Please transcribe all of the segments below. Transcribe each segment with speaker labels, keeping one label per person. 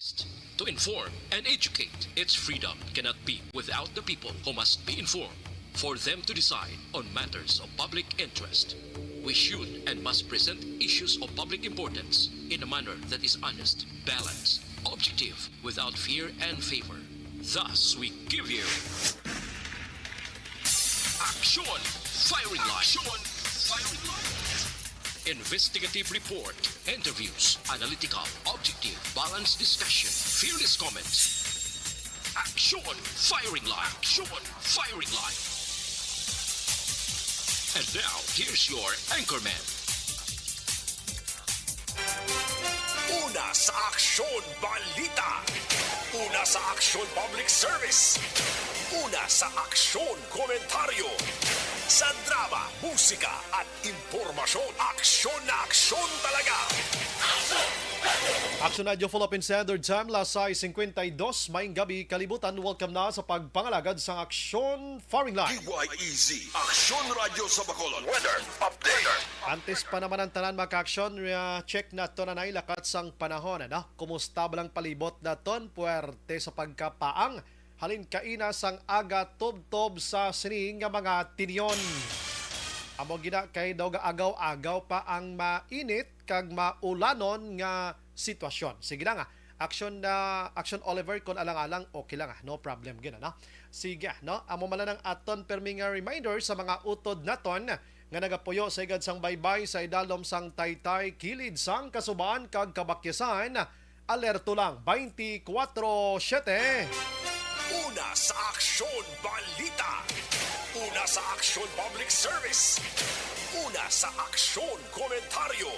Speaker 1: To inform and educate, its freedom cannot be without the people who must be informed for them to decide on matters of public interest. We should and must present issues of public importance in a manner that is honest, balanced, objective, without fear and favor. Thus, we give you Action Firing Line. Investigative report, interviews, analytical, objective, balanced discussion, fearless comments. Action Firing Line. And now, here's your anchorman.
Speaker 2: Una sa Aksyon Balita. Una sa Aksyon Public Service. Una sa Aksyon Komentaryo. Sa drama, musika at impormasyon, aksyon na aksyon talaga.
Speaker 3: Action Radio Philippine Standard Time, lasay 52, maing gabi kalibutan. Welcome na sa pagpangalagad sa Aksyon Firing Line.
Speaker 2: DYEZ, Aksyon Radio sa Bacolod. Weather update.
Speaker 3: Antes pa naman ang tanan maka-aksyon, check na to na nailakat sang panahon. Kumusta ba lang palibot na ton? Puwerte sa pagkapaang. Halin kaina sang aga tob-tob sa sining nga mga tinion. Amo gina kay daw agaw-agaw pa ang mainit kag maulanon nga sitwasyon. Sige na nga. Action Oliver kon alang-alang okay lang no problem gina no. Sige no. Amo man lang aton permi nga reminder sa mga utod naton nga nagapuyo sa igad sang baybay sa idalom sang Taytay kilid sang Kasuban kag Kabakyasan. Alerto lang 24/7.
Speaker 2: Una sa Aksyon Balita. Una sa Aksyon Public Service. Una sa Aksyon Komentaryo.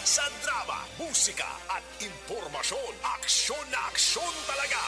Speaker 2: Sa drama, musika at impormasyon, aksyon na aksyon talaga.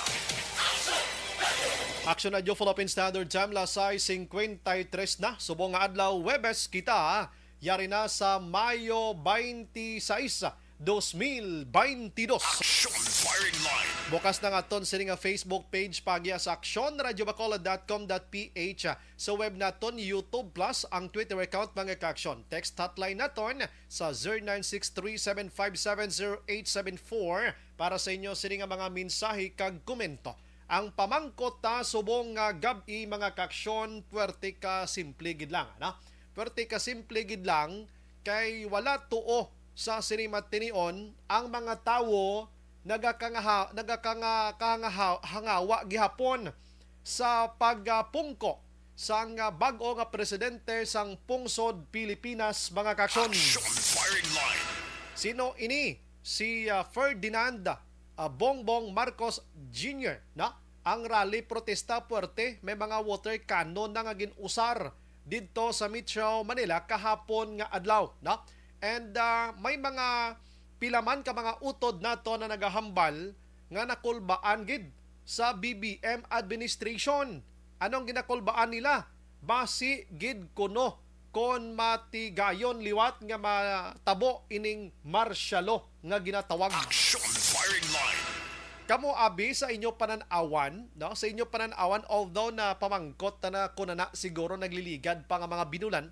Speaker 3: Action Radio Philippine Standard Time, lasay 53 na. Subong nga adlaw, Webes kita. Yari na sa Mayo 26, 2022.
Speaker 2: Action Firing Line.
Speaker 3: Bukas na nga ton sa nga Facebook page pagya sa actionradiobacolod.com.ph. Sa web naton YouTube Plus ang Twitter account mga ka-aksyon. Text hotline naton sa 0963-7570874 para sa inyo sini nga mga mensahe kag komento. Ang pamangkot ta subong nga gabi mga ka-aksyon, puwerte ka simple gid lang, na? Puwerte ka simple gid lang kay wala tuo sa sinimatinion ang mga tawo nagakangahawa gihapon sa pagpungko sang bag-o nga presidente sang pungsod Pilipinas mga kaksyon.
Speaker 2: Action Firing Line.
Speaker 3: Sino ini? Si Ferdinand Bongbong Marcos Jr. na ang rally protesta puwerte may mga water cannon na nga ginusar didto sa Metro Manila kahapon nga adlaw na. And may mga pilaman ka mga utod nato na nagahambal nga nakulbaan gid sa BBM administration. Anong ginakulbaan nila? Basi gid kuno kon matigayon liwat nga matabo ining marsyalo nga ginatawag.
Speaker 2: Action Firing Line.
Speaker 3: Kamo abi sa inyo pananawan, no? Sa inyo pananawan, although na pamangkot na kunana siguro nagliligad pa nga mga binulan,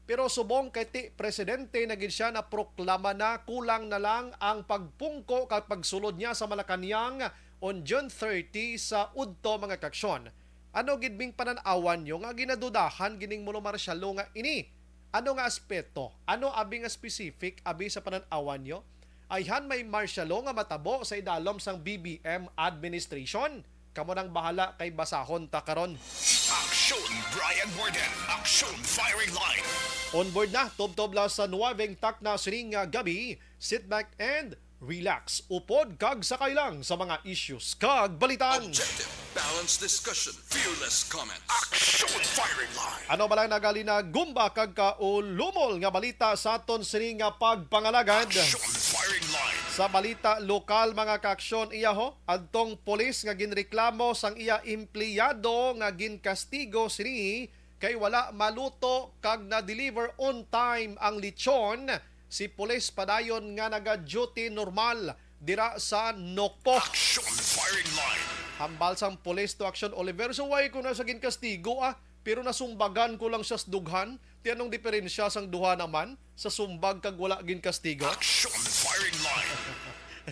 Speaker 3: pero subong kay ti presidente na gid siya na proklama na kulang na lang ang pagpungko kag pagsulod niya sa Malacañang on June 30 sa udto mga kaksyon. Ano gid bing pananawan nyo nga ginadudahan gining mulo marsyalo nga ini? Ano nga aspeto? Ano abi nga specific abi sa pananawan nyo? Ayhan may marsyalo nga matabo sa idalom sang BBM administration. Kamo nang bahala kay basahon ta karon.
Speaker 2: Action Brian Borden. Action Firing Line.
Speaker 3: On board na, tob-tob lang sa nuwabeng tak na sining gabi. Sit back and relax. Upod kag sakay lang sa mga issues kag balitan.
Speaker 4: Objective, balanced discussion, fearless comments.
Speaker 2: Action Firing Line.
Speaker 3: Ano ba lang nagali na gumba kag kaulumol nga balita sa aton sining pagpangalagad.
Speaker 2: Action Firing Line.
Speaker 3: Sa balita lokal mga kaaksyon iya ho, adtong pulis nga ginreklamo sang iya empleyado nga ginkastigo sini kay wala maluto kag na-deliver on time ang lechon. Si pulis padayon nga naga-duty normal dira sa Nokpo.
Speaker 2: Action Firing Line.
Speaker 3: Hambal sang pulis to Action Oliver. So why ko na sa ginkastigo pero nasumbagan ko lang siya sa dughan. Ti anong diferensya sang duha naman sa sumbag kag wala ginkastigo?
Speaker 2: Action Firing Line.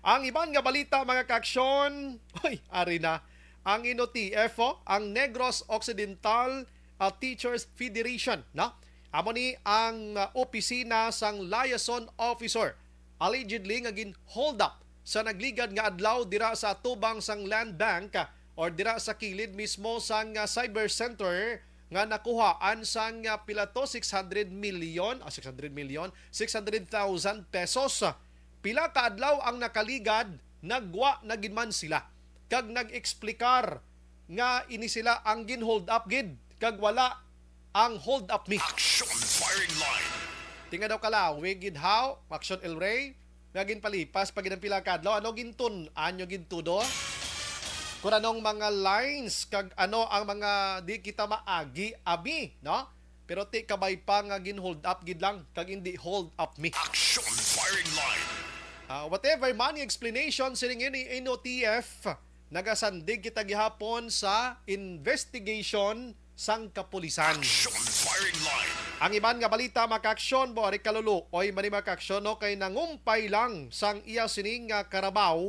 Speaker 3: Ang iban nga balita mga kaaksyon, oy, ari na. Ang INO-TF, ang Negros Occidental Teachers Federation, no? Amo ni ang opisina sang liaison officer allegedly nga gin hold up sa nagligad nga adlaw dira sa atubang sang land bank or dira sa kilid mismo sang cyber center nga nakuhaan sang pila to 600,000 pesos. Pila ka adlaw ang nakaligad, nagwa na gid man sila kag nag-eksplikar nga ini sila ang gin hold up gid kag wala ang hold up me.
Speaker 2: Action firing line.
Speaker 3: Tinga daw kala, wigid how, Action El Rey, nga ginpalipas pag ginang ka adlaw, ano gintun, anyo gintudo? Kung anong mga lines, kag ano ang mga di kita maagi, abi, no? Pero ti kabay pa nga gin hold up gid lang, kag hindi hold up me.
Speaker 2: Action firing line.
Speaker 3: Whatever money explanation sining ini INO-TF, nagasandig kita gihapon sa investigation sang kapulisan.
Speaker 2: Action firing line.
Speaker 3: Ang iban nga balita makaaksyon bo ari kalulu oy mani makaaksyon no kay nangumpay lang sang iya sining nga karabaw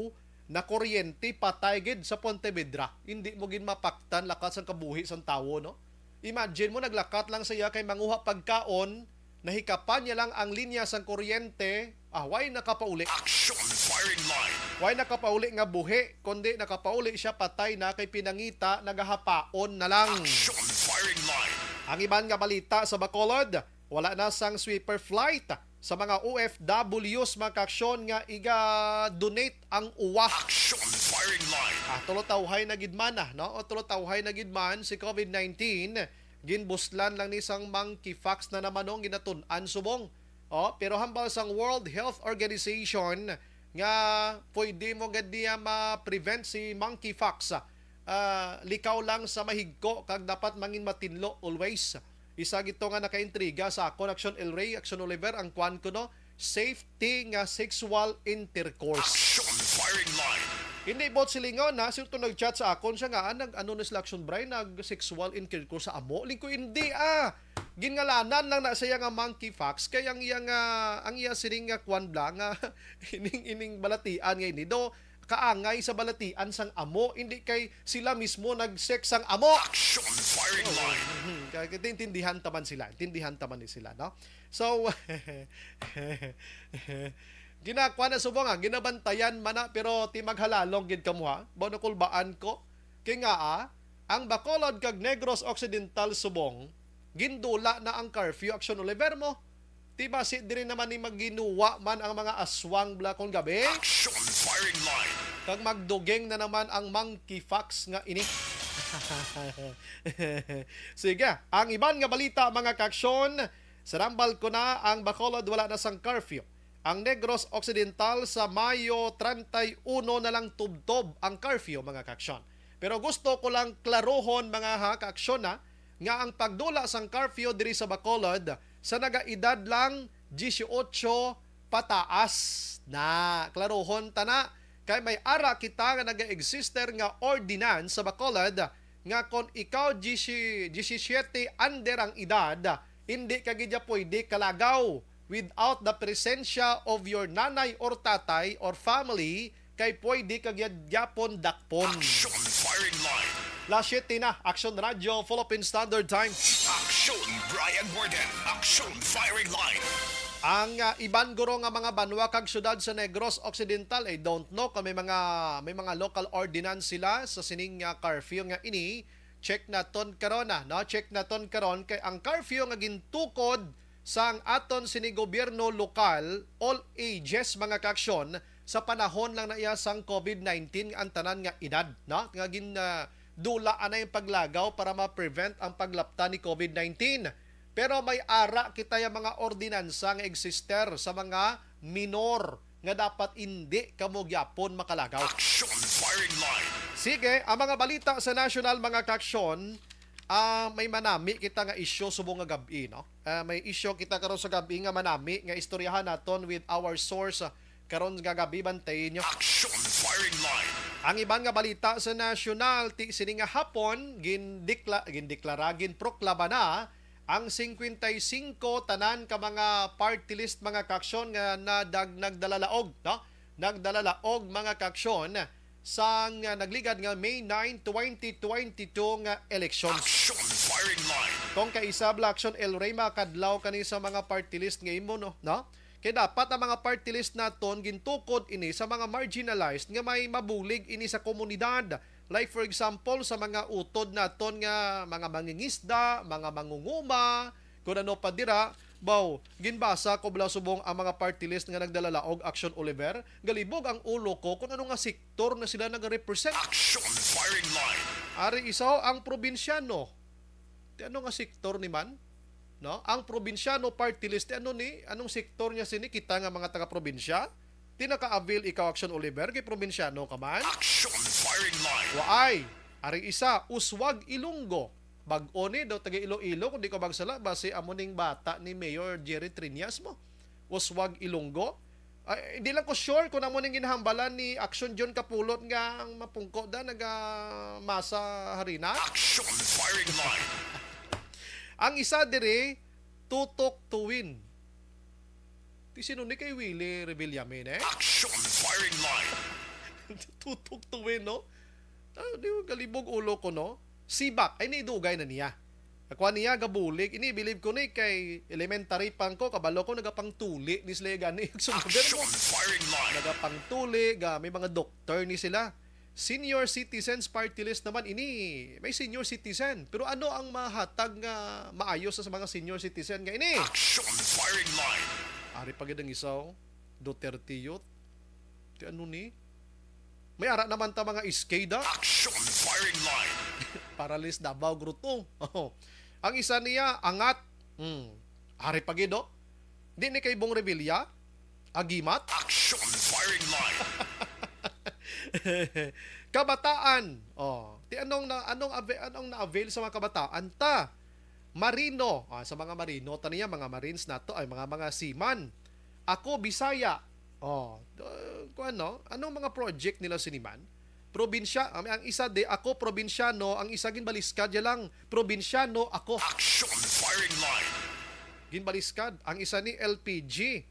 Speaker 3: na kuryente patay gid sa Pontevedra. Hindi mo gid mapaktan lakat sang kabuhi sang tawo no. Imagine mo naglakat lang siya kay manguha pagkaon, nahikapan niya lang ang linya sang kuryente, way nakapauli.
Speaker 2: Action firing line.
Speaker 3: Way nakapauli nga buhi, kundi nakapauli siya patay na kay pinangita nagahapaon na lang.
Speaker 2: Action firing line.
Speaker 3: Ang iban nga balita sa Bacolod, wala na sang sweeper flight sa mga OFWs mga kaaksyon nga iga-donate ang uwa.
Speaker 2: Action firing line.
Speaker 3: Tulotawhay na gidman no? O tulotawhay na gidman si COVID-19, ginbuslan lang ni sang monkeypox na namanong ginatun-an subong. Pero hambal sang World Health Organization nga pwede mo gadiya ma-prevent si monkeypox. Likaw lang sa mahigko kag dapat mangin matinlo always. Isa gito nga nakaintriga sa akon Action El Rey, Action Oliver ang kwan ko no, safety nga sexual intercourse.
Speaker 2: Action firing line.
Speaker 3: Hindi bot silingon na sino nag-chat sa akon siya nga nag-ano na sila Action Bray nag-sexual intercourse sa amo. Lingko hindi Gingalanan lang na siya nga monkeypox kay ang iya sining nga kwan bla nga ining balatian nga ini do kaangay sa balatian sang amo, hindi kay sila mismo nag-sex sang amo.
Speaker 2: Action firing line.
Speaker 3: Kaya tindihan taman ni sila, no? So, ginakwa na subong ginabantayan man pero ti maghalalong gid kamuha, baan ko, kay nga ang Bacolod kag Negros Occidental subong, gindula na ang curfew Action Oliver mo. Tiba si diri naman ni maginuwa man ang mga aswang bla kung gabi.
Speaker 2: Action firing line.
Speaker 3: Kag magdugeng na naman ang monkeypox nga ini. Sige, ang iban nga balita mga kaaksyon, sarambal ko na ang Bacolod wala na sang curfew. Ang Negros Occidental sa Mayo 31 na lang tubtob ang curfew mga kaaksyon. Pero gusto ko lang klarohon mga kaaksyon nga ang pagdula sang curfew diri sa Bacolod sa nagaedad lang 18 pataas na. Klarohon tana kay may ara kita nga naga-exister nga ordinance sa Bacolod nga kung ikaw 17 under ang edad, hindi ka gidya pwede kalagaw without the presensya of your nanay or tatay or family, kay pwede ka gyapon dakpon.
Speaker 2: Action firing line.
Speaker 3: Last 7 na, Action Radio, Philippine Standard Time.
Speaker 2: Action Brian Warden. Action firing line.
Speaker 3: Ang iban guro nga mga banwa kag syudad sa Negros Occidental, I don't know kung may mga local ordinance sila sa sining curfew nga ini. Check naton karon no? Check naton karon kay ang curfew nga gintukod sang aton sini gobyerno lokal, all ages mga kaaksyon, sa panahon lang na iya sang COVID-19 ang tanan nga edad, no? Nga dula na yung paglagaw para ma-prevent ang paglapta ni COVID-19. Pero may ara kita yung mga ordinansa nga exister sa mga minor nga dapat hindi kamo gyapon makalagaw.
Speaker 2: Action firing line.
Speaker 3: Sige, ang mga balita sa national mga kaaksyon, may manami kita nga isyo subong nga gabi, no? May isyo kita karon sa gabi nga manami nga istoryahan naton with our source karon nga gabi bantayin nyo.
Speaker 2: Action firing line.
Speaker 3: Ang iban nga balita sa national sini nga hapon ginproklama na ang 55 tanan ka mga party list mga kaaksyon nga nagdalalaog, no? nagdalala og mga kaaksyon sang nagligad nga May 9, 2022 nga elections.
Speaker 2: Action firing line.
Speaker 3: Kung kaisabla action El Rey makadlaw kani sa mga party list nga imo no? Kaya dapat ang mga party list naton gintukod ini sa mga marginalized nga may mabulig ini sa komunidad. Like for example sa mga utod naton nga mga mangingisda, mga mangunguma, kung ano pa dira, ginbasa ko bala subong ang mga party list nga nagdala og Action Oliver, galibog ang ulo ko kung ano nga sektor na sila nag-represent.
Speaker 2: Action firing line.
Speaker 3: Ari isaw ang probinsyano. Ti ano nga sektor ni man? No? Ang probinsyano party list ano ni? Anong sektor niya sini kita nga mga taga-probinsya? Ti naka-avail ikaw Action Oliver kay probinsyano ka man?
Speaker 2: Action firing line.
Speaker 3: Waay, ari isa Uswag Ilonggo. Bag-o ni daw taga Iloilo kung di ko bagsala base amo ning bata ni Mayor Jerry Triñas mo. Uswag Ilonggo. Ay, hindi lang ko sure kung amo ning ginahambalan ni Action John Kapulot nga ang mapungko da naga masa harina.
Speaker 2: Action firing line.
Speaker 3: Ang isa dire Tutok Tuwin. Ti sino ni kay Willie Revillamin
Speaker 2: Action firing line.
Speaker 3: Tutok Tuwin no. Di galibog ulo ko no. Sibak ay naidugay na niya. Akwa niya gabulig, ini believe ko ni kay elementary pang ko kabalo ko nagapangtuli ni sila gani
Speaker 2: Action firing line.
Speaker 3: nagapangtuli ga may mga doktor ni sila. Senior Citizens Party List naman ini may senior citizen. Pero ano ang mahatag nga maayos sa mga senior citizen nga ini?
Speaker 2: Action firing line.
Speaker 3: Ari pagid ang isaw Duterte Youth. Ti ano ni? May ara naman ta mga iskeda.
Speaker 2: Action firing line.
Speaker 3: Paralis Davao Gruto. Oh. Ang isa niya, Angat. Ari pagido. Di ni kay Bong Revilla. Agimat.
Speaker 2: Action firing line.
Speaker 3: Kabataan. Oh. Ti anong na-avail sa mga kabataan ta? Marino. Sa mga Marino, taniya mga Marines nato ay mga seaman. Ako Bisaya. Oh. Kung ano? Anong mga project nila siniman? Probinsya, ang isa de ako probinsyano, ang isa ginbaliskad ya lang probinsyano ako.
Speaker 2: Action firing line.
Speaker 3: Ginbaliskad ang isa ni LPG,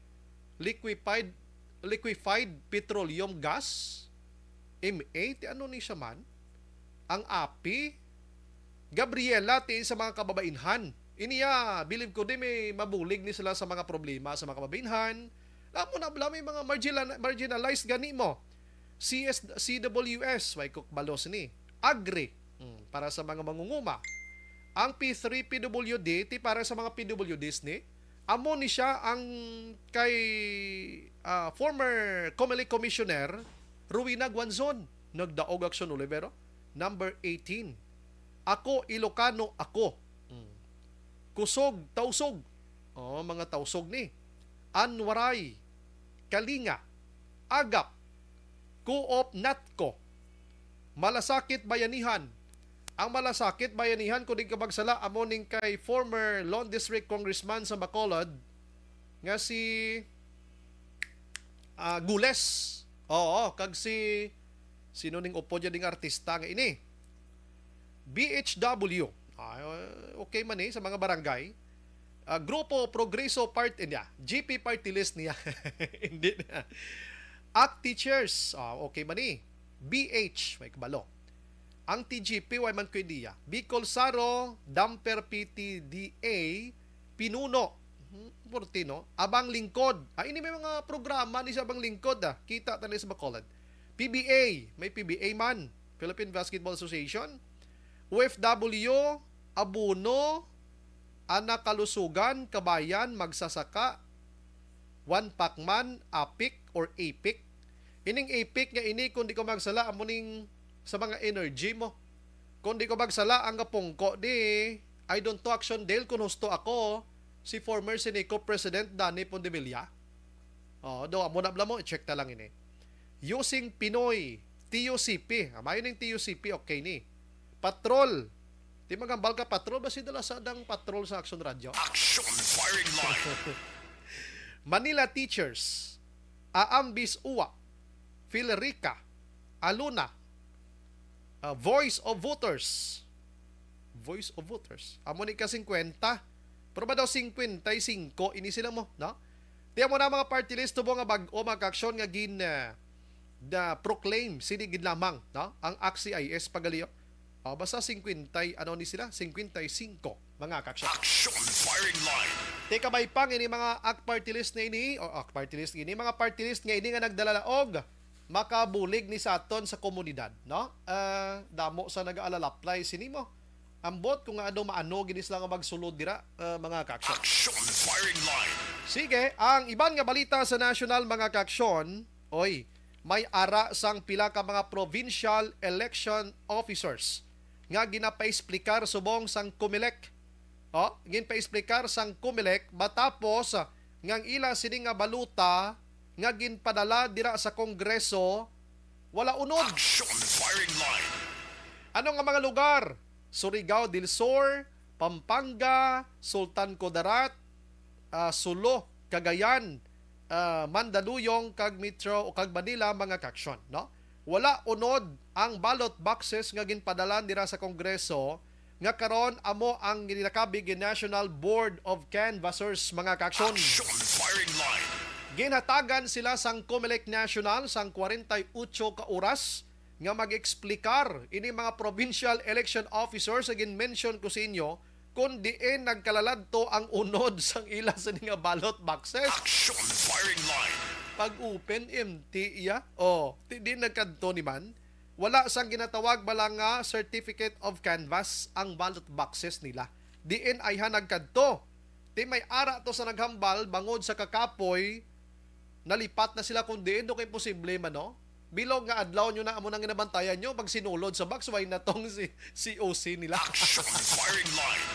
Speaker 3: liquefied petroleum gas. MA ti ano ni siya man? Ang API Gabriela ti sa mga kababainhan. Iniya, believe ko di may mabulig ni sila sa mga problema sa mga kababainhan. Lamo na bala may mga marginalized gani mo. CWS, may kukbalos ni. Agri, para sa mga mangunguma. Ang P3 PWD, ti para sa mga PWDs ni. Amo ni siya ang kay former COMELEC Commissioner Ruina Guanzon. Nagdaog Action Olivero. Number 18. Ako, Ilocano, ako. Kusog, Tausog. Mga Tausog ni. Anwaray, Kalinga, Agap, Co-op Natco, Malasakit Bayanihan. Ang Malasakit Bayanihan, kung di kabagsala, amo ning kay former Lone District Congressman sa Bacolod, nga si Gules. Oo, kag si sino ning upo dyan ding artista nga ini. BHW. Okay man sa mga barangay. Grupo Progreso Party niya. GP Party List niya. Hindi na. Act Teachers, okay man BH, may kabalo. Ang TGP, way man ko diya. Bicol Saro, Damper PTDA, Pinuno, Portino, Abang Lingkod. Ini may mga programa ni sa Abang Lingkod. Kita tayo sa Bacolod. PBA, may PBA man. Philippine Basketball Association. OFW, Abuno, Anak Kalusugan, Kabayan, Magsasaka, One Pacman, APIC or APIC. Ining APIC nga ini kung di ko magsala amo ning sa mga energy mo. Kung di ko magsala ang kapungko di I don't to action deal kung husto ako si former Seneco President Danny Pondevilla. Do amo na mo i-check ta lang ini. Using Pinoy TUCP. Amayo ning TUCP okay ni. Patrol. Di magambal ka patrol ba si dala sa dang patrol sa Action Radio?
Speaker 2: Action firing line.
Speaker 3: Manila Teachers. Aambis Uwa. Philerica, Aluna, Voice of Voters. Voice of Voters. Amo ni ka 50. Pero ba daw 55 ini sila mo, no? Tiyan mo na mga party list tubo nga bag-o mga aksyon nga na proclaim sini gid lamang no ang ACT-CIS pagaliyo. Basta 50 ano ni sila 55 mga kaksyon.
Speaker 2: Action firing line.
Speaker 3: Teka bay pang ini mga ACT party list na ini o ACT party list ini mga party list nga ini nga nagdala og makabulig ni sa aton sa komunidad no. Damo sa nag-aalalaplay sini mo. Ambot kung ano maano gini sila nga magsulod dira mga kaksyon.
Speaker 2: Action firing line.
Speaker 3: Sige, ang iban nga balita sa national mga kaksyon, may ara sang pila ka mga provincial election officers nga ginapaexplikar subong sang COMELEC. Ginpaexplikar sang COMELEC matapos ngang ila sini nga baluta nga ginpadala dira sa Kongreso wala unod.
Speaker 2: Action firing line.
Speaker 3: Ano nga mga lugar? Surigao del Sur, Pampanga, Sultan Kudarat, Sulo, Cagayan, Mandaluyong, kag Metro o kag Manila mga kaksyon, no? Wala unod ang ballot boxes nga ginpadalan dira sa Kongreso nga karon amo ang ginakabig National Board of Canvassers mga kaksyon.
Speaker 2: Action firing line.
Speaker 3: Ginhatagan sila sang COMELEC National sang 48 ka oras nga mag-eksplikar ini mga provincial election officers again mention ko sa inyo kung diin nagkalaladto ang unod sang ila sa nga ballot boxes.
Speaker 2: Action firing line.
Speaker 3: Pag-open empty iya. Di nagkanto ni man. Wala sang ginatawag bala nga certificate of canvass ang ballot boxes nila. Diin ay nagkanto. Di may ara to sa naghambal bangod sa kakapoy nalipat na sila kung diin do kay posible man no. Bilog nga adlaw nyo na amo nang ginabantayan nyo pag sinulod sa box why na tong si COC nila.
Speaker 2: Action firing line.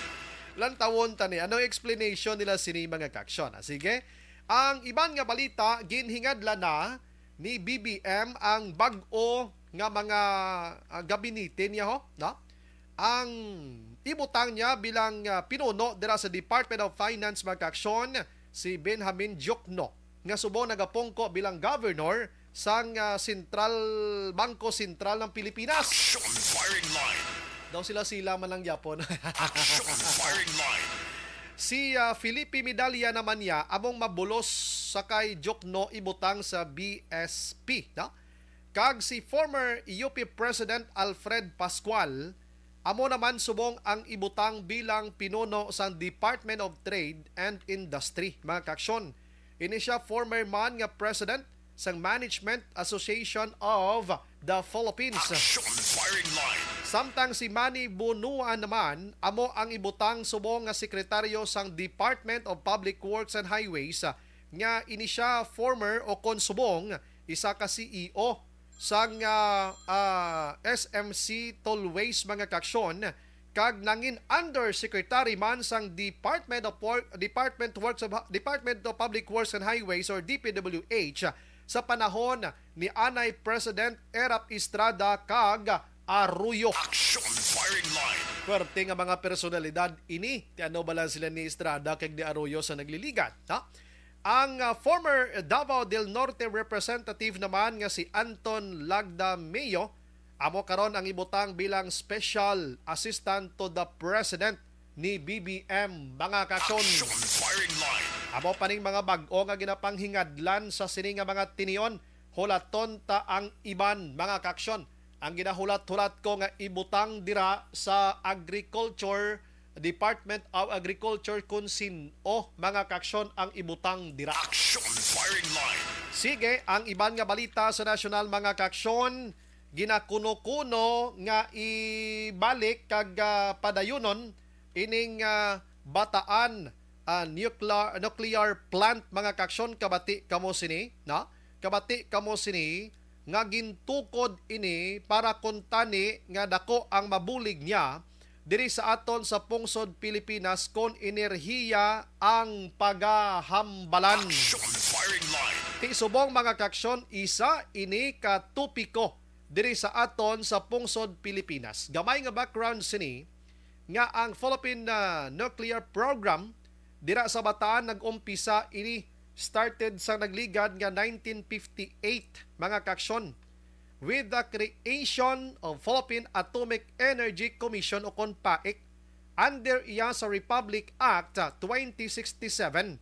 Speaker 3: Lantawon tani anong explanation nila sini mga kaksyon. Sige. Ang iban nga balita ginhingadla na ni BBM ang bag-o nga mga gabinete niya no? Ang ibutang niya bilang pinuno dira sa Department of Finance mga kaksyon si Benjamin Diokno nga subo nagapungko bilang governor sang Bangko Sentral ng Pilipinas.
Speaker 2: Action firing line.
Speaker 3: Daw sila man lang Japon.
Speaker 2: Action firing line.
Speaker 3: Si Felipe Medalla naman niya among mabulos sa kay Diokno ibutang sa BSP, no? Kag si former UP President Alfred Pascual amo naman subong ang ibutang bilang pinuno sa Department of Trade and Industry, mga kaksyon. Ini siya former man nga president sa Management Association of the Philippines.
Speaker 2: Action firing line.
Speaker 3: Samtang si Manny Bunuan naman amo ang ibutang subong nga sekretaryo sang Department of Public Works and Highways nga ini siya former o konsubong isa ka CEO sang SMC Tollways mga kaksyon kag nangin undersecretary man sang Department of Public Works and Highways or DPWH sa panahon ni Anay President Erap Estrada kag Arroyo.
Speaker 2: Action firing line.
Speaker 3: Kwerte nga mga personalidad ini. Ti ano ba lang sila ni Estrada kag ni Arroyo sa nagliligat. Ha? Ang former Davao del Norte representative naman nga si Anton Lagda Mayo amo karon ang ibutang bilang Special Assistant to the President ni BBM mga kaksyon.
Speaker 2: Action firing line.
Speaker 3: Amo paning mga bag-o nga ginapanghingadlan sa sini nga mga tinion hulaton ta ang iban mga kaksyon. Ang ginahulat-hulat ko nga ibutang dira sa Agriculture Department of Agriculture kung sino mga kaksyon ang ibutang dira.
Speaker 2: Action firing line.
Speaker 3: Sige, ang iban nga balita sa national mga kaksyon ginakuno-kuno nga ibalik kag padayunon ining Bataan nuclear plant mga kaksyon kabati kamo sini, no? Kabati kamo sini nga gintukod ini para kuntani nga dako ang mabulig niya diri sa aton sa pungsod Pilipinas kon enerhiya ang pagahambalan.
Speaker 2: Action firing line.
Speaker 3: Ti subong mga kaksyon isa ini ka tupiko diri sa aton sa pungsod Pilipinas. Gamay nga background sini nga ang Philippine nuclear program dira sa Bataan nag-umpisa ini started sa nagligad nga 1958 mga kaksyon with the creation of Philippine Atomic Energy Commission o CONPAEC under iya sa Republic Act 2067.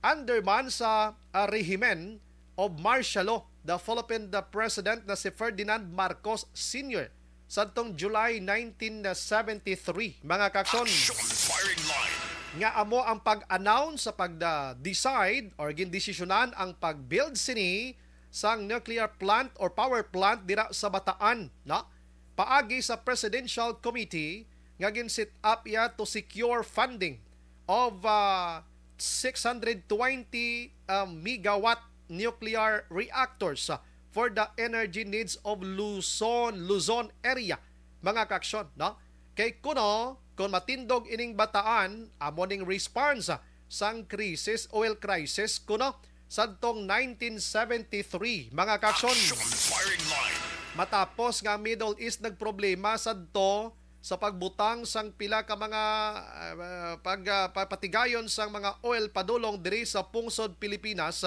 Speaker 3: underman sa rehimen of martial law the Philippine President na si Ferdinand Marcos Sr. sa July 1973. Mga kaksyon,
Speaker 2: Action firing line.
Speaker 3: nga amo ang pag-announce sa pag-decide or gindesisyonan ang pag-build sini sang nuclear plant or power plant dira sa Bataan, na paagi sa Presidential Committee nga gin-set up iya to secure funding of 620 megawatt nuclear reactors for the energy needs of Luzon area. Mga kaksyon, no? Kay kuno, kung matindog ining Bataan, amo ning response sang crisis, oil crisis, kuno, sadtong 1973, mga kaksyon.
Speaker 2: Action firing line.
Speaker 3: Matapos nga Middle East nagproblema sadto sa pagbutang sang pila ka mga patigayon sang mga oil padulong diri sa pungsod Pilipinas,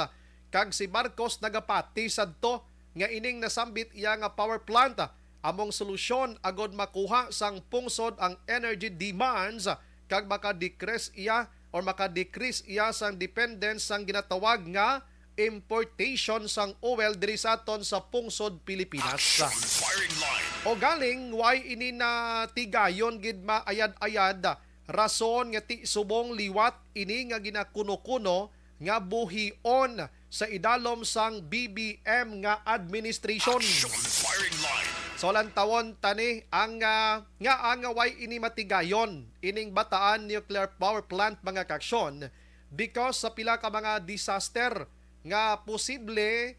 Speaker 3: kag si Marcos nagapati sadto nga ining nasambit iya nga power plant among solusyon agod makuha sang pungsod ang energy demands kag maka-decrease iya sang dependence sang ginatawag nga importation sang oil diri sa aton sa pungsod Pilipinas.
Speaker 2: Action firing line.
Speaker 3: O galing why ini na tigayon gid maayad-ayad rason nga ti subong liwat ini nga ginakuno-kuno nga buhion sa idalom sang BBM nga administration.
Speaker 2: Action firing line.
Speaker 3: So lantawon tani ang why ini matigayon ining Bataan Nuclear Power Plant, mga kaksyon, because sa pila ka mga disaster nga posible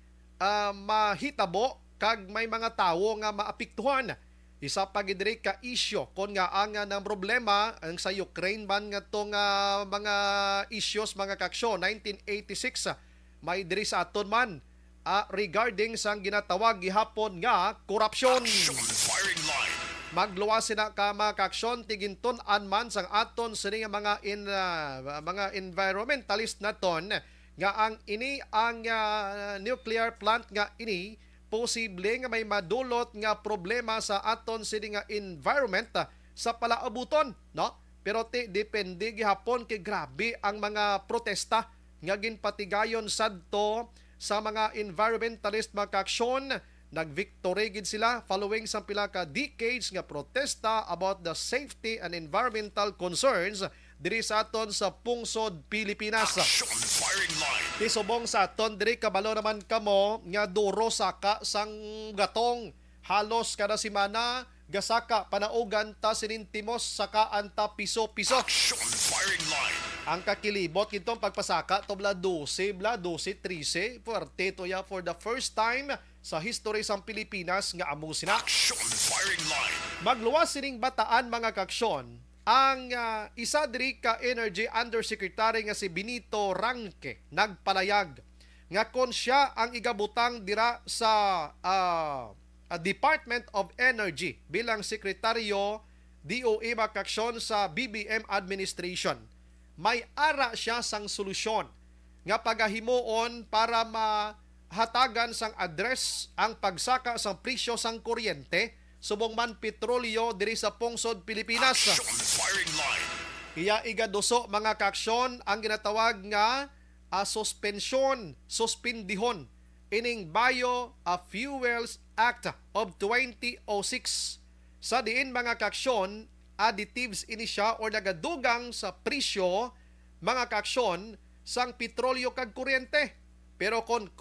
Speaker 3: mahitabo kag may mga tawo nga maapektuhan. Isa pa gid diri ka issue kon nga ang ng problema ang sa Ukraine man nga tong mga issues, mga kaksyon, 1986 may diri sa aton man regarding sang ginatawag gihapon nga korupsyon.
Speaker 2: Action firing line.
Speaker 3: Magluwas sina ka mga kaksyon tigintun-an man sang aton sini nga mga environmentalist naton nga ang ini ang nuclear plant nga ini posible nga may madulot nga problema sa aton sini nga environment sa palaabuton, no? Pero depende gihapon kay grabe ang mga protesta nga ginpatigayon sadto sa mga environmentalist, mga kaksyon. Nag-victory gid sila following sa pila ka decades nga protesta about the safety and environmental concerns diri sa aton sa pungsod Pilipinas.
Speaker 2: Action firing line.
Speaker 3: Tisubong sa aton diri kabalo naman kamo nga duro saka sang gatong halos kada semana gasaka panaugan ta sinintimos saka anta piso-piso.
Speaker 2: Action firing line.
Speaker 3: Ang kakilibot kitong pagpasaka to bla 12, 13, puwerte to ya for the first time sa history sang Pilipinas nga amo sina.
Speaker 2: Action firing line.
Speaker 3: Magluwas sining Bataan, mga kaksyon, ang isa diri ka Energy Undersecretary nga si Benito Ranque nagpalayag nga kon siya ang igabutang dira sa Department of Energy bilang sekretaryo DOE, mga kaksyon, sa BBM administration. May ara siya sang solusyon nga pagahimuon para mahatagan sang address ang pagsaka sang presyo sang kuryente subong man petrolyo diri sa pungsod Pilipinas.
Speaker 2: Action firing line.
Speaker 3: Iya igaduso, mga kaksyon, ang ginatawag nga suspendihon ining Biofuels Act of 2006. Sa diin, mga kaksyon, additives ini siya o nagadugang sa presyo, mga kaksyon, sang petrolyo kag kuryente. Pero kung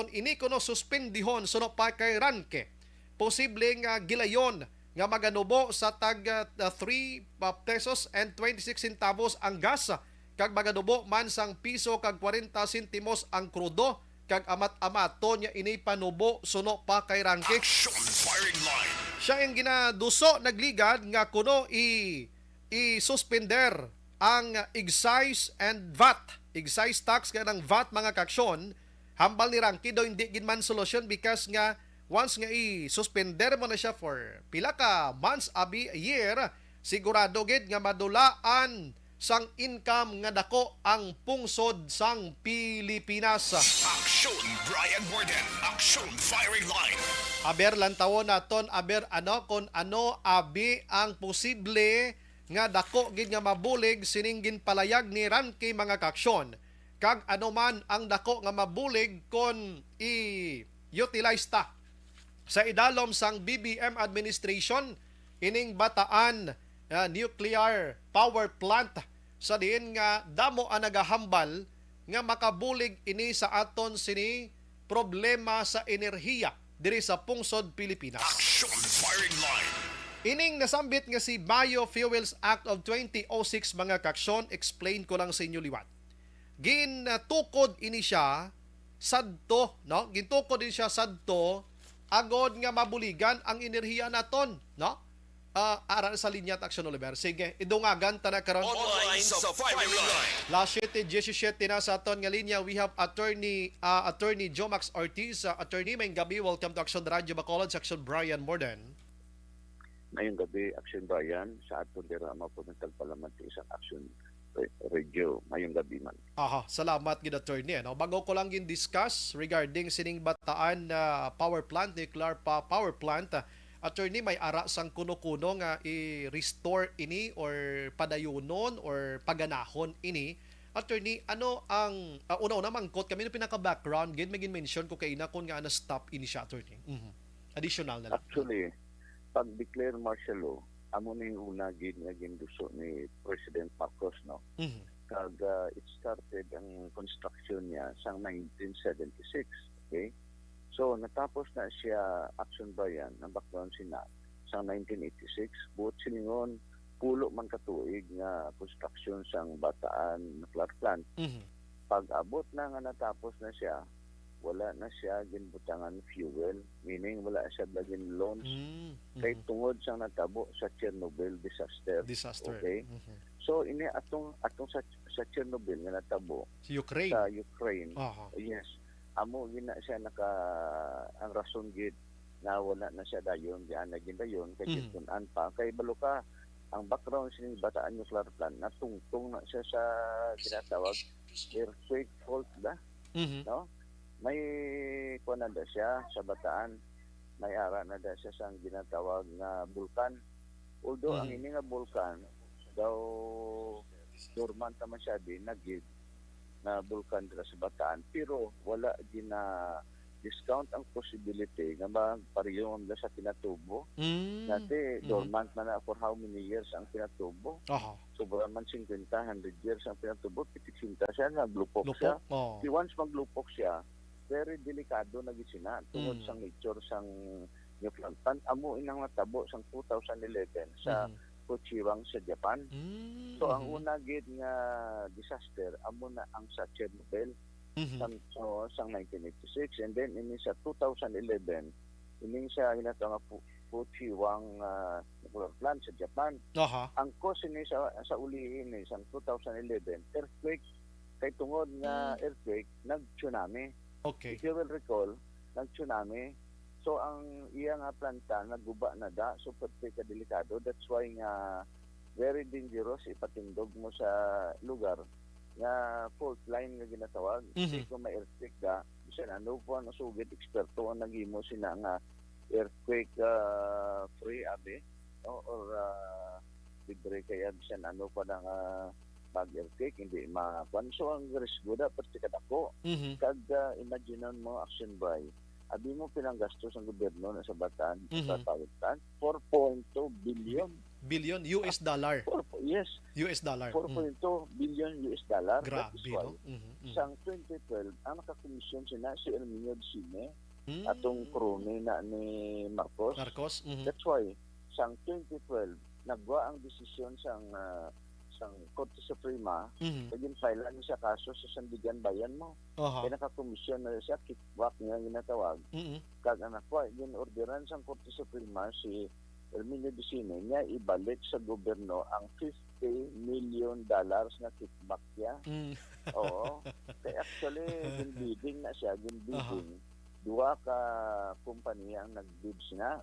Speaker 3: ini kuno suspendihon suno pa kay Ranque, posible nga gilayon nga maganubo sa tag 3 pesos and 26 centavos ang gas, kag maganubo man sang piso kag 40 sentimos ang krudo, kag amat-amato niya ini panubo suno pa kay Ranque.
Speaker 2: Action firing line.
Speaker 3: Siya ang ginaduso nagligad nga kuno i-suspender ang excise and VAT, excise tax kaya ng VAT, mga kaksyon. Hambal ni Ranque do hindi gid man solusyon because nga once nga i-suspender mo na siya for pila ka months abi a year, sigurado gid nga madulaan sang income nga dako ang pungsod sang Pilipinas.
Speaker 2: Action Brian Borden. Action firing line.
Speaker 3: Aber lantawon naton kon ano abi ang posible nga dako gid nga mabulig sininggin palayag ni Ranque, mga kaksyon. kag ano man ang dako nga mabulig kon i-utilize ta sa idalom sang BBM administration ining Bataan nuclear power plant sa diin nga damo ang nagahambal nga makabulig ini sa aton sini problema sa enerhiya diri sa pungsod Pilipinas.
Speaker 2: Action Firing Line.
Speaker 3: Ining nasambit nga si Biofuels Act of 2006 mga kaksyon, explain ko lang sa inyo liwat. Gintukod ini siya sadto, no? Gintukod din siya sadto agod nga mabuligan ang enerhiya naton, no? Aral sa linya at aksyon, Oliver. Sige, idungagan ta na karon.
Speaker 2: Online sa Firing Line.
Speaker 3: Last 7:17 na sa aton nga linya, we have attorney Jomax Ortiz. Attorney, may gabi. Welcome to Action Radio Bacolod, sa Action Brian Morden.
Speaker 5: Ngayong gabi, Action Brian, sa aton dirama po ng tagpalaman sa isang Action Radio. Ngayong gabi man.
Speaker 3: Aha, salamat gid attorney. No? Bago ko lang discuss regarding sining Bataan power plant, nuclear power plant, attorney, may ara sang kuno-kuno nga i-restore ini or padayunon or paganahon ini. Attorney, ano ang una-una mangkot kami no pinaka-background gid magin mention ko kay ina kon nga na-stop ini siya, attorney. Additional na lang.
Speaker 5: Actually, pag declare martial law, amo na yung una gid nga ginduso ni President Marcos, no? Kag it started ang construction niya sa 1976, okay? So, natapos na siya Action Bayan ng background sina sa 1986. Buot silingon, pulo man katuig nga construction sang Bataan nuclear plant. Pag-abot na nga natapos na siya, wala na siya ginbutangan fuel, meaning wala siya laging loans. Kay tungod sang natabo sa Chernobyl disaster. Okay? So, ini atong sa Chernobyl nga natabo
Speaker 3: Si Ukraine.
Speaker 5: sa Ukraine.
Speaker 3: Aha.
Speaker 5: Yes. Amo gina siya ang rason gid na wala na siya dayon diyan na dayon kay gitunan pa kay balo ka ang background sining Bataan nuclear plant natungtong na siya sa ginatawag earthquake fault da, no? May kuan na siya sa Bataan, may ara na siya sa ginatawag na bulkan, although ang ini nga bulkan daw dormant naman siya din nagid na bulkan dira sa Bataan, pero wala din na discount ang possibility nga magparehong sa pinatubo. Dati dormant man na for how many years ang pinatubo. Sobra man 50, 100 years ang pinatubo, pitisinta siya, naglupok siya. Si once maglupok siya, very delikado na gisina tungod sa nature sang nuclear plant. Amo inang natabo sang 2011 sa Fukushima sa Japan. So ang una gid nga disaster amo na ang sa Chernobyl sang 1986, and then ini sa 2011 ini sa hinatawag nga Fukushima nuclear plant sa Japan. Ang cause ni sa uli ini sa 2011 earthquake, kay tungod nga earthquake nag-tsunami.
Speaker 3: Okay.
Speaker 5: If you will recall, nag-tsunami. So ang iya nga planta naguba na da, so pati ka delikado. That's why nga very dangerous ipatindog mo sa lugar nga fault line nga ginatawag. Kung may earthquake da, bisan ano po ang sugid eksperto ang nagimo sina nga earthquake free abi, no? Or libre kaya bisan ano pa na mag-earthquake hindi makuan. So ang risk da pati kadako. Kag imagineon mo Action By, abi mo pinanggastos ang gobyerno na sa Bataan sa power plant 4.2 billion
Speaker 3: US dollar.
Speaker 5: Yes,
Speaker 3: US dollar.
Speaker 5: 4.2 billion US dollar.
Speaker 3: Grabe, no?
Speaker 5: Sang 2012 ang nakakomisyon sina si Erminio Dicine atong krone na ni Marcos. That's why sang 2012 nagwa ang desisyon sang Korte Suprema, naging filean siya kaso sa Sandigan Bayan mo. Kaya nakakomisyon na siya, kickback nga ginatawag. Kag anak ko, orderan sa Korte Suprema si Erminio Dicine niya ibalik sa gobyerno ang $50 million na kickback niya. Oo. Kaya actually, ginbidding na siya, ginbidding. Dua ka kumpanya ang nag-bids na,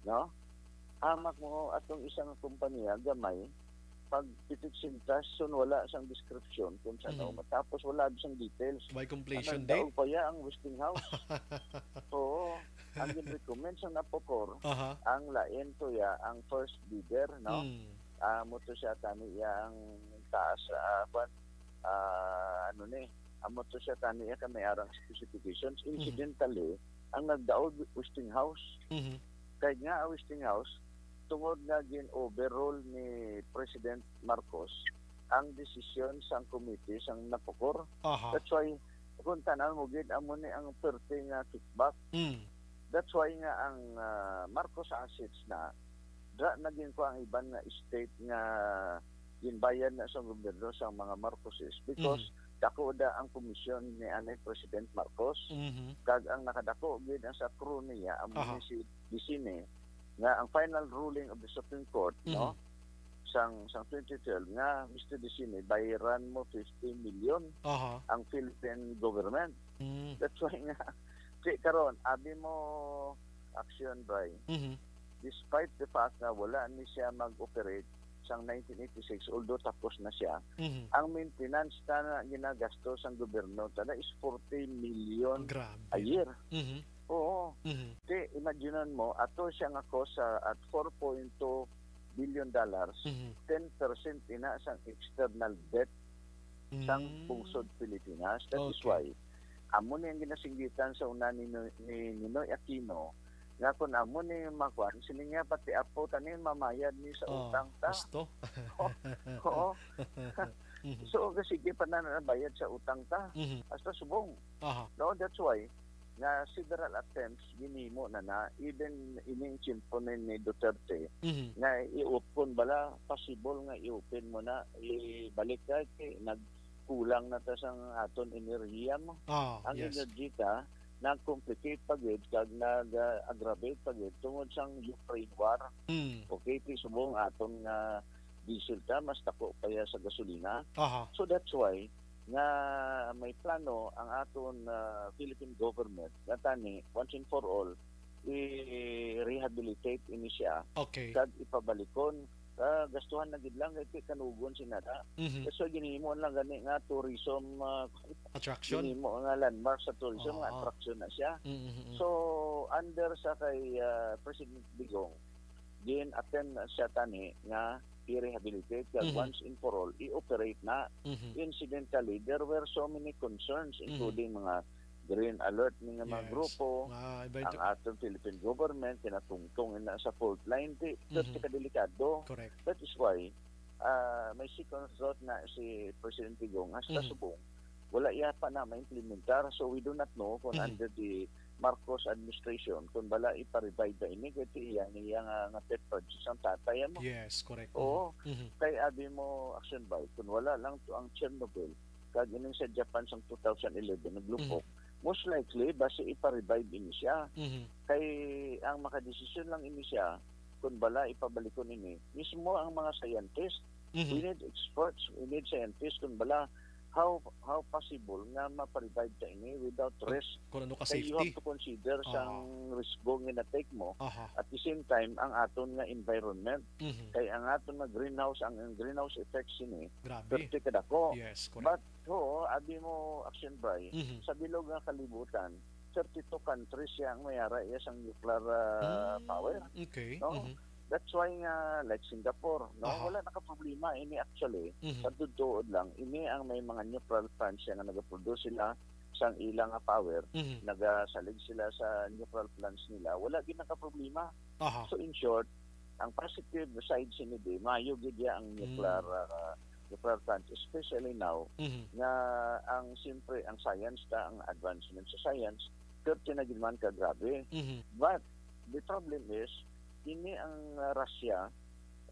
Speaker 5: no? Hamak mo atong isang kumpanya, gamay, pag titiksintas, wala siyang description kung saan matapos wala siyang details.
Speaker 3: By completion date?
Speaker 5: Ang pa ang Westinghouse. So, ang recommend sa Napocor, ang lain to ya, ang first bidder, no? Mo to siya tani ya ang taas, amo to siya tani ka may arang specifications. Incidentally, ang nagdaog Westinghouse.
Speaker 3: Mhm.
Speaker 5: Kaya nga ang Westinghouse, tungod nga gin-overrule ni President Marcos ang desisyon sang committee sang napukor.
Speaker 3: Aha.
Speaker 5: That's why, kung tanan mo gid amo ni ang perte nga kickback.
Speaker 3: Mm.
Speaker 5: That's why nga ang Marcos assets na naging ko ang iban nga estate nga ginbayan na sa gobyerno sa mga Marcoses because dako da ang komisyon ni anay President Marcos
Speaker 3: Mhm.
Speaker 5: kag ang nakadako gid ang sa crew niya amo
Speaker 3: Aha.
Speaker 5: ni si Dicine nga ang final ruling of the Supreme Court no sang 2012 nga Mr. Dicine bayaran mo 50 million
Speaker 3: Aha.
Speaker 5: ang Philippine government.
Speaker 3: Mm.
Speaker 5: That's why nga kay karon abi mo action by
Speaker 3: Mhm.
Speaker 5: despite the fact na wala ni siya mag-operate sang 1986 although tapos na siya,
Speaker 3: Mhm.
Speaker 5: ang maintenance na ginagasto sang gobyerno tada is 40 million
Speaker 3: Grabe.
Speaker 5: a year.
Speaker 3: Mhm.
Speaker 5: Oo.
Speaker 3: Mhm.
Speaker 5: Kaya imaginean mo, ato siya nga cost at $4.2 billion,
Speaker 3: Mhm.
Speaker 5: 10% ina sang external debt sang
Speaker 3: Mm.
Speaker 5: pungsod Pilipinas. That is
Speaker 3: Okay.
Speaker 5: why, amo na yung ginasinggitan sa una ni Ninoy Aquino, nga kung amo ni Makuan, sini nga pati apo tanin mamayad ni sa
Speaker 3: Oh,
Speaker 5: utang ta.
Speaker 3: gusto.
Speaker 5: Oo.
Speaker 3: Mhm.
Speaker 5: So, sige pa na nabayad sa utang ta.
Speaker 3: Mhm.
Speaker 5: Hasta subong.
Speaker 3: Aha.
Speaker 5: No, that's why, nga several attempts ginimo na even ining chimponin ni Duterte
Speaker 3: Mhm.
Speaker 5: nga i-open bala possible nga i-open mo na ibalik kay nagkulang na ta sang aton enerhiya mo
Speaker 3: Ah,
Speaker 5: ang
Speaker 3: yes.
Speaker 5: energy ta nag-complicate pagid kag nag-aggravate pagid tungod sang Ukraine war.
Speaker 3: Mm.
Speaker 5: Okay, ti subong aton nga diesel ta mas dako pa ya sa gasolina.
Speaker 3: Aha.
Speaker 5: So that's why nga may plano ang aton Philippine government nga tani once and for all i-rehabilitate ini siya
Speaker 3: Okay.
Speaker 5: kag ipabalikon gastuhan na gid lang kay kanugon sinada.
Speaker 3: Mhm.
Speaker 5: So ginhimo lang gani nga tourism
Speaker 3: Attraction.
Speaker 5: ginhimo nga landmark sa tourism nga
Speaker 3: Oo.
Speaker 5: attraction na siya.
Speaker 3: Mhm.
Speaker 5: So under sa kay President Digong din attend na siya tani nga i-rehabilitate kag
Speaker 3: Mhm.
Speaker 5: once and for all i-operate na.
Speaker 3: Mhm.
Speaker 5: Incidentally there were so many concerns including mga green alert ng mga
Speaker 3: Yes.
Speaker 5: grupo
Speaker 3: Ah, iba
Speaker 5: ang
Speaker 3: ito.
Speaker 5: atong Philippine government kinatungtong na sa fault line di
Speaker 3: Mhm.
Speaker 5: kadelikado.
Speaker 3: Correct.
Speaker 5: That is why may second thought na si President Digong hasta
Speaker 3: Mhm.
Speaker 5: subong wala iya pa na ma-implementar so we do not know kung
Speaker 3: Mhm.
Speaker 5: under the Marcos administration kung bala ipa-revive ba ini kaya iya nga pet projects ang tatay mo.
Speaker 3: Yes, correct.
Speaker 5: Oo.
Speaker 3: Mhm.
Speaker 5: Kay abi mo action by kung wala lang to ang Chernobyl kag ining sa Japan sa 2011 naglupok most likely base ipa-revive ini siya
Speaker 3: Mhm.
Speaker 5: kay ang makadesisyon lang ini siya kung bala ipabalikon ini mismo ang mga scientists. We
Speaker 3: Mhm.
Speaker 5: need experts, we need scientists kung bala how possible nga ma-revive ta ini without risk.
Speaker 3: Kung ano ka
Speaker 5: Kay you have
Speaker 3: safety.
Speaker 5: to consider sang risgo nga na-take mo
Speaker 3: Aha.
Speaker 5: at the same time ang aton nga environment
Speaker 3: Mhm.
Speaker 5: kay ang aton nga greenhouse ang greenhouse effects ini
Speaker 3: Grabe.
Speaker 5: perti kadako.
Speaker 3: Yes, correct.
Speaker 5: But abi mo action by
Speaker 3: Mhm.
Speaker 5: sa bilog nga kalibutan 32 countries siya ang mayara iya sang nuclear power.
Speaker 3: Okay.
Speaker 5: No?
Speaker 3: Mhm.
Speaker 5: That's why nga like Singapore, no,
Speaker 3: Aha.
Speaker 5: wala naka-problema ini actually.
Speaker 3: Mhm.
Speaker 5: Sa tutuod lang, ini ang may mga neutral plants siya nga nagaproduce sila sang ilang nga power,
Speaker 3: Mhm.
Speaker 5: nagasalig sila sa neutral plants nila. Wala gid naka-problema.
Speaker 3: Aha.
Speaker 5: So in short, ang positive side sinidi, maayo gid ya ang nuclear plants, especially now
Speaker 3: Mhm.
Speaker 5: nga ang siyempre ang science ta ang advancement sa science, perti na gid man ka grabe.
Speaker 3: Mhm.
Speaker 5: But the problem is, ini ang Russia,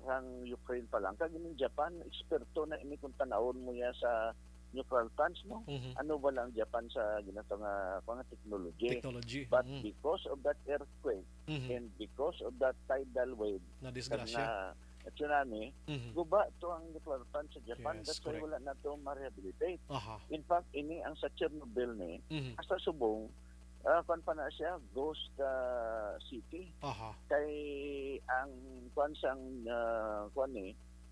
Speaker 5: ang Ukraine pa lang. Kag in Japan, eksperto na ini kung tanawon mo ya sa nuclear plants mo.
Speaker 3: Mhm.
Speaker 5: Ano ba lang Japan sa ginatong mga technology.
Speaker 3: Technology.
Speaker 5: But
Speaker 3: Mhm.
Speaker 5: because of that earthquake
Speaker 3: Mhm.
Speaker 5: and because of that tidal wave,
Speaker 3: Na
Speaker 5: kag
Speaker 3: disgrasya.
Speaker 5: na tsunami,
Speaker 3: Mhm.
Speaker 5: guba to ang nuclear plants sa Japan.
Speaker 3: Yes,
Speaker 5: That's why
Speaker 3: correct.
Speaker 5: wala na to ma-rehabilitate.
Speaker 3: Aha.
Speaker 5: In fact, ini ang sa Chernobyl ni,
Speaker 3: Mhm.
Speaker 5: hasta subong, kan pa na siya, ghost city.
Speaker 3: Aha.
Speaker 5: Kay ang kuan sang kuan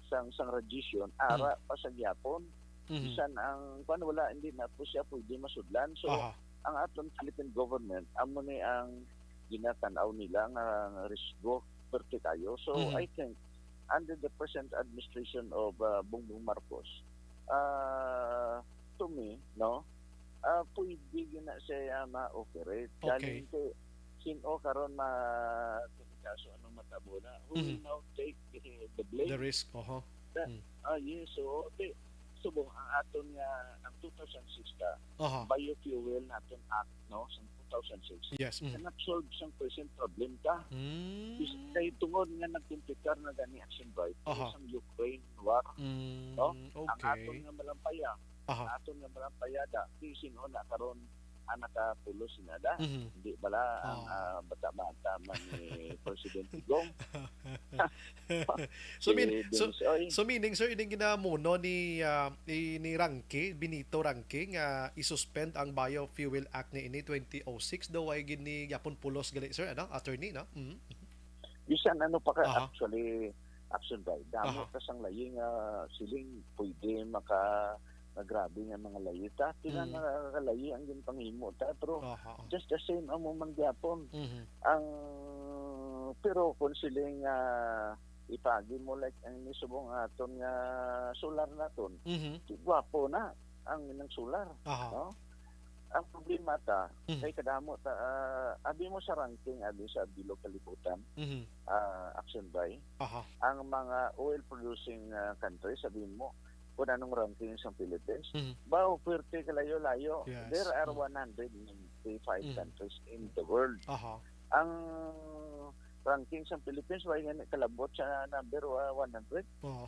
Speaker 5: sang radiation ara pa sa gyapon
Speaker 3: Mhm.
Speaker 5: bisan ang kuan wala hindi na po siya pwede masudlan so
Speaker 3: Aha.
Speaker 5: ang aton Philippine government amo ni ang ginatanaw nila nga risgo perti kayo so
Speaker 3: Mhm.
Speaker 5: I think under the present administration of Bongbong Marcos to me no pwede yun na siya ma-operate.
Speaker 3: Okay.
Speaker 5: Galing kay sino karon kaso anong matabo na. Who will now take the blame?
Speaker 3: The risk.
Speaker 5: Yes, so okay. Subong ang aton nga ang 2006 ka
Speaker 3: Aha.
Speaker 5: biofuel naton act no sa 2006.
Speaker 3: Yes.
Speaker 5: Na solve sang present problem ka. Is kay tungod nga nagkomplitar na gani action right
Speaker 3: Aha.
Speaker 5: sa Ukraine war. No? Ang aton
Speaker 3: Okay.
Speaker 5: nga malampaya, ang
Speaker 3: Aha.
Speaker 5: aton nga malampayada, sino na karon ang nakapulo sinada.
Speaker 3: Mhm.
Speaker 5: Hindi bala ang bata-bata man ni President Digong.
Speaker 3: So,
Speaker 5: So,
Speaker 3: meaning sir, ining ginamuno ni Rangke, Benito Rangke nga isuspend ang Biofuel Act ni ini 2006 daw ay gini yapon pulos gali sir, ano? Attorney, no?
Speaker 5: bisan ano pa ka
Speaker 3: Aha.
Speaker 5: actually action by damo
Speaker 3: Aha.
Speaker 5: ka sang laying siling pwede grabe nga mga layita tila nakakalayi ang yung panghimo ta pero
Speaker 3: Aha.
Speaker 5: just the same ang moment gyapon
Speaker 3: Mhm.
Speaker 5: ang pero kung siling ipagi mo like ang nisubong aton nga solar naton
Speaker 3: Mhm.
Speaker 5: gwapo na ang inang solar
Speaker 3: Aha.
Speaker 5: no ang problema ta
Speaker 3: Mhm.
Speaker 5: kay kadamo ta abi mo sa ranking abi sa bilog kalibutan
Speaker 3: Mhm.
Speaker 5: action by
Speaker 3: Aha.
Speaker 5: ang mga oil producing countries sabihin mo kung anong ranking sa Philippines
Speaker 3: Mhm.
Speaker 5: bao puwerte kalayo-layo
Speaker 3: Yes.
Speaker 5: there are
Speaker 3: Mhm.
Speaker 5: 195
Speaker 3: Mhm.
Speaker 5: countries in the world
Speaker 3: Aha.
Speaker 5: ang ranking sa Philippines why nga kalabot sa number 100
Speaker 3: Oh.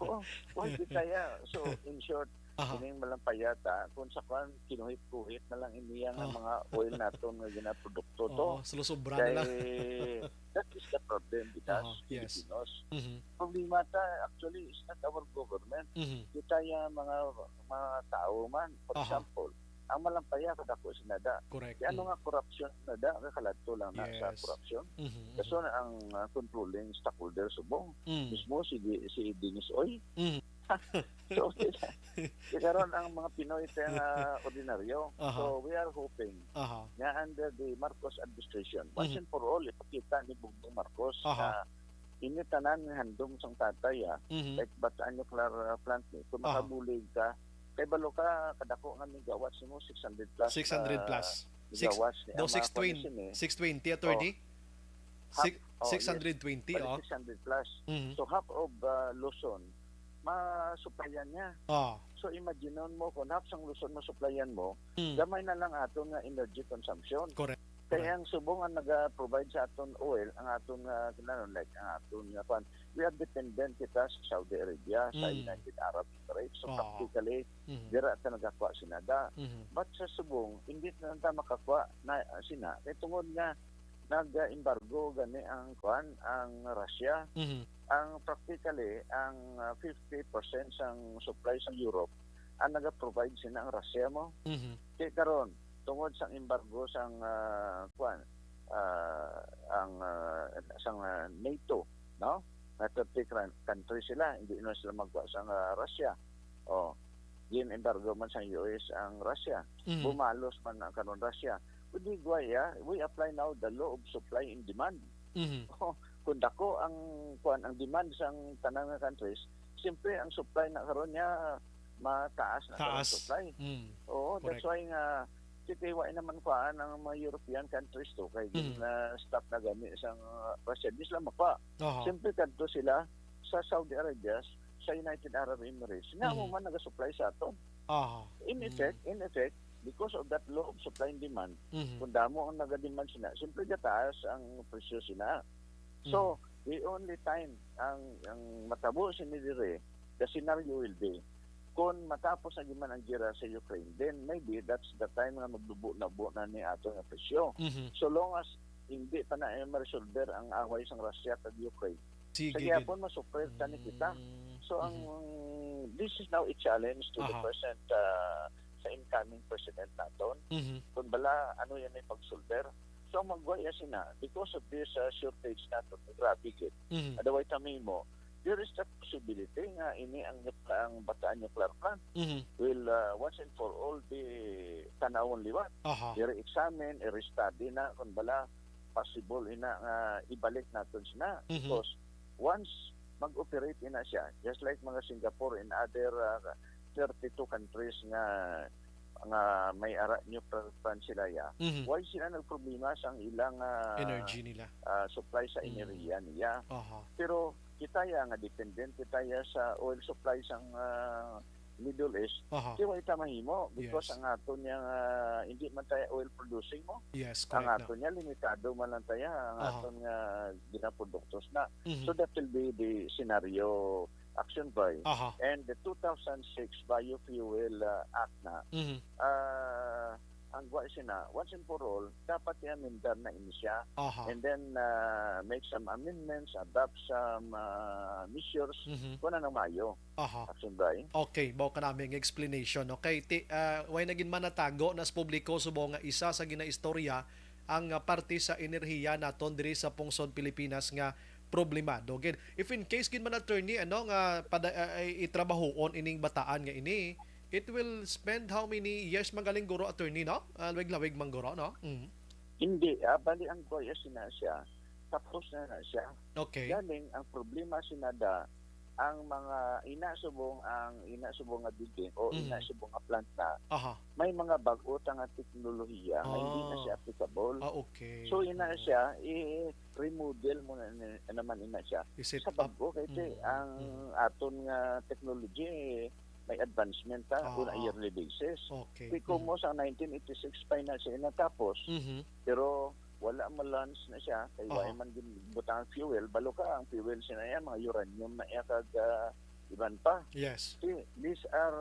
Speaker 5: ko why di kaya so in short
Speaker 3: Aha.
Speaker 5: kining malampayata kung sa kan kinuhit-kuhit na lang iniya nga
Speaker 3: Oh.
Speaker 5: mga oil naton nga ginaprodukto to
Speaker 3: Oh, sulusubra na lang.
Speaker 5: kay that is the problem because
Speaker 3: Yes.
Speaker 5: Filipinos
Speaker 3: Mhm.
Speaker 5: problema ta actually is not our government
Speaker 3: Mhm.
Speaker 5: kita yung mga tao man for
Speaker 3: Aha.
Speaker 5: example ang malampaya kadako sinada
Speaker 3: Correct.
Speaker 5: kaya ano nga corruption nada kaladto lang na sa
Speaker 3: Yes.
Speaker 5: corruption
Speaker 3: Mhm.
Speaker 5: kaso na ang controlling stakeholder subong
Speaker 3: Mhm.
Speaker 5: mismo si Dennis Oy
Speaker 3: Mhm.
Speaker 5: so karon ang mga Pinoy ito ordinaryo
Speaker 3: Aha.
Speaker 5: so we are hoping
Speaker 3: Aha.
Speaker 5: nga under the Marcos administration once
Speaker 3: Mhm.
Speaker 5: and for all ipakita ni Bongbong Marcos
Speaker 3: Aha.
Speaker 5: na ini tanan nga handom sang tatay
Speaker 3: Mhm.
Speaker 5: like bataan nuclear plant ni kung
Speaker 3: Aha.
Speaker 5: makabulig ka kay balo ka kadako nga megawatts mo 600 plus
Speaker 3: 600 plus.
Speaker 5: megawatts ni
Speaker 3: Do
Speaker 5: ang mga
Speaker 3: 620,
Speaker 5: condition,
Speaker 3: 620 attorney.
Speaker 5: Half- yes.
Speaker 3: 620
Speaker 5: bali
Speaker 3: oh.
Speaker 5: 600 plus
Speaker 3: Mhm.
Speaker 5: so half of Luzon masuplayan niya
Speaker 3: Ah.
Speaker 5: so imagineon mo kung half sang Luzon masuplayan mo
Speaker 3: Mhm.
Speaker 5: gamay na lang aton nga energy consumption
Speaker 3: Correct.
Speaker 5: kaya ang subong ang naga-provide sa aton oil ang aton kinanon like ang aton we are dependent kita sa Saudi Arabia sa
Speaker 3: Mm.
Speaker 5: United Arab Emirates so
Speaker 3: Oo.
Speaker 5: practically
Speaker 3: Mhm.
Speaker 5: dira ta nagakuha sinada
Speaker 3: Mhm.
Speaker 5: but sa subong hindi na ta makakuha na sina kay tungod nga nag-embargo gani ang Russia
Speaker 3: Mhm.
Speaker 5: ang practically ang 50% sang supply sa Europe ang naga-provide sina ang Russia mo
Speaker 3: Mhm.
Speaker 5: kay karon tungod sang embargo sang NATO no na 30 country sila hindi na sila magwa sang Russia gin embargo man sa US ang Russia
Speaker 3: Mhm.
Speaker 5: bumalos man ang kanon Russia kundi we apply now the law of supply and demand
Speaker 3: Mhm.
Speaker 5: kung dako ang demand sang tanang nga countries siyempre ang supply na karon niya mataas na karon
Speaker 3: Taas.
Speaker 5: supply
Speaker 3: Mhm.
Speaker 5: that's why nga kitiwa naman kuhaan ang mga European countries to kay
Speaker 3: Mhm.
Speaker 5: na stop na gani sang Russia di sila mapa
Speaker 3: Aha.
Speaker 5: siyempre kadto sila sa Saudi Arabia sa United Arab Emirates nga mo
Speaker 3: Mhm.
Speaker 5: man naga-supply sa aton
Speaker 3: Aha.
Speaker 5: in effect because of that law of supply and demand
Speaker 3: Mhm.
Speaker 5: kung damo ang naga-demand sila siyempre gataas ang presyo sila so the only time ang matabo sinidire the scenario will be kung matapos na giman ang gira sa Ukraine, then maybe that's the time nga magdubo na ni ato nga presyo.
Speaker 3: Mhm.
Speaker 5: So long as hindi pa na ma-resolver ang away sa Russia at Ukraine.
Speaker 3: Sige.
Speaker 5: Sa gyapon masupport ni kita. So ang this is now a challenge to the
Speaker 3: Aha.
Speaker 5: present sa incoming president naton.
Speaker 3: Mhm.
Speaker 5: Kung bala ano yan ay pagsolver. So magwaya sina because of this shortage naton grabe gid.
Speaker 3: Mhm.
Speaker 5: Otherwise kami mo there is the possibility nga ini ang bataan nuclear plant
Speaker 3: Mhm.
Speaker 5: will once and for all be tanawon liwat.
Speaker 3: Aha.
Speaker 5: I-examine, i-study na kung bala possible ina nga ibalik natin sina.
Speaker 3: Mhm.
Speaker 5: Because once mag-operate ina siya, just like mga Singapore and other 32 countries nga nga may ara nuclear plant sila ya.
Speaker 3: Mhm.
Speaker 5: Why sila nagproblema sa ilang
Speaker 3: Energy nila.
Speaker 5: supply sa enerhiya niya.
Speaker 3: Aha.
Speaker 5: Pero kita ya nga dependent kita ya sa oil supply sa Middle East.
Speaker 3: Aha.
Speaker 5: Kaya wala ta mahimo because
Speaker 3: Yes.
Speaker 5: ang ato niya hindi man tayo oil producing mo.
Speaker 3: Yes,
Speaker 5: Ang
Speaker 3: correct
Speaker 5: ato
Speaker 3: na.
Speaker 5: niya limitado man lang tayo ang
Speaker 3: Aha.
Speaker 5: ato nga ginaproduktos na.
Speaker 3: Mhm.
Speaker 5: So that will be the scenario action by.
Speaker 3: Aha.
Speaker 5: And the 2006 Biofuel Act na
Speaker 3: Mhm.
Speaker 5: ang na once and for all dapat i-amendar na ini siya
Speaker 3: Aha.
Speaker 5: and then make some amendments, adopt some measures
Speaker 3: Mhm.
Speaker 5: kung ano mayo
Speaker 3: Aha.
Speaker 5: action by.
Speaker 3: Okay, bao ka naming explanation. Okay, way naging manatago nas publiko subo nga isa sa ginaistorya ang parte sa enerhiya naton diri sa pungsod Pilipinas nga problemado. Gid if in case gid man attorney ano nga itrabahoon ining bataan nga ini, it will spend how many years magaling guro attorney no? Lawig-lawig man guro no? Mhm.
Speaker 5: Hindi, bali ang goyas na siya, tapos na siya.
Speaker 3: Okay.
Speaker 5: Galing ang problema sinada ang mga inasubong nga building o
Speaker 3: Mhm.
Speaker 5: inasubong nga plant na
Speaker 3: Aha.
Speaker 5: may mga bag-o nga teknolohiya na hindi na siya applicable.
Speaker 3: Okay.
Speaker 5: So ina siya i-remodel mo na naman ina siya
Speaker 3: Is it
Speaker 5: sa bago kay
Speaker 3: Mhm.
Speaker 5: ang aton nga technology may advancement on a
Speaker 3: Ah.
Speaker 5: yearly basis.
Speaker 3: Okay.
Speaker 5: Kung mo sa 1986 pa na siya natapos
Speaker 3: Mhm.
Speaker 5: pero wala man launch na siya kay
Speaker 3: Aha.
Speaker 5: wala man din butang fuel balo ka ang fuel sina yan mga uranium na iya kag iban pa.
Speaker 3: Yes.
Speaker 5: These are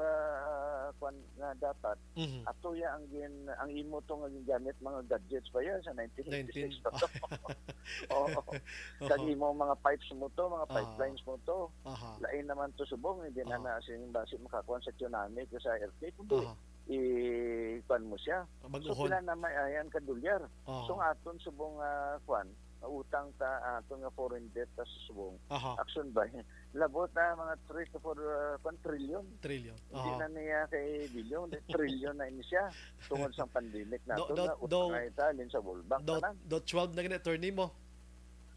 Speaker 5: kwan nga dapat
Speaker 3: Mhm.
Speaker 5: ato ya ang imo to nga gingamit mga gadgets pa yan sa 1986 pa to. Oo. Kag imo mga pipes mo to, mga pipelines mo to.
Speaker 3: Aha.
Speaker 5: Lain naman to subong hindi na
Speaker 3: Aha.
Speaker 5: na sining base makakuan sa tsunami o sa earthquake kundi
Speaker 3: Aha.
Speaker 5: i-kwan mo siya. So
Speaker 3: Mag-uhon.
Speaker 5: pila na may ayan ka dolyar.
Speaker 3: Aha.
Speaker 5: So nga aton subong kwan utang ta aton nga foreign debt ta sa subong
Speaker 3: Aha.
Speaker 5: action ba labot na mga 3 to 4 trillion.
Speaker 3: Trillion.
Speaker 5: Hindi
Speaker 3: Aha.
Speaker 5: na niya kay billion, trillion na ini siya tungod sa pandemic na
Speaker 3: Do-
Speaker 5: to
Speaker 3: do-
Speaker 5: nga
Speaker 3: do-
Speaker 5: utang na Italyan sa World Bank
Speaker 3: Do,
Speaker 5: na.
Speaker 3: 12 na gina attorney mo.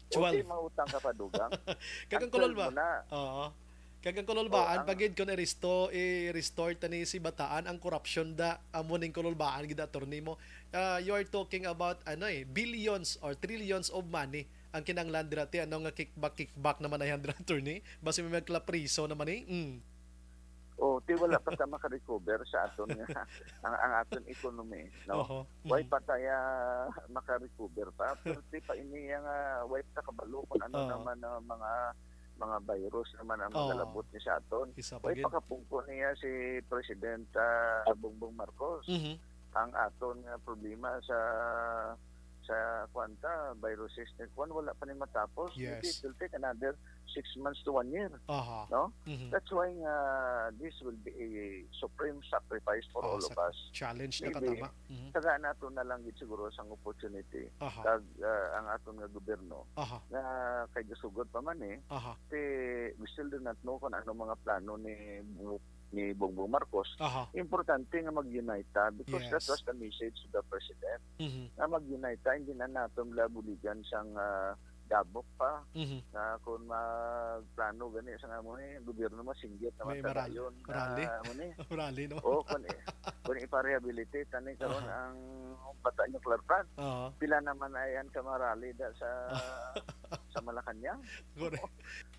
Speaker 5: Okay,
Speaker 3: 12.
Speaker 5: mga utang ka pa dugang.
Speaker 3: Kagang
Speaker 5: Ang
Speaker 3: kulol
Speaker 5: 12
Speaker 3: ba?
Speaker 5: mo na.
Speaker 3: Oo. Kagang kulolbaan
Speaker 5: ang-
Speaker 3: pagid kun i-restore tani si bataan ang corruption da amo ning kulolbaan gid attorney mo. You are talking about billions or trillions of money ang kinanglan dira ti ano nga kickback naman ay handra attorney basi may magklapriso naman
Speaker 5: O ti wala pa ta maka-recover sa aton nga ang aton economy, no?
Speaker 3: Oho.
Speaker 5: Why pa tayo maka-recover pa? Pero ti pa ini nga why ta kabalo kung ano
Speaker 3: Oo.
Speaker 5: naman ang mga virus naman ang
Speaker 3: Oo.
Speaker 5: magalabot ni sa aton.
Speaker 3: Isa pa
Speaker 5: Why
Speaker 3: gid.
Speaker 5: pakapungko niya si President Bongbong Marcos
Speaker 3: Mhm.
Speaker 5: ang aton nga problema sa kwanta viruses ni kwan wala pa ni matapos.
Speaker 3: Yes.
Speaker 5: It will take another 6 months to 1 year,
Speaker 3: Aha.
Speaker 5: no?
Speaker 3: Mhm.
Speaker 5: That's why this will be a supreme sacrifice for all of us.
Speaker 3: Challenge na
Speaker 5: Maybe.
Speaker 3: katama. Mhm.
Speaker 5: Taga nato na lang gid siguro sang opportunity
Speaker 3: Aha.
Speaker 5: kag ang aton nga gobyerno
Speaker 3: Aha.
Speaker 5: na kay gasugod pa man
Speaker 3: Aha.
Speaker 5: we still do not know kung ano mga plano ni Bongbong Marcos.
Speaker 3: Aha.
Speaker 5: Importante nga mag-unite ta because
Speaker 3: Yes.
Speaker 5: that was the message to the president
Speaker 3: Mhm.
Speaker 5: na mag-unite ta hindi na naton labuligan sang dabok pa
Speaker 3: Mhm.
Speaker 5: na kung magplano gani sa nga mo ni gobyerno mo singgit naman
Speaker 3: May marali.
Speaker 5: kadayon
Speaker 3: Marali.
Speaker 5: mo ni
Speaker 3: Rally no.
Speaker 5: o kung ipa-rehabilitate tani karon ang bata nuclear plant
Speaker 3: Aha.
Speaker 5: pila naman ayan ka marali da sa Malacanang.
Speaker 3: Correct.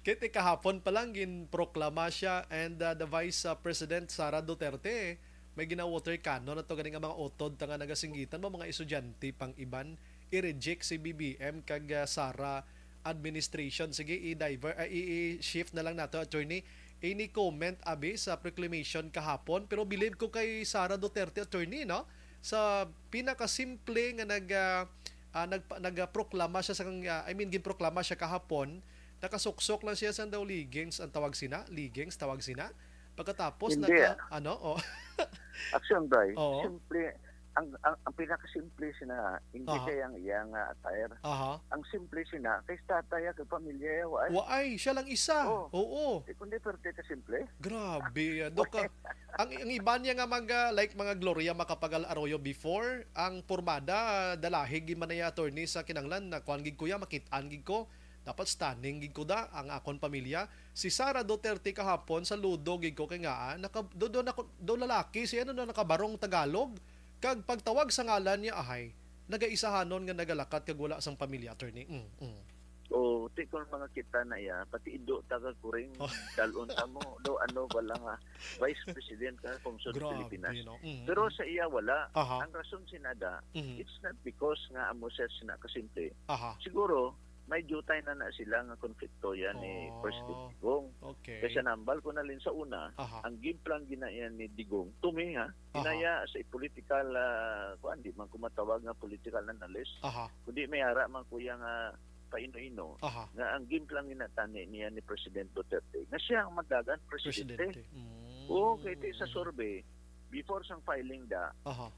Speaker 3: Kiti kahapon pa lang ginproklama siya and the Vice President Sara Duterte may gina-water cannon na to ganing nga mga utod nga nagasinggitan mo mga estudyante pang iban i-reject si BBM kag Sara administration. Sige i-shift na lang nato attorney. Any comment abi sa proclamation kahapon pero believe ko kay Sara Duterte attorney no sa pinakasimple nga nagproklama siya sa ginproklama siya kahapon nakasuksok lang siya sa daw ligings ang tawag sina pagkatapos
Speaker 5: Hindi, Action by
Speaker 3: Oo.
Speaker 5: simple ang pinakasimple sina hindi
Speaker 3: Aha.
Speaker 5: kayang iyang attire.
Speaker 3: aha
Speaker 5: Ang simple sina kay tataya kay pamilya wa
Speaker 3: waay siya lang isa
Speaker 5: Oo.
Speaker 3: oo
Speaker 5: kundi perte ka simple.
Speaker 3: grabe doka ang iba niya nga like mga Gloria Macapagal Arroyo before ang pormada dalahig man na attorney sa kinanglan na kuan gid kuya makitaan gid ko dapat standing gid ko da ang akon pamilya. Si Sara Duterte kahapon sa Ludo gid ko kay nga do lalaki siya na nakabarong Tagalog kag pagtawag sa ngalan niya ahay nagaisahanon nga nagalakat kag wala sang pamilya, attorney.
Speaker 5: O ti kon mga kita na ya pati ido taga kuring dalon ta mo do ano wala nga vice president ka Komsyon Pilipinas.
Speaker 3: no?
Speaker 5: Pero sa iya wala.
Speaker 3: Aha.
Speaker 5: Ang rason sinada,
Speaker 3: Mhm.
Speaker 5: it's not because nga amo siya sina kasimple.
Speaker 3: Aha.
Speaker 5: Siguro may jutay na sila nga konflikto yan ni
Speaker 3: Oh.
Speaker 5: President Digong.
Speaker 3: Okay.
Speaker 5: Kasi nambal ko na rin sa una,
Speaker 3: Aha.
Speaker 5: ang game plan ginayan ni Digong, tuminga,
Speaker 3: Aha.
Speaker 5: ginaya sa political, di man kumatawag nga political analyst,
Speaker 3: Aha.
Speaker 5: kundi may ara man kuya nga paino-ino,
Speaker 3: Aha.
Speaker 5: nga ang game plan ginatani niya ni President Duterte, nga siya ang madagan presidente.
Speaker 3: Presidente.
Speaker 5: Oo, kaya ito sa survey, before sang filing da,
Speaker 3: Aha.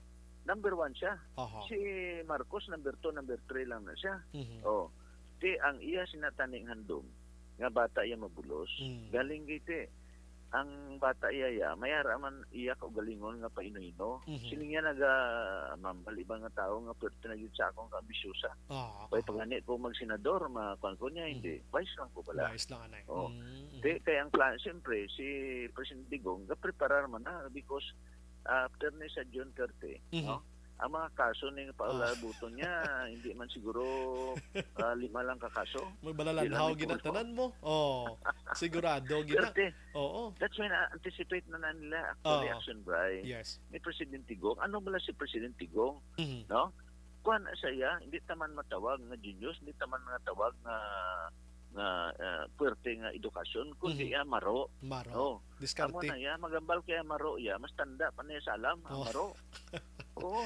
Speaker 5: number 1 siya.
Speaker 3: Aha.
Speaker 5: Si Marcos, number 2, number 3 lang na siya.
Speaker 3: Mhm.
Speaker 5: Oh, ti ang iya sinataning handom nga bata iya mabulos. Galing gite. Ang bata iya mayara man iya ka galingon nga paino-ino.
Speaker 3: Mhm.
Speaker 5: Sini nga naga mambal ibang nga tao nga perti na gyud sa akong kaambisyosa.
Speaker 3: Ah.
Speaker 5: Kay pagani ko magsenador makuan ko niya hindi. Vice lang ko bala.
Speaker 3: Nice lang anay.
Speaker 5: Oo. Ti kay ang plan siyempre si President Digong ga preparar man na because after ni sa June 30,
Speaker 3: Mhm.
Speaker 5: no? Ang mga kaso ni Paula Buton niya, hindi man siguro 5 lang kakaso.
Speaker 3: Magbalalanhaw
Speaker 5: Di lang
Speaker 3: ginatanan mo. Oh. Sigurado gina.
Speaker 5: Pero
Speaker 3: Oo.
Speaker 5: that's why na-anticipate na nila actually
Speaker 3: Oo.
Speaker 5: action by
Speaker 3: Yes.
Speaker 5: ni President Digong. Ano bala si President Digong?
Speaker 3: Mhm.
Speaker 5: No? Kuan sa iya, hindi taman matawag nga genius, hindi taman matawag nga puwerte nga edukasyon, kundi maro.
Speaker 3: Maro.
Speaker 5: Oh. Amo
Speaker 3: Diskarte.
Speaker 5: na ya, magambal kaya maro ya, mas tanda pa niya sa alam, ang
Speaker 3: Oh.
Speaker 5: maro. Oo.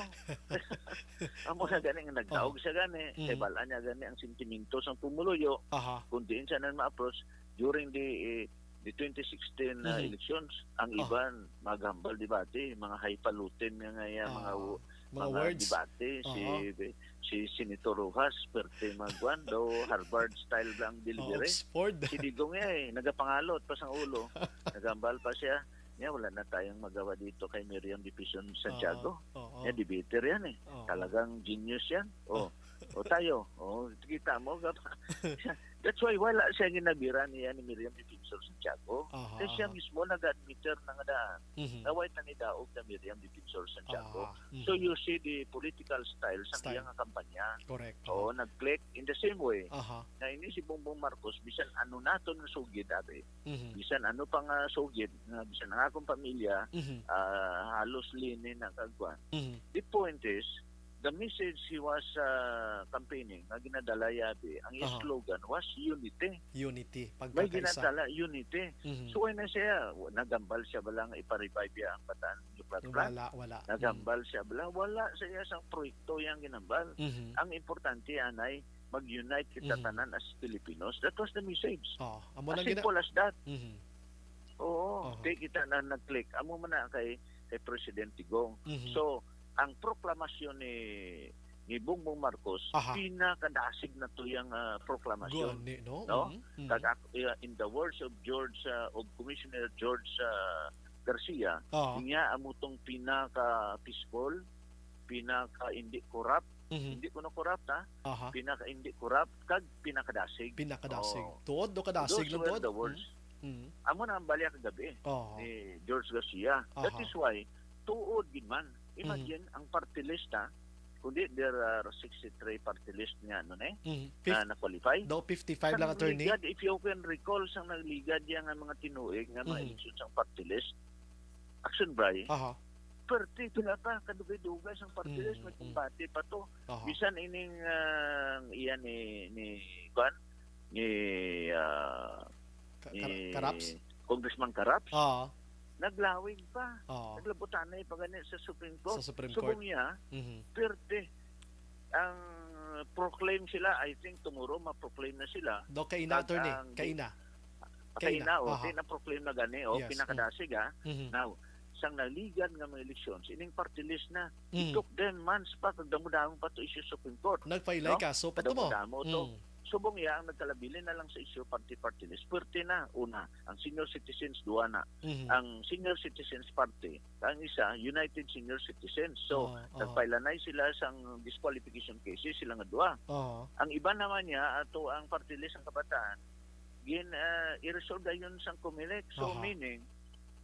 Speaker 5: Amo na gani nga nagtaog siya gani,
Speaker 3: Mhm.
Speaker 5: kay bala niya gani ang sentimento sa pumuluyo,
Speaker 3: Aha.
Speaker 5: kung diin siya na ma-approach during the 2016
Speaker 3: Mhm.
Speaker 5: elections, ang
Speaker 3: Oh.
Speaker 5: iban magambal debate, mga highfalutin nga
Speaker 3: Mga words.
Speaker 5: debate, si Senator Rojas, perte magwan do Harvard style lang delivery.
Speaker 3: Oxford.
Speaker 5: Si Digong nagapangalot pa sa ulo. Nagambal pa siya. Wala na tayong magawa dito kay Miriam Division Santiago.
Speaker 3: Oo.
Speaker 5: Debater yan
Speaker 3: Oo.
Speaker 5: Talagang genius yan. O tayo. Kita mo. That's why wala siya ginabira niya ni Miriam Division Santiago.
Speaker 3: Aha.
Speaker 5: Kasi siya mismo nag-admitter na nga daan.
Speaker 3: Mhm.
Speaker 5: Naway na ni Daog na Miriam Division Santiago.
Speaker 3: Aha. Mhm.
Speaker 5: So you see the political style sa
Speaker 3: Style.
Speaker 5: iyang kampanya.
Speaker 3: Correct.
Speaker 5: Nag-click in the same way
Speaker 3: Aha.
Speaker 5: na ini si Bongbong Marcos bisan ano nato ng sugid abi
Speaker 3: Mhm.
Speaker 5: bisan ano pang sugid nga bisan ang akong pamilya
Speaker 3: Mhm.
Speaker 5: halos lini na kagwan.
Speaker 3: Mhm.
Speaker 5: The point is the message he was campaigning na ginadala yabi ang iyang
Speaker 3: Aha.
Speaker 5: slogan was unity.
Speaker 3: Unity.
Speaker 5: May
Speaker 3: Pagkakaisa.
Speaker 5: ginadala unity.
Speaker 3: Mhm.
Speaker 5: So na siya nagambal siya bala nga ipa-revive ang bataan nuclear plant.
Speaker 3: Wala.
Speaker 5: Nagambal siya bala wala sa iya sang proyekto yang ginambal.
Speaker 3: Mhm.
Speaker 5: Ang importante anay mag-unite kita
Speaker 3: Mhm.
Speaker 5: tanan as Filipinos. That was the message.
Speaker 3: Oh, amo
Speaker 5: As
Speaker 3: na gina.
Speaker 5: simple as that.
Speaker 3: Mhm.
Speaker 5: Oo.
Speaker 3: Aha.
Speaker 5: Kaya kita na nag-click. Amo man na kay President Digong.
Speaker 3: Mhm.
Speaker 5: So, ang proklamasyon ni Bongbong Marcos,
Speaker 3: Aha.
Speaker 5: pinakadasig na to yung proklamasyon.
Speaker 3: Gani, no?
Speaker 5: No?
Speaker 3: Mhm.
Speaker 5: In the words of Commissioner George Garcia,
Speaker 3: Oo.
Speaker 5: niya amutong pinaka-peaceful, pinaka-hindi corrupt,
Speaker 3: Mhm.
Speaker 5: hindi ko na corrupt
Speaker 3: Aha.
Speaker 5: pinaka-hindi corrupt, kag pinakadasig.
Speaker 3: Pinakadasig.
Speaker 5: Oo.
Speaker 3: Tuod do kadasig
Speaker 5: Those
Speaker 3: ng
Speaker 5: were
Speaker 3: tuod.
Speaker 5: the words.
Speaker 3: Mhm.
Speaker 5: Amo na ang balik kagabi
Speaker 3: Oo.
Speaker 5: ni George Garcia. That
Speaker 3: Aha.
Speaker 5: is why, tuod gid man. Imagine, ang party list kundi there are 63 party list nga
Speaker 3: Mhm.
Speaker 5: na na-qualify.
Speaker 3: Do 55 lang attorney.
Speaker 5: Nagligad, if you can recall, sang nagligad yan ang mga tinuig nga mga
Speaker 3: Mhm.
Speaker 5: eleksyon sang party list. Action Bray,
Speaker 3: Aha.
Speaker 5: perti pila pa, kadugay-dugay sang party list,
Speaker 3: Mhm.
Speaker 5: may kumbati pa to.
Speaker 3: Aha.
Speaker 5: Bisan ining iyan ni Juan, ni
Speaker 3: Karaps.
Speaker 5: Congressman Karaps,
Speaker 3: Ah.
Speaker 5: naglawig pa.
Speaker 3: Ah.
Speaker 5: Naglabutan na pagani sa Supreme Court.
Speaker 3: Sa Supreme
Speaker 5: Subong
Speaker 3: Court.
Speaker 5: niya,
Speaker 3: Mhm.
Speaker 5: perte. Ang proclaim sila, I think tomorrow ma-proclaim na sila.
Speaker 3: Do kaina attorney.
Speaker 5: ang-
Speaker 3: Kaina.
Speaker 5: Kaina,
Speaker 3: Aha.
Speaker 5: na-proclaim na gani,
Speaker 3: Yes.
Speaker 5: pinakadasig
Speaker 3: Mhm.
Speaker 5: Now, sang naligan nga mga eleksyon, ining party list na,
Speaker 3: Mhm.
Speaker 5: it took them months pa, kag damo-damo pa to issue sa Supreme Court.
Speaker 3: Nagfailay
Speaker 5: No?
Speaker 3: ka so pato mo.
Speaker 5: Kadamo-damo to.
Speaker 3: Mm.
Speaker 5: subong ya ang nagkalabili na lang sa issue party list. Pwerte na una, ang senior citizens duwa na.
Speaker 3: Mhm.
Speaker 5: Ang senior citizens party, ang isa United Senior Citizens. So nagpailanay sila sang disqualification cases sila nga duwa. Ang iba naman niya ato ang party list ang kabataan i-resolve yun sang COMELEC. So meaning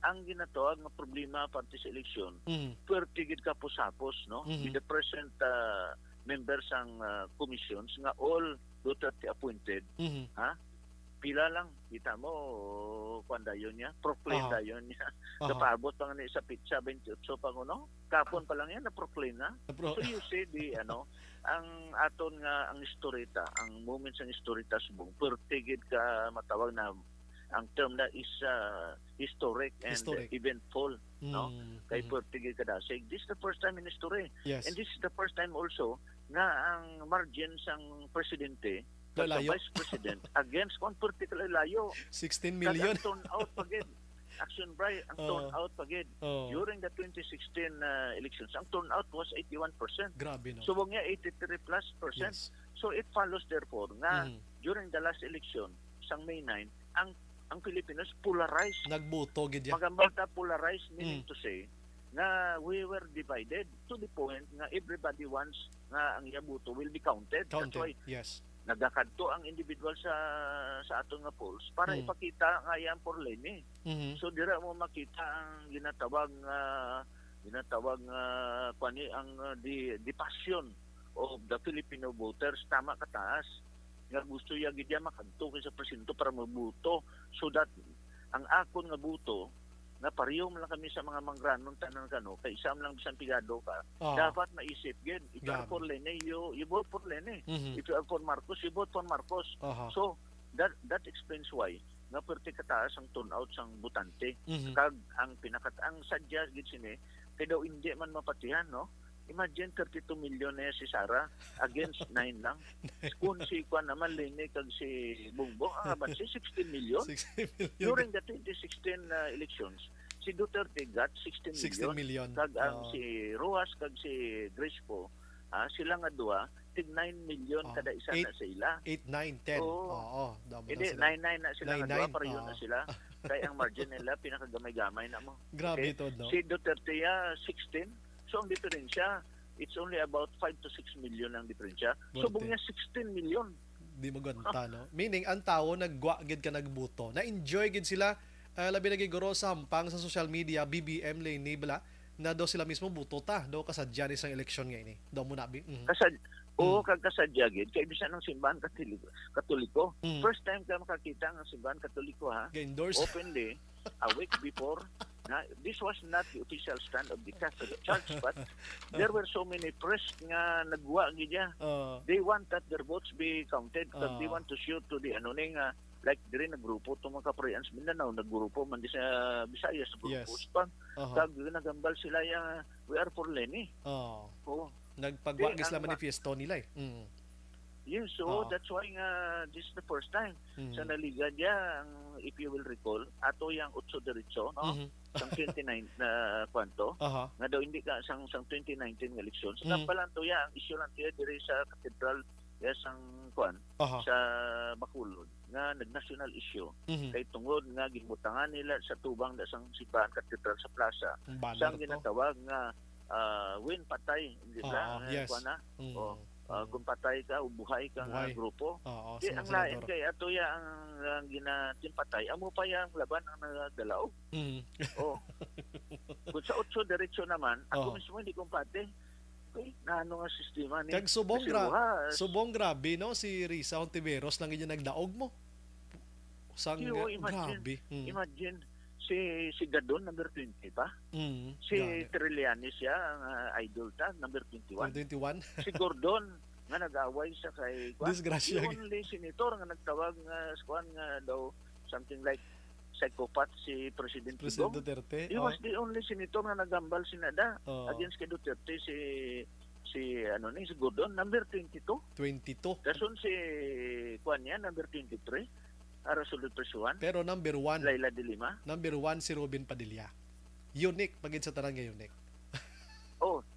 Speaker 5: ang ginatawag nga problema parte sa eleksyon, pwerte gid ka posapos, no? With the present members ang commissions nga all Duterte appointed, ha? Pila lang, kita mo, kwanda yun niya, proclaim na yun niya. Napabot pa nga ni sa pizza 28 pa no? Kapon pa lang yan, na-proclaim na. So you see, ang aton nga, ang istorita, ang moments ang istorita subong, pwerte gid ka matawag na ang term na is historic and eventful, no? Kay pwerte gid ka dasig. This is the first time in history.
Speaker 3: Yes.
Speaker 5: And this is the first time also na ang margin sang presidente sa vice president against one particular layo.
Speaker 3: 16 million.
Speaker 5: Ang turn out pagid. Action Bray, ang turn out pagid. During the 2016 elections, ang turn out was 81%.
Speaker 3: Grabe, no?
Speaker 5: Subong niya 83+%.
Speaker 3: Yes.
Speaker 5: So it follows therefore nga during the last election, sang May 9, ang Pilipinos polarized.
Speaker 3: Nagbuto gid ya.
Speaker 5: Magambal ta polarized, meaning to say na we were divided to the point nga everybody wants nga ang yabuto will be counted. That's why
Speaker 3: yes.
Speaker 5: nagakadto ang individual sa aton nga polls para ipakita nga yan for Leni. So dira mo makita ang ginatawag kwani ang the passion of the Filipino voters tama kataas nga gusto ya gid makadto sa presinto para mabuto so that ang akon nga buto na pareho man lang kami sa mga mangranon tanan kano kay isam lang bisan pigado ka dapat maisip gid if you are for Lene you vote for Lene if you are for Marcos you vote for Marcos so that explains why nga pwerte kataas ang turnout sang butante kag ang ang sadya gid sini kay daw hindi man mapatihan no. Imagine 32 million na si Sara against 9 lang. Kung si Kwan naman Lene kag si Bongbong ang aban si 16 million.
Speaker 3: 16 million.
Speaker 5: During the 2016 elections, si Duterte got 16 million. Kag ang si Rojas kag si Grace po, sila nga duha tig 9 million kada isa na sila.
Speaker 3: 8, 9, 10. Oo,
Speaker 5: hindi 9 na sila nga duha pareho na sila. Kay ang margin nila pinakagamay-gamay na mo.
Speaker 3: Grabe to, no?
Speaker 5: Si Duterte 16. So ang diferensya, it's only about 5 to 6 million ang diferensya. So buong niya 16 million.
Speaker 3: Di maganta, no? Meaning, ang tao, nagwa gid ka nagbuto. Na-enjoy gid sila, labi na giguro sa hampang sa social media, BBM, Leni, bala, na daw sila mismo buto ta. Daw kasadya ni isang eleksyon ngayon eh. Daw mo nabi.
Speaker 5: Kasadya gid. Kaya bisa ng simbahan katoliko. First time ka makakita ng simbahan katoliko, ha?
Speaker 3: Endorse.
Speaker 5: Openly, a week before, this was not the official stand of the Catholic Church, but there were so many press nga nagwa gidya. They want that their votes be counted because they want to show to the like dire na grupo to mga kaprayans Mindanao naggrupo man di sa Visayas sa grupo pa kag nagambal sila ya we are for Leni.
Speaker 3: Nagpagwa gid sila manifesto nila eh.
Speaker 5: Yes, so that's why nga this is the first time sa naliga niya if you will recall ato yang 8 diretso no sang 29 na kwanto nga daw hindi ka sang 2019 nga eleksyon sa kampalan to ya ang issue lang tiya dire sa cathedral ya sang kwan sa Bacolod nga nag-national issue kay tungod nga gibutangan nila sa tubang da sang simbahan cathedral sa plaza sang ginatawag nga win patay hindi lang kwan na kung patay ka o buhay ka nga grupo ang lain kay ato ya ang ginatimpatay amo pa yang laban ang nagdalaw kung sa 8 diretso naman ako mismo hindi kumpate naano nga sistema ni
Speaker 3: kag subong grabe no si Risa Ontiveros lang yun nagdaog mo sang grabe
Speaker 5: imagine si Gadon number 20 pa si Trillanes siya ang idol ta number 21 si Gordon nga nag-away sa kay
Speaker 3: disgrasya
Speaker 5: only senator nga nagtawag nga squan nga daw something like psychopath si President
Speaker 3: Duterte.
Speaker 5: He was the only senator nga nagambal sinada against kay Duterte si Gordon number 22 kason si kuan niya number 23 Arasulod Persuan.
Speaker 3: Pero number 1
Speaker 5: Laila de Lima.
Speaker 3: Number 1 si Robin Padilla. Unique pagid sa tanan nga unique.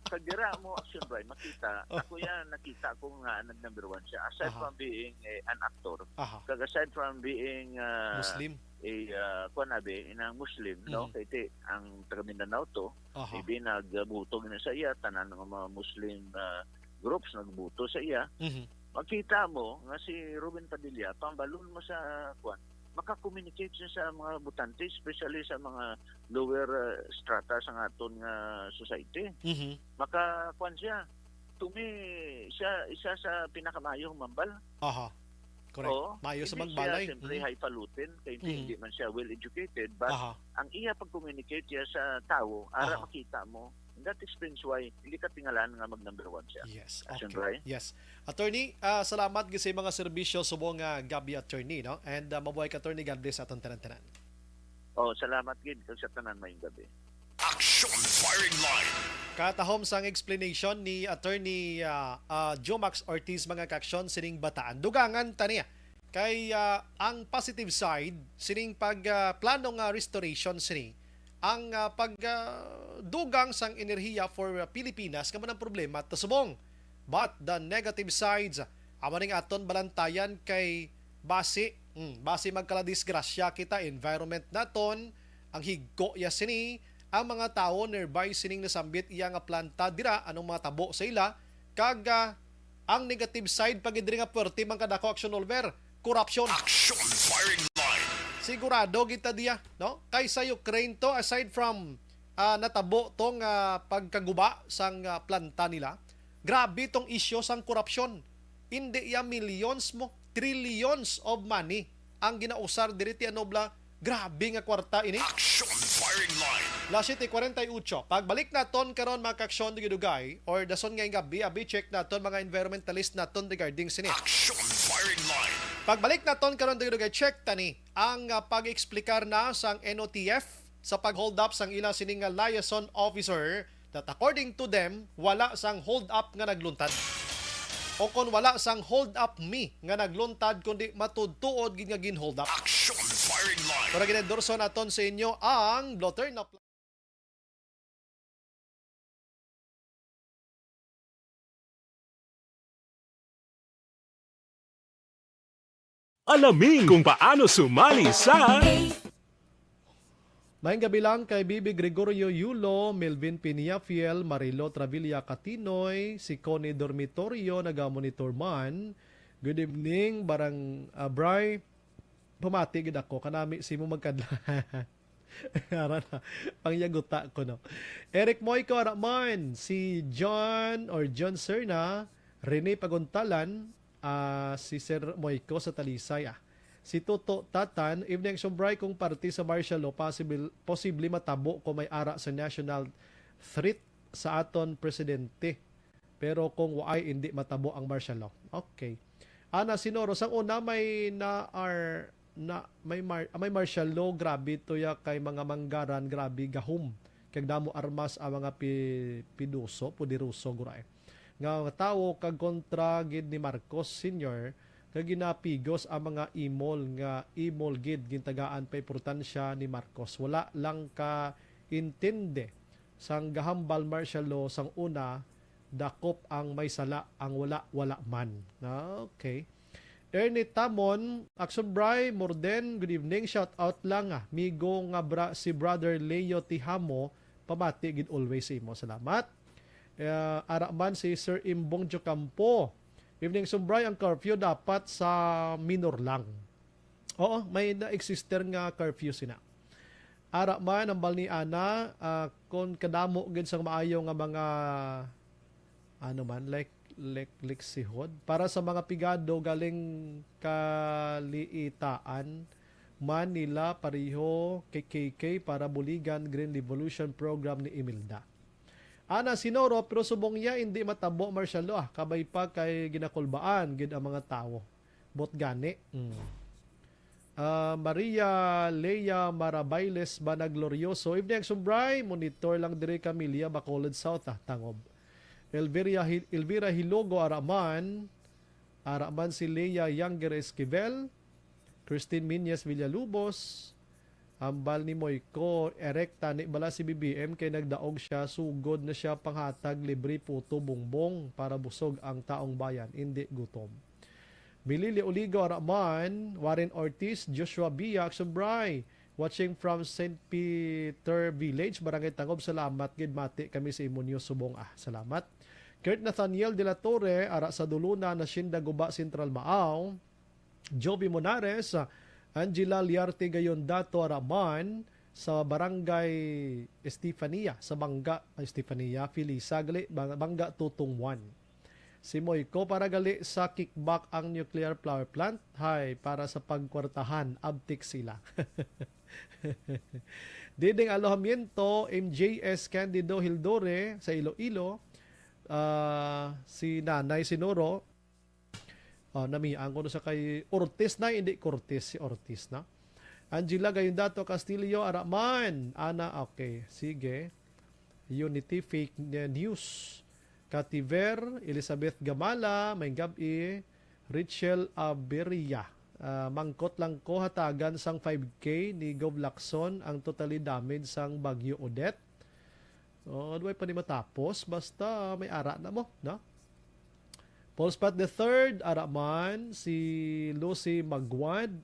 Speaker 5: Kagira mo action Brian, makita. Ako yan, nakita ko nga nag-number 1 siya. Aside
Speaker 3: Aha.
Speaker 5: from being an actor,
Speaker 3: Aha.
Speaker 5: aside from being
Speaker 3: Muslim.
Speaker 5: kuanabi, inang Muslim, no? Kaya iti, ang taga Mindanao to,
Speaker 3: Aha.
Speaker 5: maybe nagbuto na sa iya, tanan ng mga Muslim groups nagbuto sa iya.
Speaker 3: Mhm.
Speaker 5: Makita mo nga si Ruben Padilla, pambalon mo sa kuan, maka-communicate siya sa mga butante, especially sa mga lower strata sa aton nga society.
Speaker 3: Mhm.
Speaker 5: Maka-kuan siya. Tumi, siya isa sa pinakamayong mambal.
Speaker 3: Aha. Correct.
Speaker 5: Oo.
Speaker 3: Mayo sa
Speaker 5: Hindi
Speaker 3: magbalay.
Speaker 5: siya, siyempre, highfalutin, kaya
Speaker 3: Mhm.
Speaker 5: hindi man siya well-educated, but
Speaker 3: Aha.
Speaker 5: ang iya pag-communicate siya sa tao, ara
Speaker 3: Aha.
Speaker 5: makita mo. And that explains why hindi ka tingalan nga mag-number 1 siya.
Speaker 3: Yes.
Speaker 5: Action,
Speaker 3: Okay.
Speaker 5: Brian?
Speaker 3: Yes. Attorney, salamat gid sa mga serbisyo subong nga gabi attorney, no? And mabuhay ka attorney, God bless aton tanan-tanan.
Speaker 5: Oh, salamat gid kag sa tanan mayong gabi.
Speaker 2: Action Firing Line.
Speaker 3: Katahom sang explanation ni attorney Jomax Ortiz mga kaksyon sining bataan. Dugangan taniya kay ang positive side sining pag plano nga restoration sini ang pagdugang sang enerhiya for Pilipinas kamo ng problema tasubong. But the negative sides amo ning aton balantayan kay base magkala disgrasya kita environment naton ang higko ya sini ang mga tao nearby sining nasambit iya nga planta dira anong mga tabo sa ila kag ang negative side pag diri nga perti man kadako action over corruption.
Speaker 2: Action Firing Line.
Speaker 3: Sigurado kita diya, no? Kay sa Ukraine to aside from natabo tong pagkaguba sang planta nila, grabe tong issue sang corruption. Hindi ya millions mo, trillions of money ang ginausar diri ti anobla. Grabe nga kwarta ini.
Speaker 2: Action Firing Line.
Speaker 3: Las 7:48. Pagbalik naton karon mga kaksyon digudugay or dason nga gabi, abi check naton mga environmentalist naton regarding sini.
Speaker 2: Action Firing Line.
Speaker 3: Pagbalik naton karon digudugay check tani ang pag-eksplikar na sang NOTF sa pag-hold up sang ilang sining liaison officer that according to them wala sang hold up nga nagluntad. O kung wala sang hold up me nga nagluntad kundi matudtuod gid nga gin-hold up.
Speaker 2: Action Firing Line.
Speaker 3: Para ginendorso naton sa inyo ang blotter na
Speaker 6: Alamin kung paano sumali sa
Speaker 3: Maayong gabi lang kay Bibi Gregorio Yulo, Melvin Piniafiel, Marilo Travilla Catinoy, si Connie Dormitorio, naga-monitor man. Good evening, barang Bri. Pumati gid ako, kanami si mo magkadla. Ara na, pangyaguta ko no. Eric Moyco Araman, si John Serna, Rene Paguntalan, si Sir Moyco sa Talisay. Si Toto Tatan, evening sombray kung party sa martial law, posible matabo kung may ara sa national threat sa aton presidente. Pero kung waay hindi matabo ang martial law. Okay. Ana Sinoro, sang una may may martial law, grabe to ya kay mga manggaran, grabe gahom. Kag damo armas ang mga piduso, pudiruso guray. Nga tao kag kontra gid ni Marcos Sr. kag ginapigos ang mga imol gid gintagaan pa importansya ni Marcos. Wala lang ka intinde sang gahambal martial law sang una dakop ang may sala ang wala man. Okay. Ernie Tamon, Action Bry, Morden, good evening. Shout out lang migo nga si brother Leo Tihamo, pamati gid always imo. Salamat. Araman si Sir Imbong Jocampo. Evening Sumbray, ang curfew dapat sa minor lang. Oo, may na-exister nga curfew sina. Ara man ang bal ni Ana, kung kadamo gid sang maayo nga mga liksihod para sa mga pigado galing kaliitaan Manila pariho KKK para buligan Green Revolution Program ni Imelda. Ana Sinoro, pero subong niya hindi matabo martial law. Kabay pa kay ginakulbaan gid ang mga tao. Bot gani. Maria Leia Marabailes Banaglorioso. Evening Sumbray, monitor lang dire Camilla Bacolod South Tangob. Elvira Hilogo Araman si Leia Younger Esquivel, Christine Minyes Villalubos, Ambal ni Moyko, erekta ni bala si BBM kay nagdaog siya, sugod na siya panghatag libre puto bongbong para busog ang taong bayan, hindi gutom. Milili Oligo Araman, Warren Ortiz, Joshua Biak, Subray, watching from St. Peter Village, Barangay Tangob, salamat, gidmati kami sa Imunyo Subong. Salamat. Kurt Nathaniel de la Torre, ara sa Duluna, Nasinda Guba, Central Maaw, Joby Monares, Angela Liarte Gayondato Araman sa Barangay Estefania sa Bangga, Estefania, Filisa, gali Bangga Tutungwan. Si Moyko para gali sa kickback ang nuclear power plant. Hay, para sa pagkwartahan, abtik sila. Diding Alojamiento, MJS Candido Hildore sa Iloilo, si Nanay Sinoro, namiang ko sa kay Ortiz na, hindi Cortez, si Ortiz na. Angela Gayondato Castillo Araman, Ana, okay, sige. Unity Fake News, Kativer, Elizabeth Gamala, may gabi, Richel Aberia. Mangkot lang ko hatagan sang 5K ni Gov Lacson ang totally damage sang Bagyo Odette. Duway pa ni matapos, basta may ara na mo, no? Paul Spat III, Araman, si Lucy Magwad,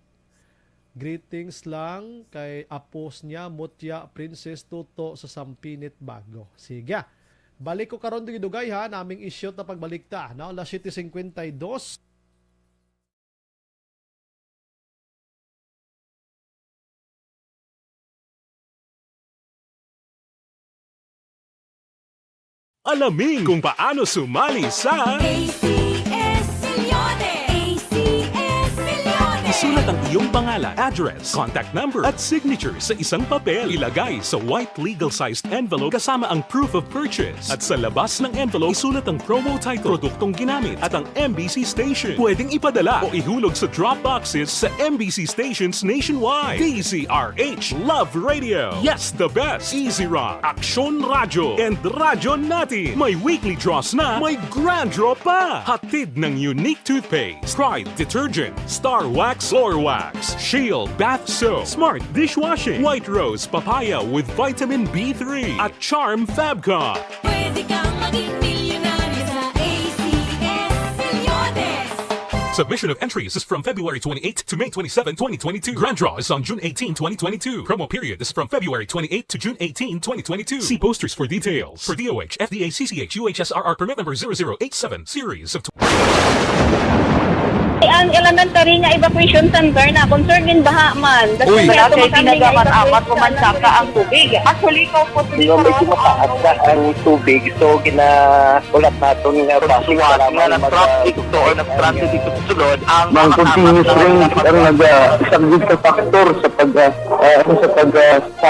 Speaker 3: greetings lang kay apos niya, Mutya Princess Tuto sa Sampinit Bago. Sige, balik ko karon dito dugay ha, naming issue na pagbalik ta, no? Alas 7:52.
Speaker 6: Alamin kung paano sumali sa
Speaker 7: ACS Milyones! ACS Milyones!
Speaker 6: Isulat ang iyong pangalan, address, contact number at signature sa isang papel. Ilagay sa white legal-sized envelope kasama ang proof of purchase. At sa labas ng envelope, isulat ang promo title, produktong ginamit at ang MBC station. Pwedeng ipadala o ihulog sa drop boxes sa MBC stations nationwide. DZRH Love Radio. Yes, the best. Easy Rock, Aksyon Radyo, and Radyo Natin. May weekly draws na, may grand draw pa. Hatid ng unique toothpaste, Pride Detergent, Star Wax Floor Wax, Shield Bath Soap, Smart Dishwashing, White Rose Papaya with Vitamin B3, at Charm Fabcon.
Speaker 7: Pwede kang maging milyonaryo sa ACS Milyones!
Speaker 6: Submission of entries is from February 28 to May 27, 2022. Grand draw is on June 18, 2022. Promo period is from February 28 to June 18, 2022. See posters for details. For DOH, FDA, CCH, UHSRR permit number 0087, series of
Speaker 8: Ang elementary nga evacuation center na concern din baha man.
Speaker 9: Uy, kay ginagamat-amat ko man saka ang tubig. Actually, ko po
Speaker 5: Medyo mataas na ang tubig, so ulat natin nga
Speaker 9: pasuwat nga ng traffic to or nag-traffic dito sa sulod ang
Speaker 5: Mang continuous rin ang isang good factor sa pagsaka sa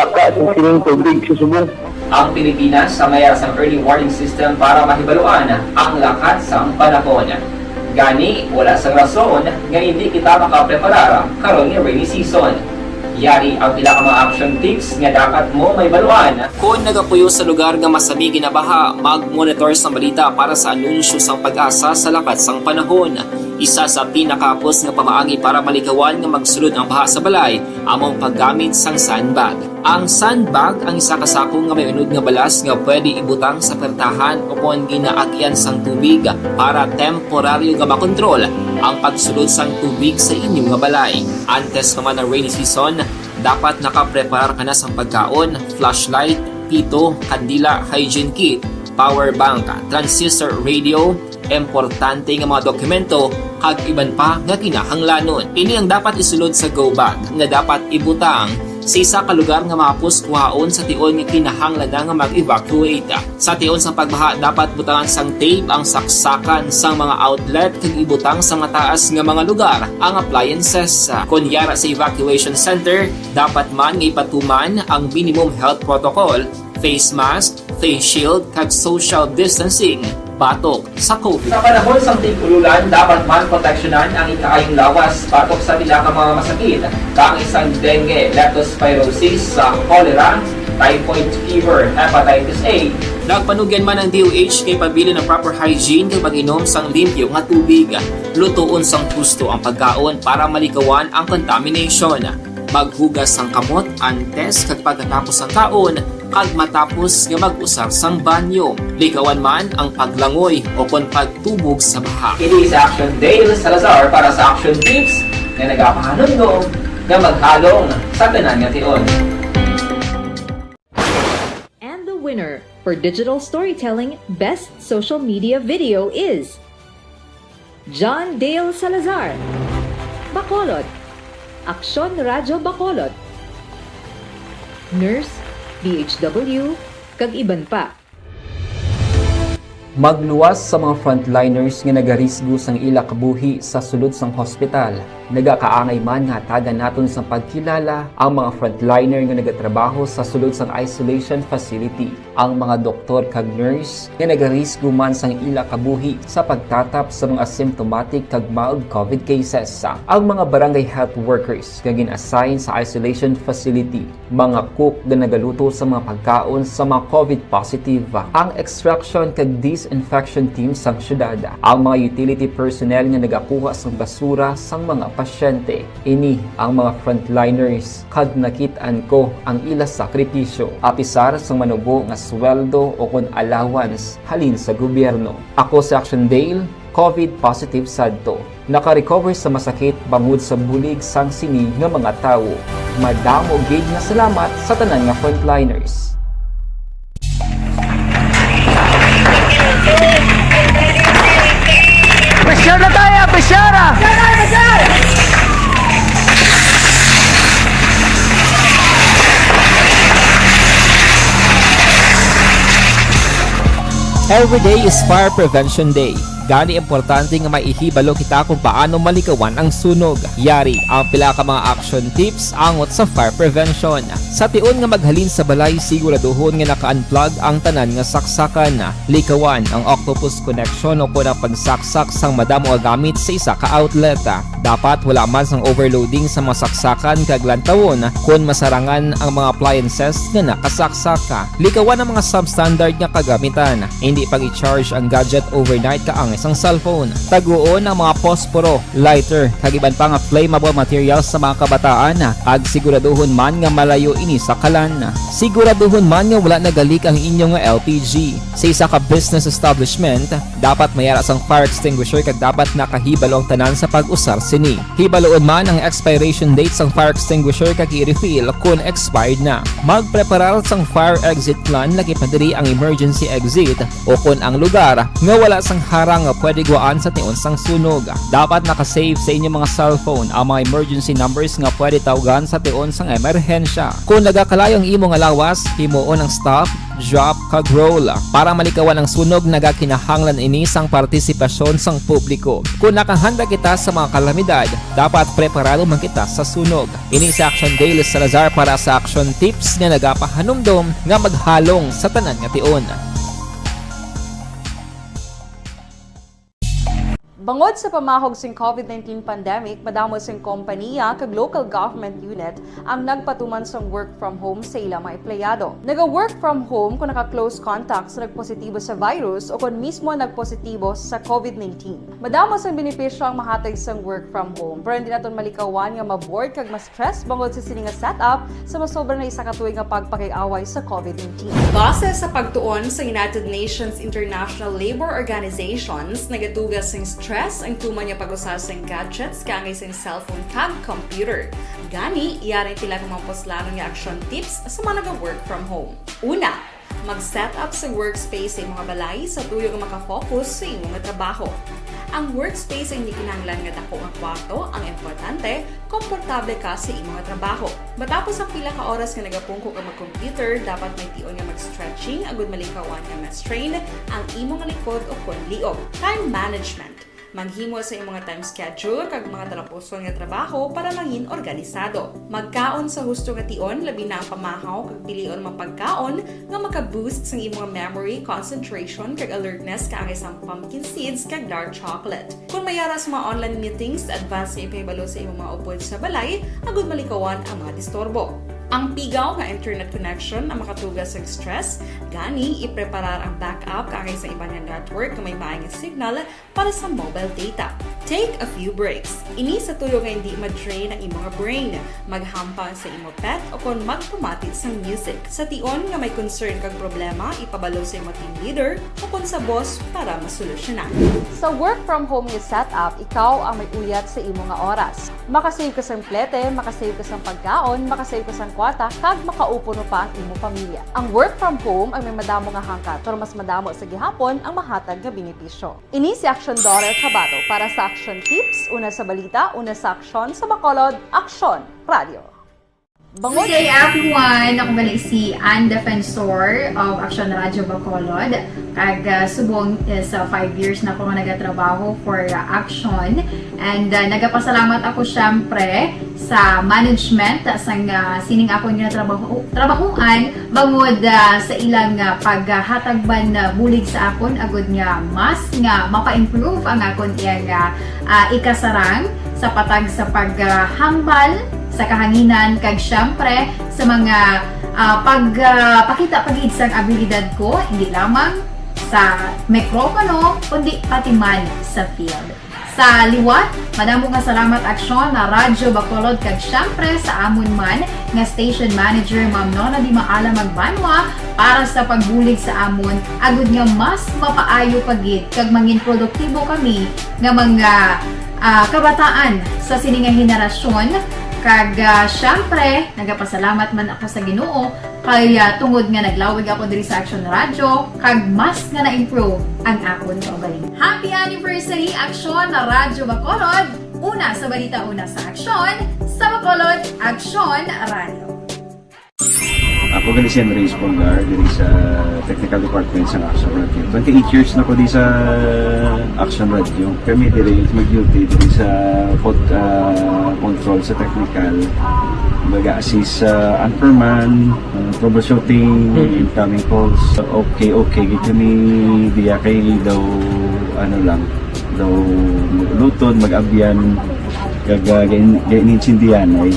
Speaker 5: sining tubig sa subong.
Speaker 10: Ang Pilipinas sa mayroon ng early warning system para mahibaluan ang lakas ng panahon. Gani, wala sa rason nga hindi kita makapreparar karon nga rainy season. Yari ang pila ka mga action tips nga dapat mo may baluan. Kung nagapuyo sa lugar nga masabi ginabaha, mag-monitor sa balita para sa anunsyo sang pag-asa sa lakas ng panahon. Isa sa pinakapos nga pamaagi para malikawan nga magsulod ang baha sa balay, among paggamit sang sandbag. Ang sandbag ang isa ka sako nga may unod nga balas nga pwede ibutang sa pertahan upon ginaagyan sang tubig para temporaryo nga makontrol ang pagsulod sang tubig sa inyong nga balay. Antes naman ng rainy season, dapat nakapreparar ka na sang pagkaon, flashlight, pito, kandila, hygiene kit, power bank, transistor radio, importante nga mga dokumento kag iban pa nga kinahanglanon. Ini ang dapat isulod sa go bag nga dapat ibutang sa isa ka lugar nga mapus kuhaon sa tion nga kinahanglan nga mag-evacuate. Sa tion sa pagbaha dapat butangan sang tape ang saksakan sang mga outlet kag ibutang sa mataas nga mga lugar ang appliances. Kunyara sa evacuation center, dapat man nga ipatuman ang minimum health protocol, face mask, face shield kag social distancing batok sa COVID. Sa panahon sa tig-ululan, dapat man proteksyonan ang ikaayong lawas batok sa pila ka mga masakit, kang isang dengue, leptospirosis, cholera, typhoid fever, hepatitis A. Nagpanugyan man ang DOH kay pabili ng proper hygiene kay pag-inom sang limpyo nga tubig. Lutuon sang gusto ang pagkaon para malikawan ang contamination. maghugas sang kamot antes kag pagkatapos ang kaon kag matapos nga mag-usar sang banyo. Likawan man ang paglangoy o kon pagtubog sa baha. Kini sa Action Dale Salazar para sa Action Tips nga nagapahanundong nga maghalong sa tanan nga tion.
Speaker 7: And the winner for Digital Storytelling Best Social Media Video is John Dale Salazar, Bacolod, Aksyon Radyo Bacolod, Nurse, DHW, kag iban pa.
Speaker 10: Magluwas sa mga frontliners nga nagarisgo sang ila kabuhi sa sulod sang hospital. Nagakaangay man nga tagan naton sa pagkilala ang mga frontliner nga nagatrabaho sa sulod sang isolation facility. Ang mga doktor kag nurse nga nagarisgo man sang ila kabuhi sa pagtatap sa mga asymptomatic kag mild COVID cases. Ang mga barangay health workers nga gin-assign sa isolation facility, mga cook nga nagaluto sa mga pagkaon sa mga COVID positive, ang extraction kag disinfection team sang syudad, ang mga utility personnel nga nagakuha sang basura sang mga pasyente. Ini ang mga frontliners kag nakit-an ko ang ila sakripisyo apisar sang manubo nga sweldo o kon allowance halin sa gobyerno. Ako sa Action Dale, COVID positive sadto. Naka-recover sa masakit bangod sa bulig sang sini nga mga tawo. Madamo gid nga salamat sa tanan nga frontliners.
Speaker 11: Pressure na tayo! Pressure!
Speaker 10: Every day is Fire Prevention Day. Gani importante nga maihibalo kita kung paano malikawan ang sunog. Yari ang pila ka mga action tips angot sa fire prevention. Sa tion nga maghalin sa balay, siguraduhon nga naka-unplug ang tanan nga saksakan. Likawan ang octopus connection o kung ang pagsaksak sang madamo nga gamit sa isa ka outlet. Dapat wala man sang overloading sa mga saksakan kag lantawon kung masarangan ang mga appliances nga nakasaksaka. Likawan ang mga substandard nga kagamitan. Hindi pag i-charge ang gadget overnight kaang isang cellphone. Taguon ang mga posporo, lighter, kag iban pa nga flammable materials sa mga kabataan. Kag siguraduhon man nga malayo ini sa kalan. Siguraduhon man nga wala nagalik ang inyong LPG. Sa isa ka business establishment, dapat mayara sang fire extinguisher kag dapat nakahibalo ang tanan sa pag-usar sini. Hibaloon man ang expiration date sang fire extinguisher kag i-refill kung expired na. Magpreparar sang fire exit plan lagi pa diri ang emergency exit o kung ang lugar nga wala sang harang nga pwede guaan sa tion sang sunog. Dapat nakasave sa inyong mga cellphone ang mga emergency numbers nga pwede tawagan sa tion sang emerhensya. Kung nagakalayo ang imong alawas, himuon ang stop, drop kag roll. Para malikawan ang sunog, nagakinahanglan ini sang partisipasyon sang publiko. Kung nakahanda kita sa mga kalamidad, dapat preparado man kita sa sunog. Ini sa Action Dale Salazar para sa Action Tips nga nagapahanumdom nga maghalong sa tanan nga tion.
Speaker 12: Bangod sa pamahog sing COVID-19 pandemic, madamo sing kompanya kag local government unit ang nagpatuman sang work from home sa ilang mga empleyado. Naga-work from home kung naka-close contact sa nagpositibo sa virus o kung mismo nagpositibo sa COVID-19. Madamo sang benepisyo ang mahatag sang work from home, pero hindi naton malikawan nga ma-bored kag ma-stress bangod sa sini nga setup sa masobra na isa ka tuig nga pagpakiaway sa COVID-19. Base sa pagtuon sa United Nations International Labour Organizations, nagatugas sing stress ang tuman niya pag-usar sa gadgets kangay sa cellphone kag computer. Gani, iyarin tila ng mga poslano nga action tips sa mga nag-work from home. Una, mag-set up sa workspace sa mga balay sa tuyo nga makafocus sa inyong trabaho. Ang workspace ay hindi kinahanglan nga dako ang kwarto, ang importante, komportable ka sa imong trabaho. Matapos ang pila ka oras nga nagapungko ka mag-computer, dapat may tion nga mag-stretching agud malikawan nga ma-strain ang imong likod o kon liog. Time management. Manghimo sa imong time schedule kag mga talapuson nga trabaho para mangin organisado. Magkaon sa husto nga tion, labi na ang pamahaw kag pilion mapagkaon nga maka-boost sa imong memory, concentration kag alertness kaangay sa pumpkin seeds kag dark chocolate. Kung mayara sa mga online meetings, advance sa ipahibalo sa imong mga upod sa balay, agud malikawan ang mga disturbo. Ang pigaw nga internet connection ang makatugas sa stress, gani ipreparar ang backup kaangay sa ibang network nga may maayong signal para sa mobile data. Take a few breaks. Ini sa tuyo nga hindi ma-drain ang imong brain. Maghampa sa imo pet o kon magpamati sang music. Sa tion nga may concern kag problema, ipabalo sa imo team leader o kon sa boss para masolusyonan. Sa work from home nga setup, ikaw ang may uyat sa imo nga oras. Makasave ka sang plete, makasave ka sang pagkaon, makasave ka sang kwata, kag makaupo no pa ang imo pamilya. Ang work from home ay may madamo nga hangkat, pero mas madamo sa gihapon ang mahatag nga benepisyo. Ini si Action Dorel Cabato para sa Action Tips, una sa balita, una sa aksyon sa Bacolod, Action Radio.
Speaker 13: Good day everyone! Ako balik si Ann Defensor of Action Radio Bacolod. Kag subong sa 5 years na ako nga nagatrabaho for Action. And nagapasalamat ako syempre sa management sang sining ako nga trabahuan bangod sa ilang paghatagban bulig sa akon agud nga mas nga mapa-improve ang akon iyang ikasarang sa patag sa paghambal sa kahanginan kag syempre sa mga pagpakita pagid sang abilidad ko hindi lamang sa mikropono kundi pati man sa field. Sa liwat, madamo nga salamat Aksyon na Radyo Bacolod kag syempre sa amon man nga station manager Ma'am Nona Di Maala Magbanwa para sa pagbulig sa amon agud nga mas mapaayo pagid kag mangin produktibo kami nga mga kabataan sa sininga henerasyon. Kag syempre, nagapasalamat man ako sa Ginoo kay tungod nga naglawig ako diri sa Action Radio kag mas nga na-improve ang akon kaugaling. Happy anniversary Action na Radyo Bacolod! Una sa balita, una sa aksyon sa Bacolod, Action Radio.
Speaker 14: Ako gali si Enrique Polgar diri sa Technical Department sa Action Radio. 28 years na ko di sa Action Radio. Kami diri mag-duty diri sa control sa technical. Mag-assist sa anchorman, troubleshooting, incoming calls. Okay. Gito ni diya kay daw daw lutod, mag-abyan, ganinsindihan ay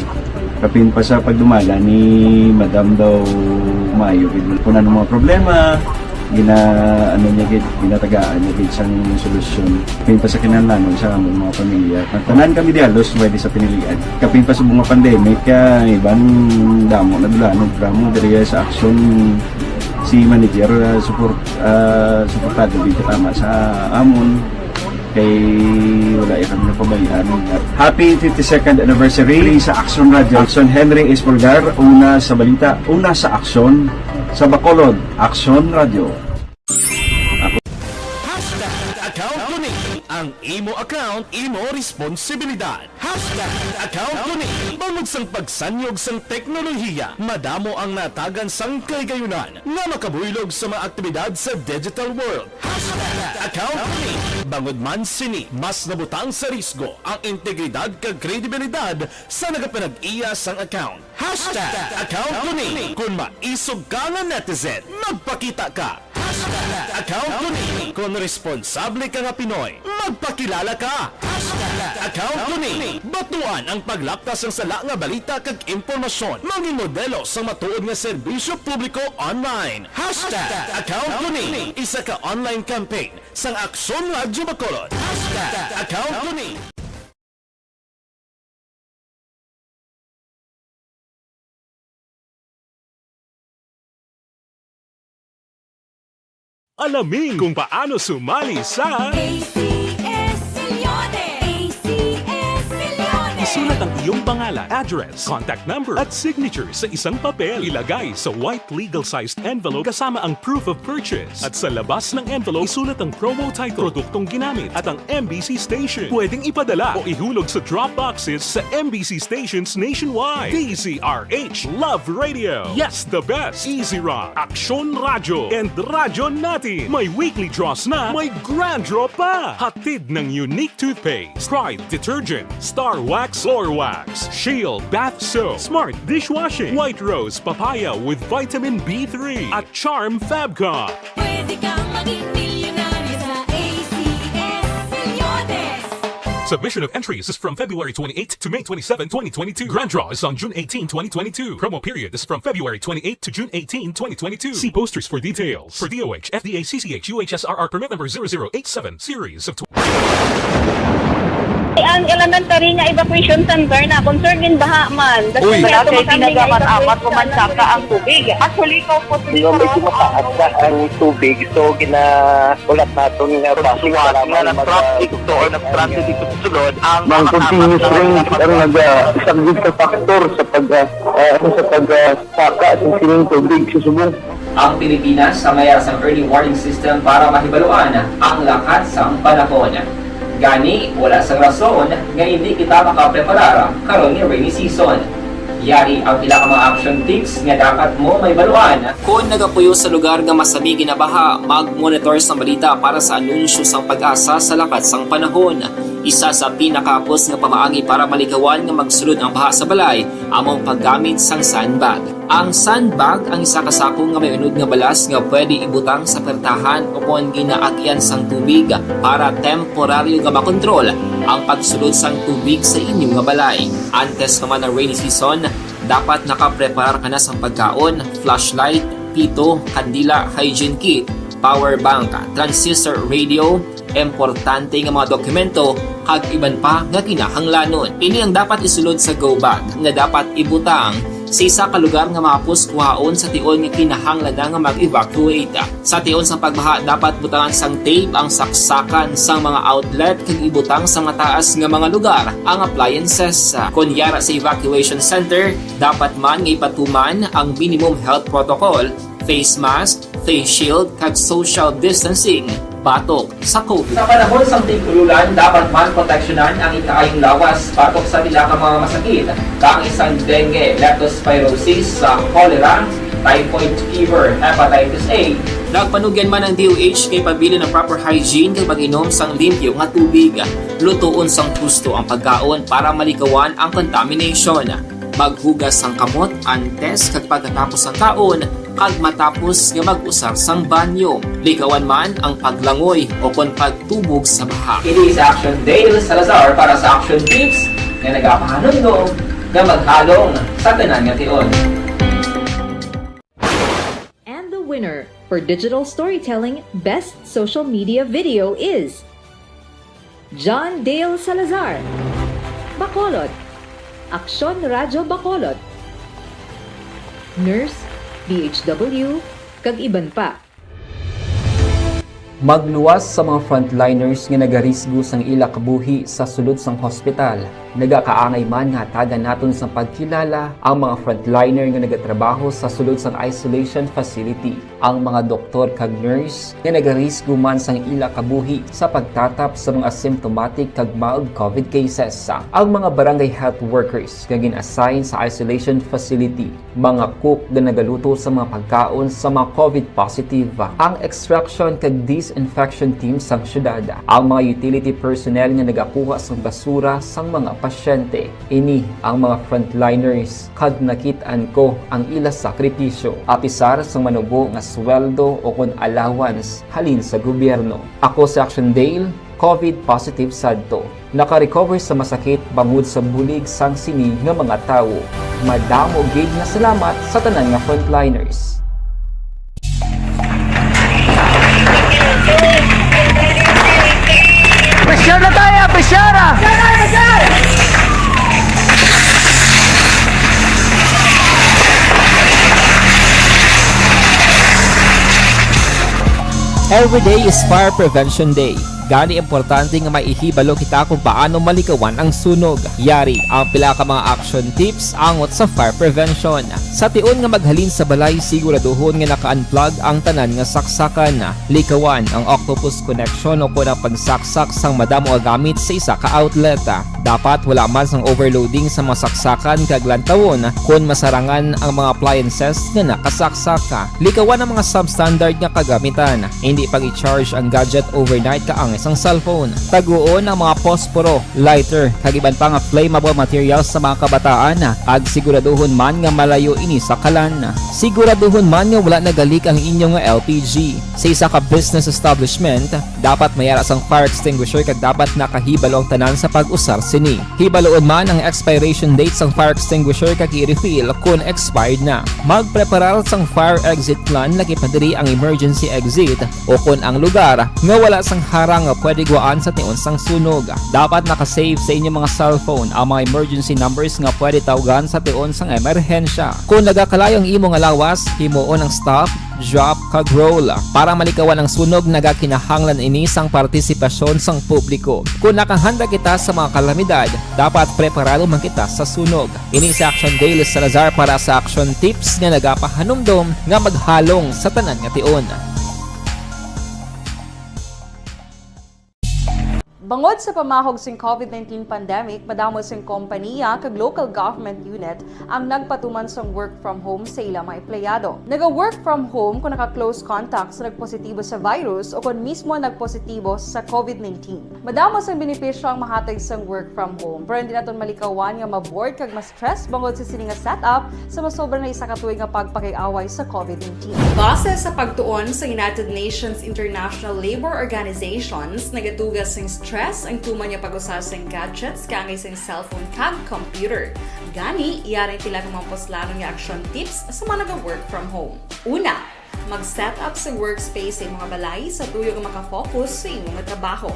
Speaker 14: kapin pa sa pagdumala ni Madam daw Mayo kung ano mga problema ginatagaan niya gid sang solusyon kapin pa sa kinahanglan sa among mga pamilya tanan kami dialos pwede sa pinilian kapin pa sa mga pandemic ibang damo na dulanog drama diri sa aksyon si manager suportado dito tama sa amon kay wala kami napabayaan. Happy 52nd anniversary sa Action Radio. Action Henry Espolgar, una sa balita, una sa aksyon sa Bacolod, Action Radio.
Speaker 2: Account ko ni ang imo account, imo responsibilidad. Account ko ni bangod sang pagsanyog sang teknolohiya, madamo ang natagan sang kaygayunan nga makabuylog sa mga aktibidad sa digital world. Account ko ni bangod man sini mas nabutang sa risgo ang integridad kag kredibilidad sa nagapanag-iya sang account. Account ko ni kung maisog ka nga netizen, magpakita ka. Account ko ni kung responsable ka nga Pinoy, magpakilala ka. Account ko ni batuan ang paglaptas ng sala nga balita kag impormasyon, mangin modelo sa matuod nga serbisyo publiko online. Account ko ni isa ka online campaign sang Aksyon Radio Bacolod. Account ko ni
Speaker 6: Alamin kung paano sumali sa
Speaker 15: ACS Millones! ACS Millones!
Speaker 6: Isulat ang iyong pangalan, address, contact number at signature sa isang papel. Ilagay sa white legal-sized envelope kasama ang proof of purchase. At sa labas ng envelope, isulat ang promo title, produktong ginamit at ang MBC station. Pwedeng ipadala o ihulog sa drop boxes sa MBC stations nationwide. DZRH Love Radio. Yes, the best. Easy Rock, Action Radio, and Radyo Natin. May weekly draws na, may grand draw pa. Hatid ng unique toothpaste, Pride Detergent, Star Wax Floor Wax, Shield Bath Soap, Smart Dishwashing, White Rose Papaya with Vitamin B3 at Charm Fabcon.
Speaker 15: Pwede kang maging milyonaryo sa ACS Millones!
Speaker 6: Submission of entries is from February 28 to May 27, 2022. Grand draw is on June 18, 2022. Promo period is from February 28 to June 18, 2022. See posters for details. For DOH, FDA, CCH, UHSRR permit number 0087, series of
Speaker 8: Ang elementary nga evacuation center na concern din baha man.
Speaker 9: Uy, kay pinagamat-amat ko man saka ang tubig. Actually, ko po
Speaker 5: Medyo mataas na ang tubig. So, ulat natin nga
Speaker 9: pasuwat nga ng traffic to or ng-transit dito sa sulod.
Speaker 14: Mang continuous rain ang isang big factor sa pagsaka at sining tubig sa subong.
Speaker 10: Ang Pilipinas sa mayroon ng early warning system para mahibaluan ang lakas ng panahon. Gani, wala sang rason nga hindi kita makapreparar karon ni rainy season. Yari ang pila ka mga action tips nga dapat mo may baluan. Kung nagapuyo sa lugar nga masabi ginabaha, mag-monitor sa balita para sa anunsyo sang pag-asa sa lakas sang panahon. Isa sa pinakapos nga pamaagi para malikawan nga magsulod ang baha sa balay, among paggamit sang sandbag. Ang sandbag ang isa kasako nga may unod nga balas nga pwede ibutang sa pertahan upon ginaagyan sang tubig para temporaryo nga makontrol ang pagsulod sang tubig sa inyong nga balay. Antes naman ng rainy season, dapat nakapreparar ka na sang pagkaon, flashlight, pito, kandila, hygiene kit, power bank, transistor radio, importante nga mga dokumento kag iban pa nga kinahanglanon. Ini ang dapat isulod sa go bag nga dapat ibutang sa isa ka lugar nga mapus kuhaon sa tion nga kinahanglan nga mag-evacuate. Sa tion sa pagbaha dapat butangan sang tape ang saksakan sang mga outlet kag ibutang sa mataas nga mga lugar ang appliances. Kunyara sa evacuation center, dapat man nga ipatuman ang minimum health protocol, face mask, face shield kag social distancing batok sa COVID. Sa panahon sa tigululan, dapat man proteksyonan ang ikaayong lawas batok sa pila ka mga masakit, kang isang dengue, leptospirosis, cholera, typhoid fever, hepatitis A. Nagpanugyan man ang DOH kay pabili ng proper hygiene kay pag-inom sang limpyo nga tubig. Lutuon sang gusto ang pagkaon para malikawan ang contamination. Maghugas sang kamot antes kag pagkatapos ang kaon kag matapos nga mag-usar sang banyo. Likawan man ang paglangoy o kon pagtubog sa baha. It is Action Dale Salazar para sa Action Tips nga nagapahanundong nga maghalong sa tanan nga tion.
Speaker 7: And the winner for Digital Storytelling Best Social Media Video is John Dale Salazar, Bacolod, Aksyon Radyo Bacolod, Nurse, DHW, kag iban pa.
Speaker 10: Magluwas sa mga frontliners nga nagarisgo sang ila kabuhi sa sulod sang hospital. Nagakaangay man nga hatagan naton sa pagkilala ang mga frontliner nga nagatrabaho sa sulod sang isolation facility. Ang mga doktor kag nurse nga nagarisgo man sang ila kabuhi sa pagtatap sa mga asymptomatic kag mild COVID cases. Ang mga barangay health workers nga gin-assign sa isolation facility, mga cook nga nagaluto sa mga pagkaon sa mga COVID positive, ang extraction kag disinfection team sang syudad, ang mga utility personnel nga nagakuha sang basura sang mga pasyente. Ini ang mga frontliners kag nakit-an ko ang ila sakripisyo apisar sang manubo nga sweldo o kon allowance halin sa gobyerno. Ako sa Action Dale, COVID positive sadto. Naka-recover sa masakit bangod sa bulig sang sini nga mga tawo. Madamo gid nga salamat sa tanan nga frontliners.
Speaker 11: Pressure na tayo! Pressure!
Speaker 10: Every day is Fire Prevention Day. Gani importante nga maihibalo kita kung paano malikawan ang sunog. Yari ang pila ka mga action tips angot sa fire prevention. Sa tion nga maghalin sa balay, siguraduhon nga naka-unplug ang tanan nga saksakan. Likawan ang octopus connection o kung ang pagsaksak sang madamo nga gamit sa isa ka outlet. Dapat wala man sang overloading sa mga saksakan kag lantawon kung masarangan ang mga appliances nga nakasaksaka. Likawan ang mga substandard nga kagamitan. Hindi pag i-charge ang gadget overnight kaang isang cellphone. Taguon ang mga posporo, lighter, kag iban pa nga flammable materials sa mga kabataan. Ag siguraduhon man nga malayo ini sa kalan. Siguraduhon man nga wala nagalik ang inyong LPG. Sa isa ka business establishment, dapat mayara sang fire extinguisher kag dapat nakahibalo ang tanan sa pag-usar sini. Hibaloon man ang expiration date sang fire extinguisher kag i-refill kung expired na. Magpreparar sang fire exit plan lagi pa diri ang emergency exit o kung ang lugar nga wala sang harang nga pwede guwaan sa tiun sang sunog. Dapat nakasave sa inyong mga cellphone ang mga emergency numbers nga pwede tawagan sa tiun sang emerhensya. Kung nagakalayo ang imo nga lawas, himuon ang stop, drop, kag roll. Para malikawan ang sunog, nagakinahanglan ini sang partisipasyon sang publiko. Kung nakahanda kita sa mga kalamidad, dapat preparado man kita sa sunog. Ini si Action Dale Salazar para sa action tips nga nagapahanumdom nga maghalong sa tanan nga tiun.
Speaker 12: Bangod sa pamahog sing COVID-19 pandemic, madamo sing kompanya kag local government unit ang nagpatuman sang work from home sa ilang mga empleyado. Naga-work from home kung naka-close contact sa nagpositibo sa virus o kung mismo nagpositibo sa COVID-19. Madamo sang benepisyo ang mahatag sang work from home, pero hindi naton malikawan nga ma-bored kag ma-stress bangod sa sini nga setup sa masobra na isa ka tuig nga pagpakiaway sa COVID-19. Base sa pagtuon sa United Nations International Labour Organizations, nagatugas sing stress ang tuman niya pag-usas ng gadgets kangay sa cellphone kag computer. Gani, iyaring tila kumampos lalong nga action tips sa mga nag-work from home. Una, mag-set up sa workspace sa mga balay sa tuyo nga makafocus sa inyong trabaho.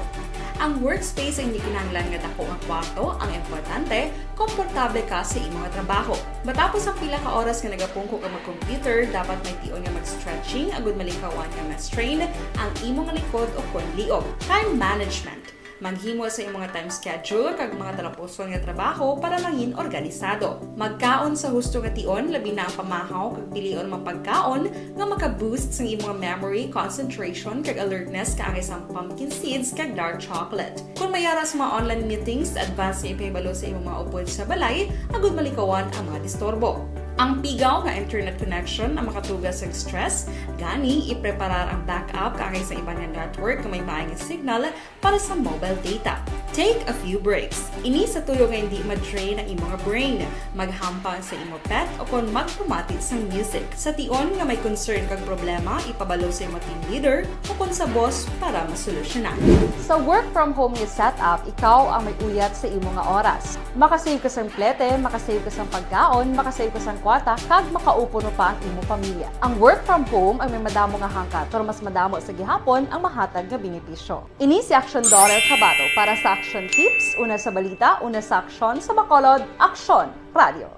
Speaker 12: Ang workspace ay hindi kinahanglan nga dako nga kwarto, ang importante, komportable ka sa imong trabaho. Matapos ang pila ka oras nga nagapungko ka mag-computer, dapat may tion nga mag-stretching agud malikawan nga ma-strain ang imong likod o kon liog. Time management. Maghimo sa imong time schedule kag mga talapuson nga trabaho para mangin organisado. Magkaon sa husto nga tion, labi na ang pamahaw kag pilion mapagkaon nga maka-boost sa imong memory, concentration kag alertness kaangay sa pumpkin seeds kag dark chocolate. Kung mayara sa mga online meetings, advance na ipahibalo sa imong mga upod sa balay, agud malikawan ang mga disturbo. Ang pigaw nga internet connection ang makatugas sa stress, gani ipreparar ang backup kaangay sa ibang nga network nga may maayong signal para sa mobile data. Take a few breaks. Ini sa tuyo nga hindi ma-drain ang imong brain, maghampang sa imong pet o kon magpumatit sa music. Sa tion nga may concern kag problema, ipabalo sa imong team leader o kon sa boss para masolusyonan. Sa work from home nga setup, ikaw ang may uyat sa imong nga oras. Makasave ka sa plete, makasave ka sa pagkaon, makasave ka sa kwata, kag makaupo no pa ang imong pamilya. Ang work from home ay may madamo nga hangkat, pero mas madamo sa gihapon ang mahatag nga benepisyo. Ini si Action Dorel Cabato para sa Action Tips, una sa balita, una sa aksyon sa Bacolod, Aksyon Radio.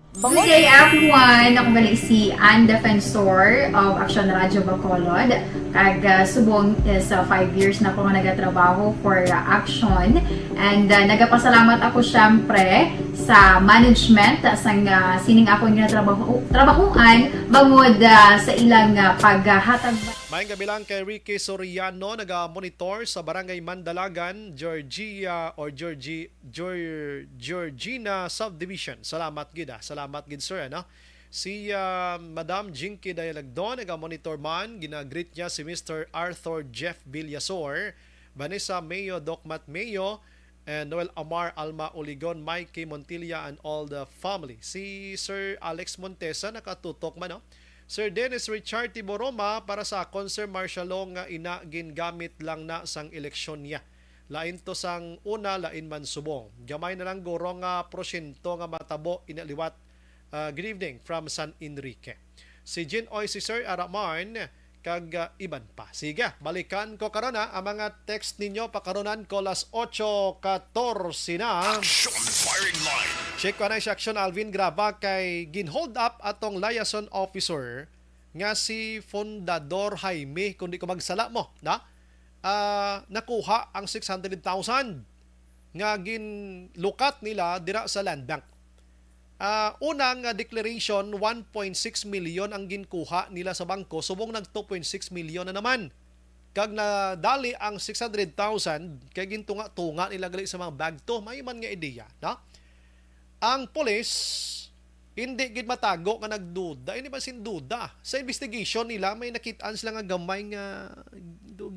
Speaker 13: Good day everyone! Ako balik si Ann Defensor of Action Radio Bacolod. Kag subong is 5 years na ako nga nagatrabaho for Action. And nagapasalamat ako syempre sa management sang sining ako nga trabahuan bangod sa ilang paghatag.
Speaker 3: Maayong gabi lang kay Ricky Soriano, naga-monitor sa Barangay Mandalagan, Georgina Subdivision. Salamat gid. Salamat gid sir, ano? Si Madam Jinky Dayalagdon, naga-monitor man, ginagreet niya si Mr. Arthur Jeff Villasor, Vanessa Mayo, Docmat Mayo, and Noel Amar, Alma Oligon, Mikey Montilla, and all the family. Si Sir Alex Montesa, nakatutok man, no? Sir Dennis Richard Tiboroma, para sa Concert Martialong nga ina gingamit lang na sang eleksyon niya. Lain to sang una, lain man subong. Gamay na lang guro nga prosyento nga matabo inaliwat. Good evening from San Enrique. Si Jin Oy, si Sir Aramarn, kag iban pa. Sige, balikan ko karon ang mga text ninyo. Pakaronan ko las 8:14 na.
Speaker 2: Action Firing Line.
Speaker 3: Check ko na si Action Alvin Graba kay ginhold up atong liaison officer nga si Fundador Jaime, kundi ko magsala mo, na? Nakuha ang 600,000 nga ginlukat nila dira sa Land Bank. Unang declaration, 1.6 million ang ginkuha nila sa bangko, subong nag 2.6 million na naman. Kag nadali ang 600,000 kay gintunga-tunga nila gali sa mga bag to, may man nga ideya, no? Ang police hindi gid matago nga nagduda, hindi man sinduda. Sa investigation nila may nakitaan sila nga gamay nga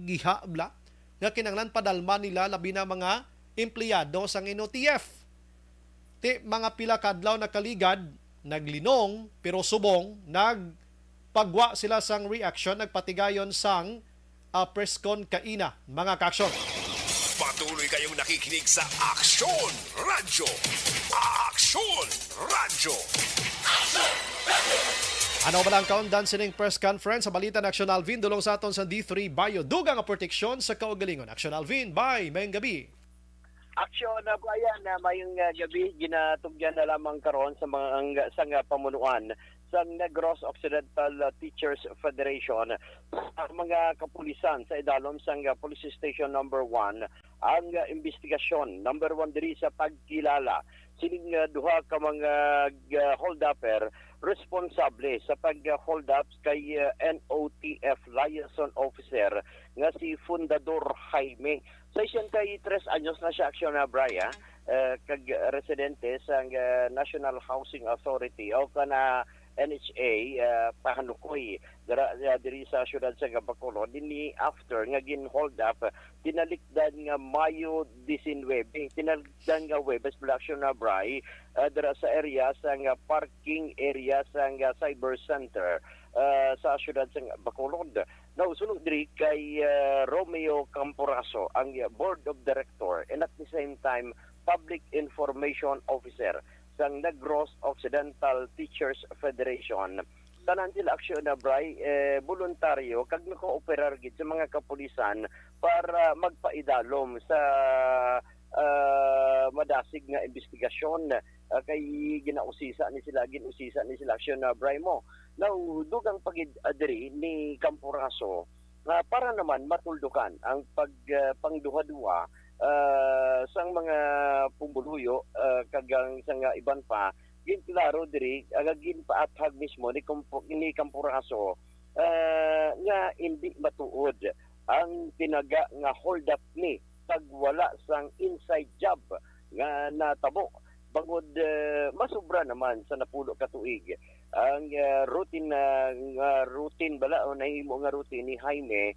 Speaker 3: giha bla nga kinahanglan padalma nila labi na mga empleyado sang NOTF. Ti mga pila kadlaw na kaligad naglinong pero subong nagpagwa sila sang reaction, nagpatigayon sang presscon kaina mga kaaksyon.
Speaker 2: Patuloy kayong nakikinig sa Action Radio. Action Radio.
Speaker 3: Ano ba lang kaundan sining press conference sa balita ng Action Alvin dulong sa aton sa D3 Bayo dugang nga proteksyon sa kaugalingon. Action Alvin, bye, mayong gabi.
Speaker 16: Aksyon na bayan na mayong gabi ginatugyan na lamang karon sa mga sang pamunuan sa Negros Occidental Teachers Federation ang mga kapulisan sa idalom sang Police Station number 1 ang investigasyon number 1 diri sa pagkilala sining duha ka mga hold-upper responsable sa pag-hold up kay NOTF liaison officer nga si Fundador Jaime. Sa 63 anyos na siya aksyon na Braya, kag residente sa National Housing Authority o kana NHA Pahanukoy diri sa syudad sa Bacolod dinhi after nga gin hold up tinalikdan nga Mayo 19 tinalikdan nga Webes Action na Bray dira sa area sa parking area sa cyber center sa syudad sa Bacolod. Now sunod diri kay Romeo Camporaso ang board of director and at the same time public information officer sa Negros Occidental Teachers Federation. Tanan sila aksyon na Bray voluntaryo kag nakooperar gid sa mga kapulisan para magpaidalom sa madasig nga investigasyon kay ginusisa ni sila aksyon na Bray mo. Now dugang pagid adri ni Camporaso para naman matuldukan ang pangduha-duha sang mga pumbuluyo kagang sang iban pa gin klaro diri agagin paathag mismo ni Camporaso nga hindi matuod ang tinaga nga hold up ni pag wala sang inside job nga natabo bangod masubra naman sa napulo ka tuig ang routine bala o nahimo nga routine ni Jaime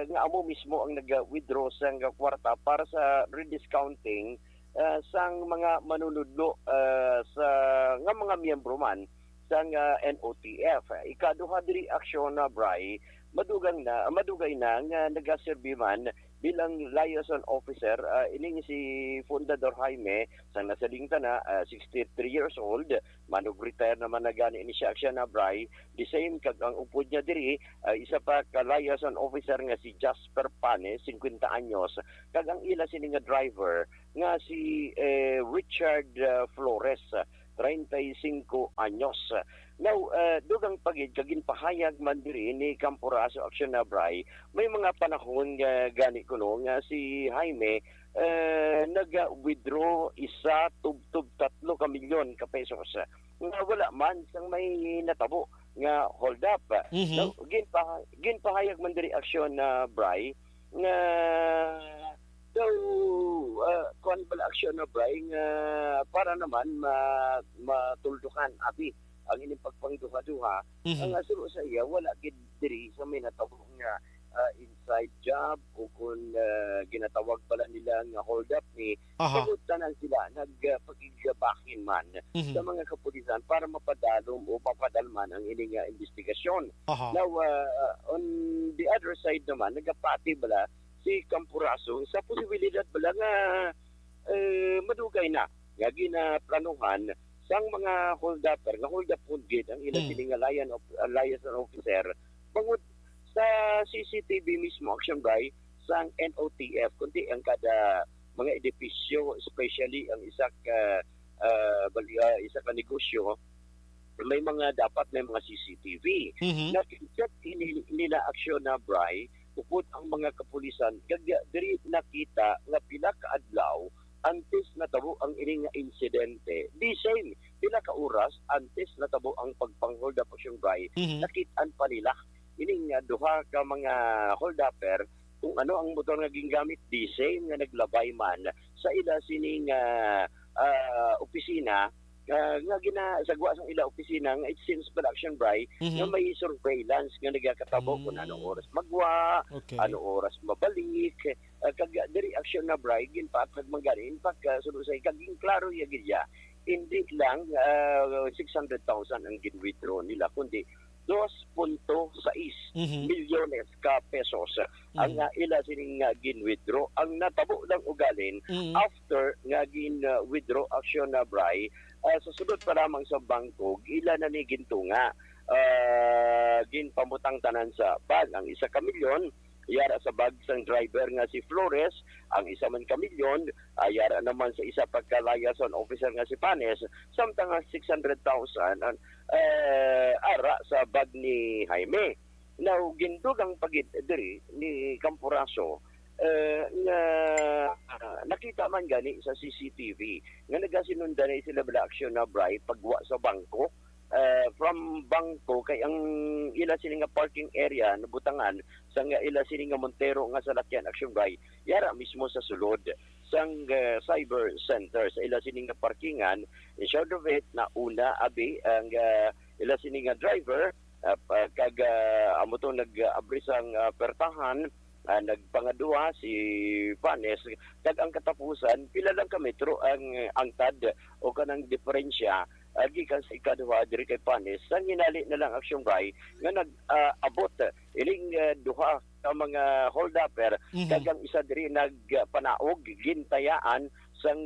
Speaker 16: nga amo mismo ang nag-withdraw sa kwarta para sa rediscounting sang mga manunudlo sa nga mga miyembro man sa NOTF. Ikaduha diri aksyon na Bray madugay na nga nagaserbi man bilang liaison officer ining si Fundador Jaime sa nasalingta na 63 years old manug retire naman na gani ni siya aksyon na Bray the same kag ang upod niya diri isa pa ka liaison officer nga si Jasper Pane 50 anyos kag ang ila sini nga driver nga si Richard Flores 35 anyos. Now, dugang pagid kagin pahayag man diri ni Camporaso aksyon na Bray, may mga panahon nga gani kuno nga si Jaime nag-withdraw isa tub 3 ka milyon ka pesos. Nga wala man sang may natabo nga hold up. Now, ginpahayag man diri aksyon na Bray nga kuan bala aksyon na Bray nga para naman matuldukan abi ang ining pagpangduha-duha ang asuro sa iya wala gid diri sa may natabo nga inside job o kung ginatawag pala nila nga hold up ni tanan sila nagpagigabahin man sa mga kapulisan para mapadalom o papadalman ang ining investigasyon. Now on the other side naman nagapati bala si Camporaso sa posibilidad bala nga madugay na nga ginaplanuhan sang mga hold-upper nga hold-up gid ang ilang siling liaison officer bangod sa CCTV mismo action Bray sang NOTF kundi ang kada mga edipisyo especially ang isa ka negosyo may mga CCTV na check nila aksyon na Bray upod ang mga kapulisan kag diri nakita nga pila ka adlaw antes natabo ang ining insidente. Di same pila ka oras antes natabo ang pagpang-hold up action Bray nakit-an pa nila ining duha ka mga hold-upper kung ano ang motor nga gingamit di same nga naglabay man sa ila sining opisina nga ginasagwa sa ila opisina nga it seems production Bray nga may surveillance nga nagakatabo kung anong oras magwa, anong oras mabalik kag diri action na Bray ginpatag maganin pag sunod sa kaging klaro ya gidya hindi lang 600,000 ang gin-withdraw nila kundi 2.6 milyones ka pesos ang ila sining gin-withdraw ang natabo lang ugalin after nga gin-withdraw action na Bray sa sunod pa lamang sa bangko ila na ni gintunga ginpamutang tanan sa bag. Ang isa ka milyon yara sa bag sang driver nga si Flores, ang isa man ka milyon yara naman sa isa pagka-liaison officer nga si Panes, samtang ang 600,000 ara sa bag ni Jaime. Now gindugang pagit diri ni Campuraso nga nakita man gani sa CCTV nga nagasinundan na sila bala aksyon na bribe pagwa sa bangko. From bangko kay ang ila sini nga parking area nabutangan sa nga ila sini nga Montero nga salakyan action by yara mismo sa sulod sang cyber center sa ila sini nga parkingan. In short of it na una abi ang ila sini nga driver kag amo to nag-abri sang pertahan. Nagpangadua si Panes kag ang katapusan pila lang ka metro ang angtad o kanang diferensya gikan sa ikaduha diri kay Panes sang hinali na lang action by nga nag-abot iling duha ka mga hold-upper kag ang isa diri nagpanaog gintayaan sang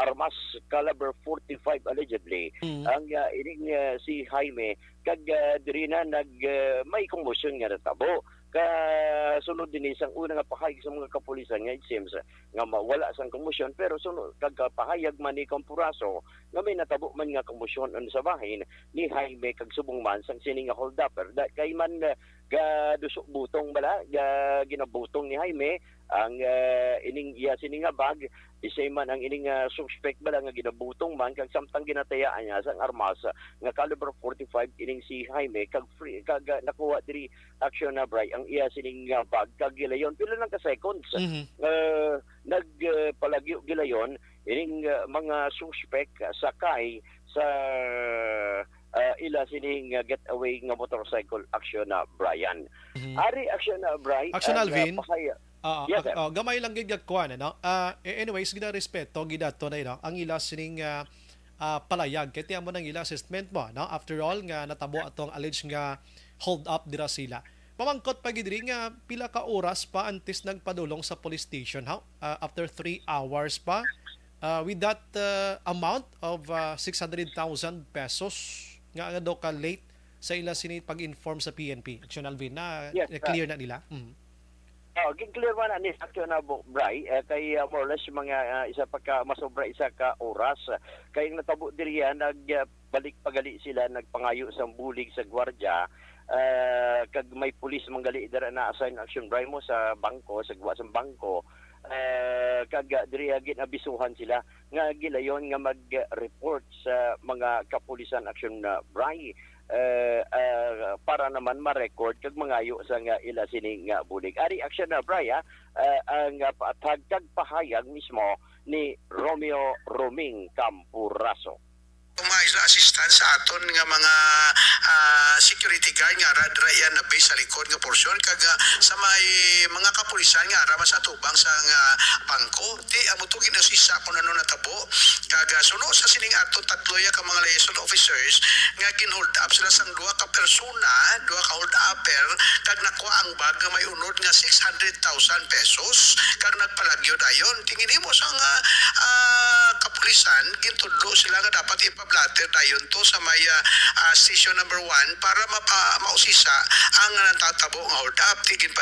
Speaker 16: armas caliber 45 allegedly ang ining si Jaime kag diri na may commotion nga natabo kasunod din isang una nga pahayag sa mga kapulisan nga it seems nga mawala sang komosyon pero sunod pahayag man ni Campuraso nga may natabo man nga komosyon sa bahin ni Jaime kag subong man sang sini nga hold upper kay man gadusok butong bala ginabutong ni Jaime ang ining iya sini nga bag isay man ang ining suspect bala nga ginabutong man kag samtang ginatayaan niya sang armas nga caliber 45 ining si Jaime kag nakuha diri action na bray ang iya sining bag kag gilayon pila lang ka seconds nagpalagyo gilayon ining mga suspect sakay sa ila sining getaway nga motorcycle action na Brian. Ari action na Brian.
Speaker 3: Action Alvin.
Speaker 16: Yes, sir.
Speaker 3: Gamay lang gid kuan no. Anyways, gida respeto gidato na ang ila sining palayag kay tiyan mo nang ila assessment mo no. After all nga natabo atong alleged nga hold up dira sila. Pamangkot pa gid nga pila ka oras pa antes nagpadulong sa police station after 3 hours pa with that amount of 600,000 pesos nga daw ka late sa ila sini pag-inform sa PNP. Action Alvin na clear na nila.
Speaker 16: Clear man ani action na Bray kay more or less mga isa pa ka masobra isa ka oras kay natabo diri nagbalik pagali sila nagpangayo sa bulig sa gwardiya kag may pulis manggali dira na assign action Bray mo sa bangko sa gwa sa bangko kag diri ginabisuhan sila nga gilayon nga mag-report sa mga kapulisan action na Bray para naman ma-record kag mangayo sa nga ila sining nga bulig. Ari action na Bray ang pahayag mismo ni Romeo Roming Campuraso.
Speaker 17: Umayos na assistance sa aton nga mga security guard nga radra yan na base sa likod nga porsyon kag sa may mga kapulisan nga ara sa tubang sa nga bangko di amo to ginasisa kun ano natabo kag sunod sa sining aton tatlo ya ka mga liaison officers nga ginhold up sila sang duha ka persona duha ka hold upper kag nakuha ang bag nga may unod nga 600,000 pesos kag nagpalagyo dayon tingin mo sang kapulisan gintudlo sila nga dapat blatter dayon to sa may station number 1 para mausisa ang natatabo nga hold up. Tigin pa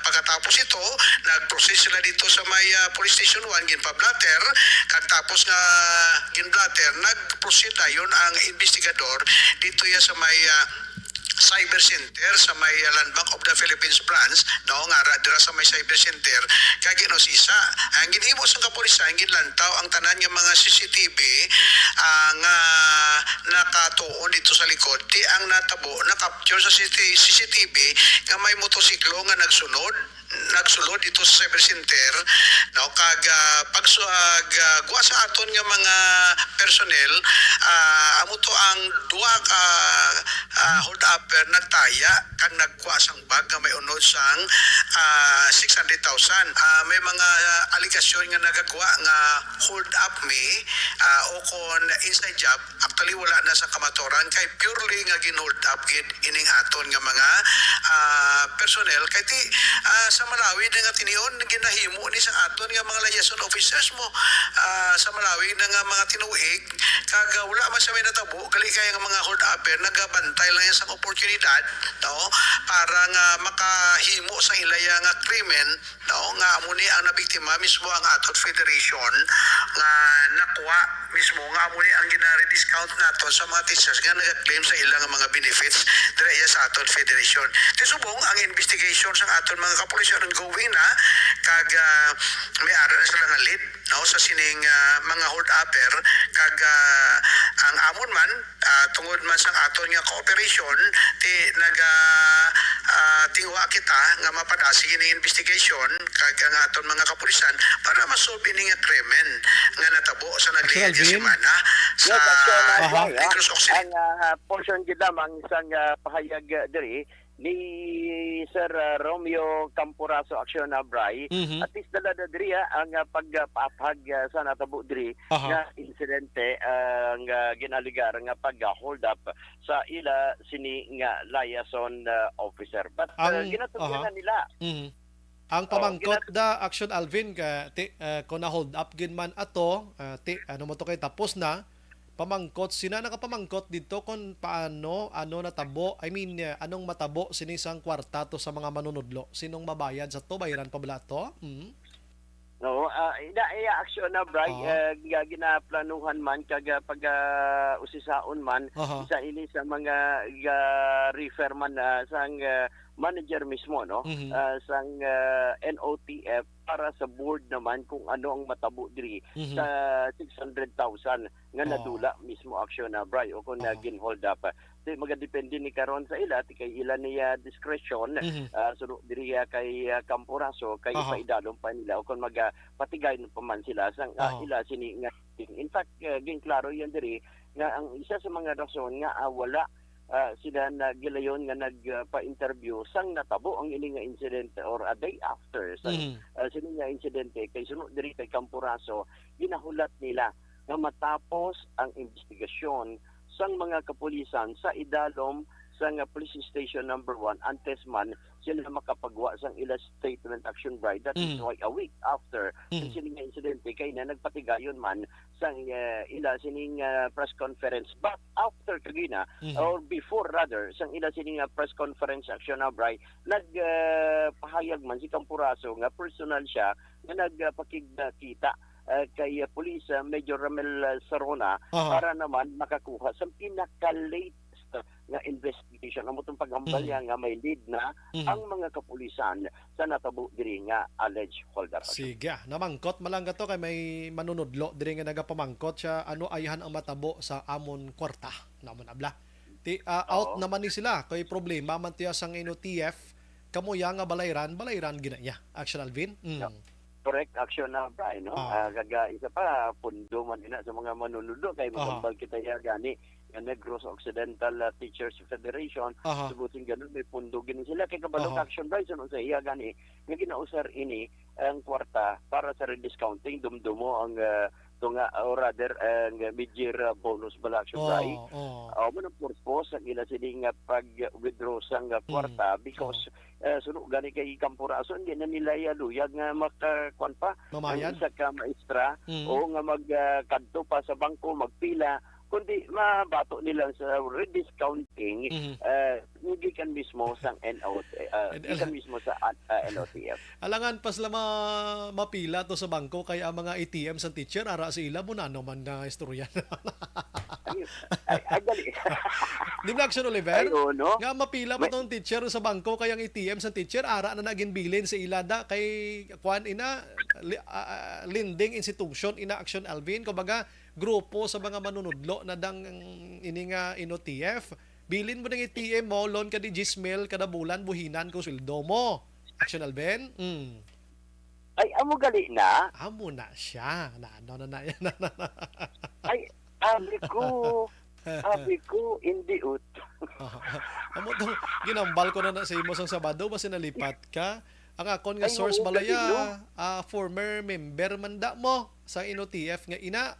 Speaker 17: pagkatapos ito, nag-process sila dito sa may police station 1 ginpa-blatter. Katapos nga gin-blatter, nag-proceed dayon ang investigador dito ya sa may Cyber Center sa may Land Bank of the Philippines branch no nga dira sa may Cyber Center kay ginosisa ang ginhimo sa kapulisan ginlantaw ang tanan nga mga CCTV nga nakatuon dito sa likod di ang natabo na capture sa CCTV nga may motosiklo nga nagsulod dito sa Cyber Center no kag pagsuag sa aton nga mga personnel amo to ang duha ka hold upper nagtaya kag nagkuha sang bag nga may unod sang 600,000 may mga aligasyon nga nagagawa nga hold up me o kon inside job actually wala na sa kamatoran kay purely nga gin-hold up gid ining aton nga mga personnel kay ti sa Malawi na nga tinion ginahimo ni sa aton nga mga liaison officers mo sa Malawi na nga mga tinuig kag wala man sa may natabo gali kay nga mga hold upper nagabantay lang yan sa oportunidad, no, para nga makahimo sa ilaya nga krimen, no, nga muni ang nabiktima mismo ang aton federation nga nakuha mismo nga muni ang ginare-discount naton sa mga teachers nga nag-claim sa ilang mga benefits direya sa aton federation. Tisubong ang investigation sa aton mga kapulisan ongoing na kag may ara na sila nga lead, no, sa sining mga hold upper kag ang amon man tungod man sa aton nga cooperation ti naga tingwa kita nga mapadasi kining investigation kag ang aton mga kapulisan para masolve ini nga krimen nga natabo sa nagliya nga semana sa Negros Occidental.
Speaker 16: Ang portion gid ang isang pahayag diri ni Sir Romeo Campuraso Action Abray at least dala na diri ang pagpapahag sa natabo diri nga insidente ang ginaligar nga pag-hold up sa ila sini nga liaison officer but ginatugyan nila
Speaker 3: ang pamangkot da Action Alvin ka kung na hold up gin man ato ano mo to kay tapos na pamangkot sina nakapamangkot dito kung paano natabo anong matabo sinisang kwartato sa mga manunudlo sinong mabayad sa to bayaran pa bala to
Speaker 16: no ina action na bright ginaplanuhan man kag pag usisaon man isa ini sa mga refer man sang manager mismo no sang NOTF para sa board naman kung ano ang matabo diri sa 600,000 nga nadula mismo action na bray o kung naging hold up magadepende ni karon sa ila ti kay ila niya discretion suno diri kay Campuraso kay paidalom pa nila o kung magapatigay pa man sila sang ila sini nga in fact ging klaro yan diri nga ang isa sa mga rason nga wala sila nagilayon nga nagpa-interview sang natabo ang ini nga incident or a day after sang sini nga insidente kay sunod diri kay Campuraso ginahulat nila nga matapos ang investigasyon sang mga kapulisan sa idalom sa nga police station number 1 antes man sila makapagwa sang ila statement action bride that is why a week after sini nga insidente kay na nagpatigayon man sang ila sining press conference but after kagina or before rather sang ila sining press conference action na bride nagpahayag man si Campuraso nga personal siya nga nagpakigkita kay Police Major Ramel Sarona para naman makakuha sa pinaka-latest nga investigation ang mutong paghambalya nga may lead na ang mga kapulisan sa natabo diri nga alleged holder.
Speaker 3: Sige, namangkot malangga to kay may manunudlo diri nga nagapamangkot siya ano ayahan ang matabo sa amon kwarta namon abla. Out naman ni sila kay problema man tiya sang NOTF kamo ya nga balayran ginaya. Action Alvin.
Speaker 16: Correct action na Brian no gaga isa pa pundo man ina sa mga manunudlo kay magambal kita ya gani nga Negros Occidental Teachers Federation subutin ganun may pundo gini sila kay kabalong action Brian so sa iya gani nga ginausar ini ang kwarta para sa rediscounting dumdumo ang tunga or rather ang mid-year bonus bala action Brian mo na purpose ang ila sining pag-withdraw sang kwarta because suno gani kay Campuraso hindi na nila luyag nga makakuan pa ang isa ka maestra o nga magkanto pa sa bangko magpila kundi mabato nila sa rediscounting gikan mismo sa gikan mismo sa NOTF.
Speaker 3: Alangan pas la mapila to sa bangko kay ang mga ATM sa teacher ara sila mo na naman na istorya.
Speaker 16: Ay dali.
Speaker 3: Di ba Action Oliver? Nga mapila pa tong teacher sa bangko kay ang ATM sa teacher ara na naging bilin sa ilada kay kuan ina lending institution ina Action Alvin kumbaga grupo sa mga manunudlo na dang ini nga NOTF bilin mo ng ATM mo loan ka di Gismel kada bulan buhinan ko sweldo mo Action Alvin
Speaker 16: ay amo gali na
Speaker 3: amo na siya na yan
Speaker 16: ay abi ko hindi ut
Speaker 3: amo tong ginambal ko na sa imo sang Sabado basta nalipat ka ang akon nga source balaya former member manda mo sa NOTF nga ina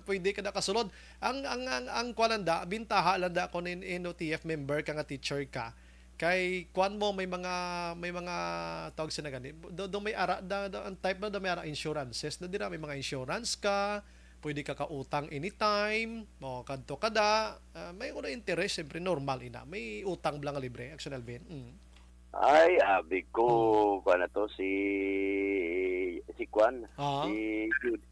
Speaker 3: pwede ka na kasulod ang kwalanda bintaha landa ko ni NOTF member ka nga teacher ka kay kwan mo may mga tawag sina gani do may ara ang type na do may ara insurances na dira may mga insurance ka pwede ka kautang anytime, mo kadto kada, may una interest, siyempre normal ina. May utang lang libre, Action Alvin.
Speaker 16: Ay, abi ko, kuan na to, si Kwan,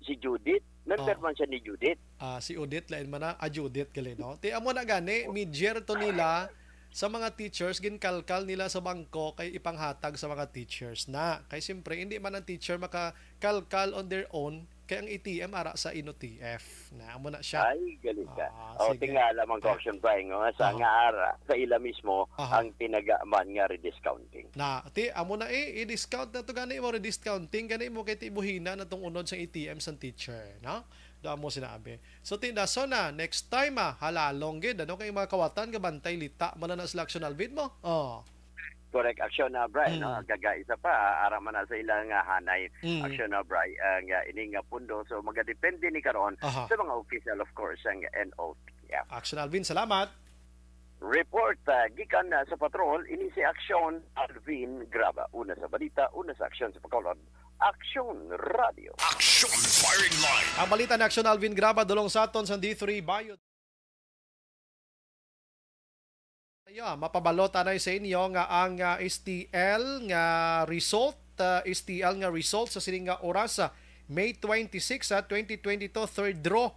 Speaker 16: si Judith. Member man siya ni Judith.
Speaker 3: Si Udit, lain man na, Judith gali, no? Ti amo na gani, mid-year to nila, sa mga teachers, ginkalkal nila sa bangko kay ipanghatag sa mga teachers na. Kay siyempre, hindi man ang teacher makakalkal on their own, kaya ang ATM ara sa INOTF. Na amo na siya.
Speaker 16: Ay, galing ka. Tingala man ko action buying sa nga ara, sa ila mismo, ang pinagaman nga rediscounting.
Speaker 3: Na, amo na i-discount na to gani mo rediscounting, gani mo kay tibuhina na tong unod sa ATM sa teacher, no? Doon mo sinabi. So, tindaso na, next time halalong gid, ano kay mga kawatan, gabantay lita, man na sa Action Alvin mo?
Speaker 16: Correct, Action na Brian, no? Gagaisa pa, araman na sa ilang hanay, Action na Brian, ang ining pundo. So, magadepende ni karon sa mga official, of course, ang NOTF.
Speaker 3: Action Alvin, salamat.
Speaker 16: Report, gikan sa patrol, ini si Action Alvin Graba. Una sa balita, una sa aksyon sa Bacolod, Action Radio.
Speaker 2: Action Firing Line.
Speaker 3: Ang balita na Action Alvin Graba, dulong sa aton sa D3 Bayot. Mapabalot anay sa inyo nga ang STL nga result sa sining nga oras May 26 2022 third draw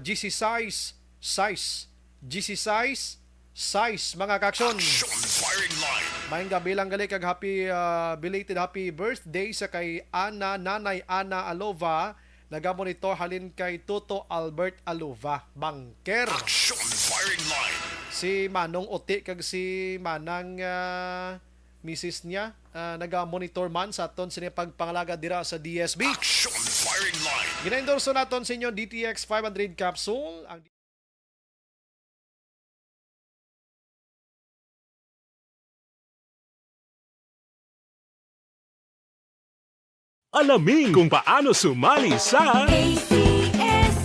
Speaker 3: GC size mga kaksyon.
Speaker 2: Firing Line.
Speaker 3: Maayong gabi lang gali kag belated happy birthday sa kay Nanay Ana Alova. Nagamo nito halin kay Tuto Albert Alova, bangker.
Speaker 2: Action Firing Line.
Speaker 3: Si Manong Oti kag si Manang Mrs. niya naga-monitor man sa aton sini pagpangalaga dira sa DSB.
Speaker 2: Action Firing Line.
Speaker 3: Gina-endorso naton sa inyo DTX 500 capsule. Ang
Speaker 6: Alamin kung paano sumali sa
Speaker 15: ACS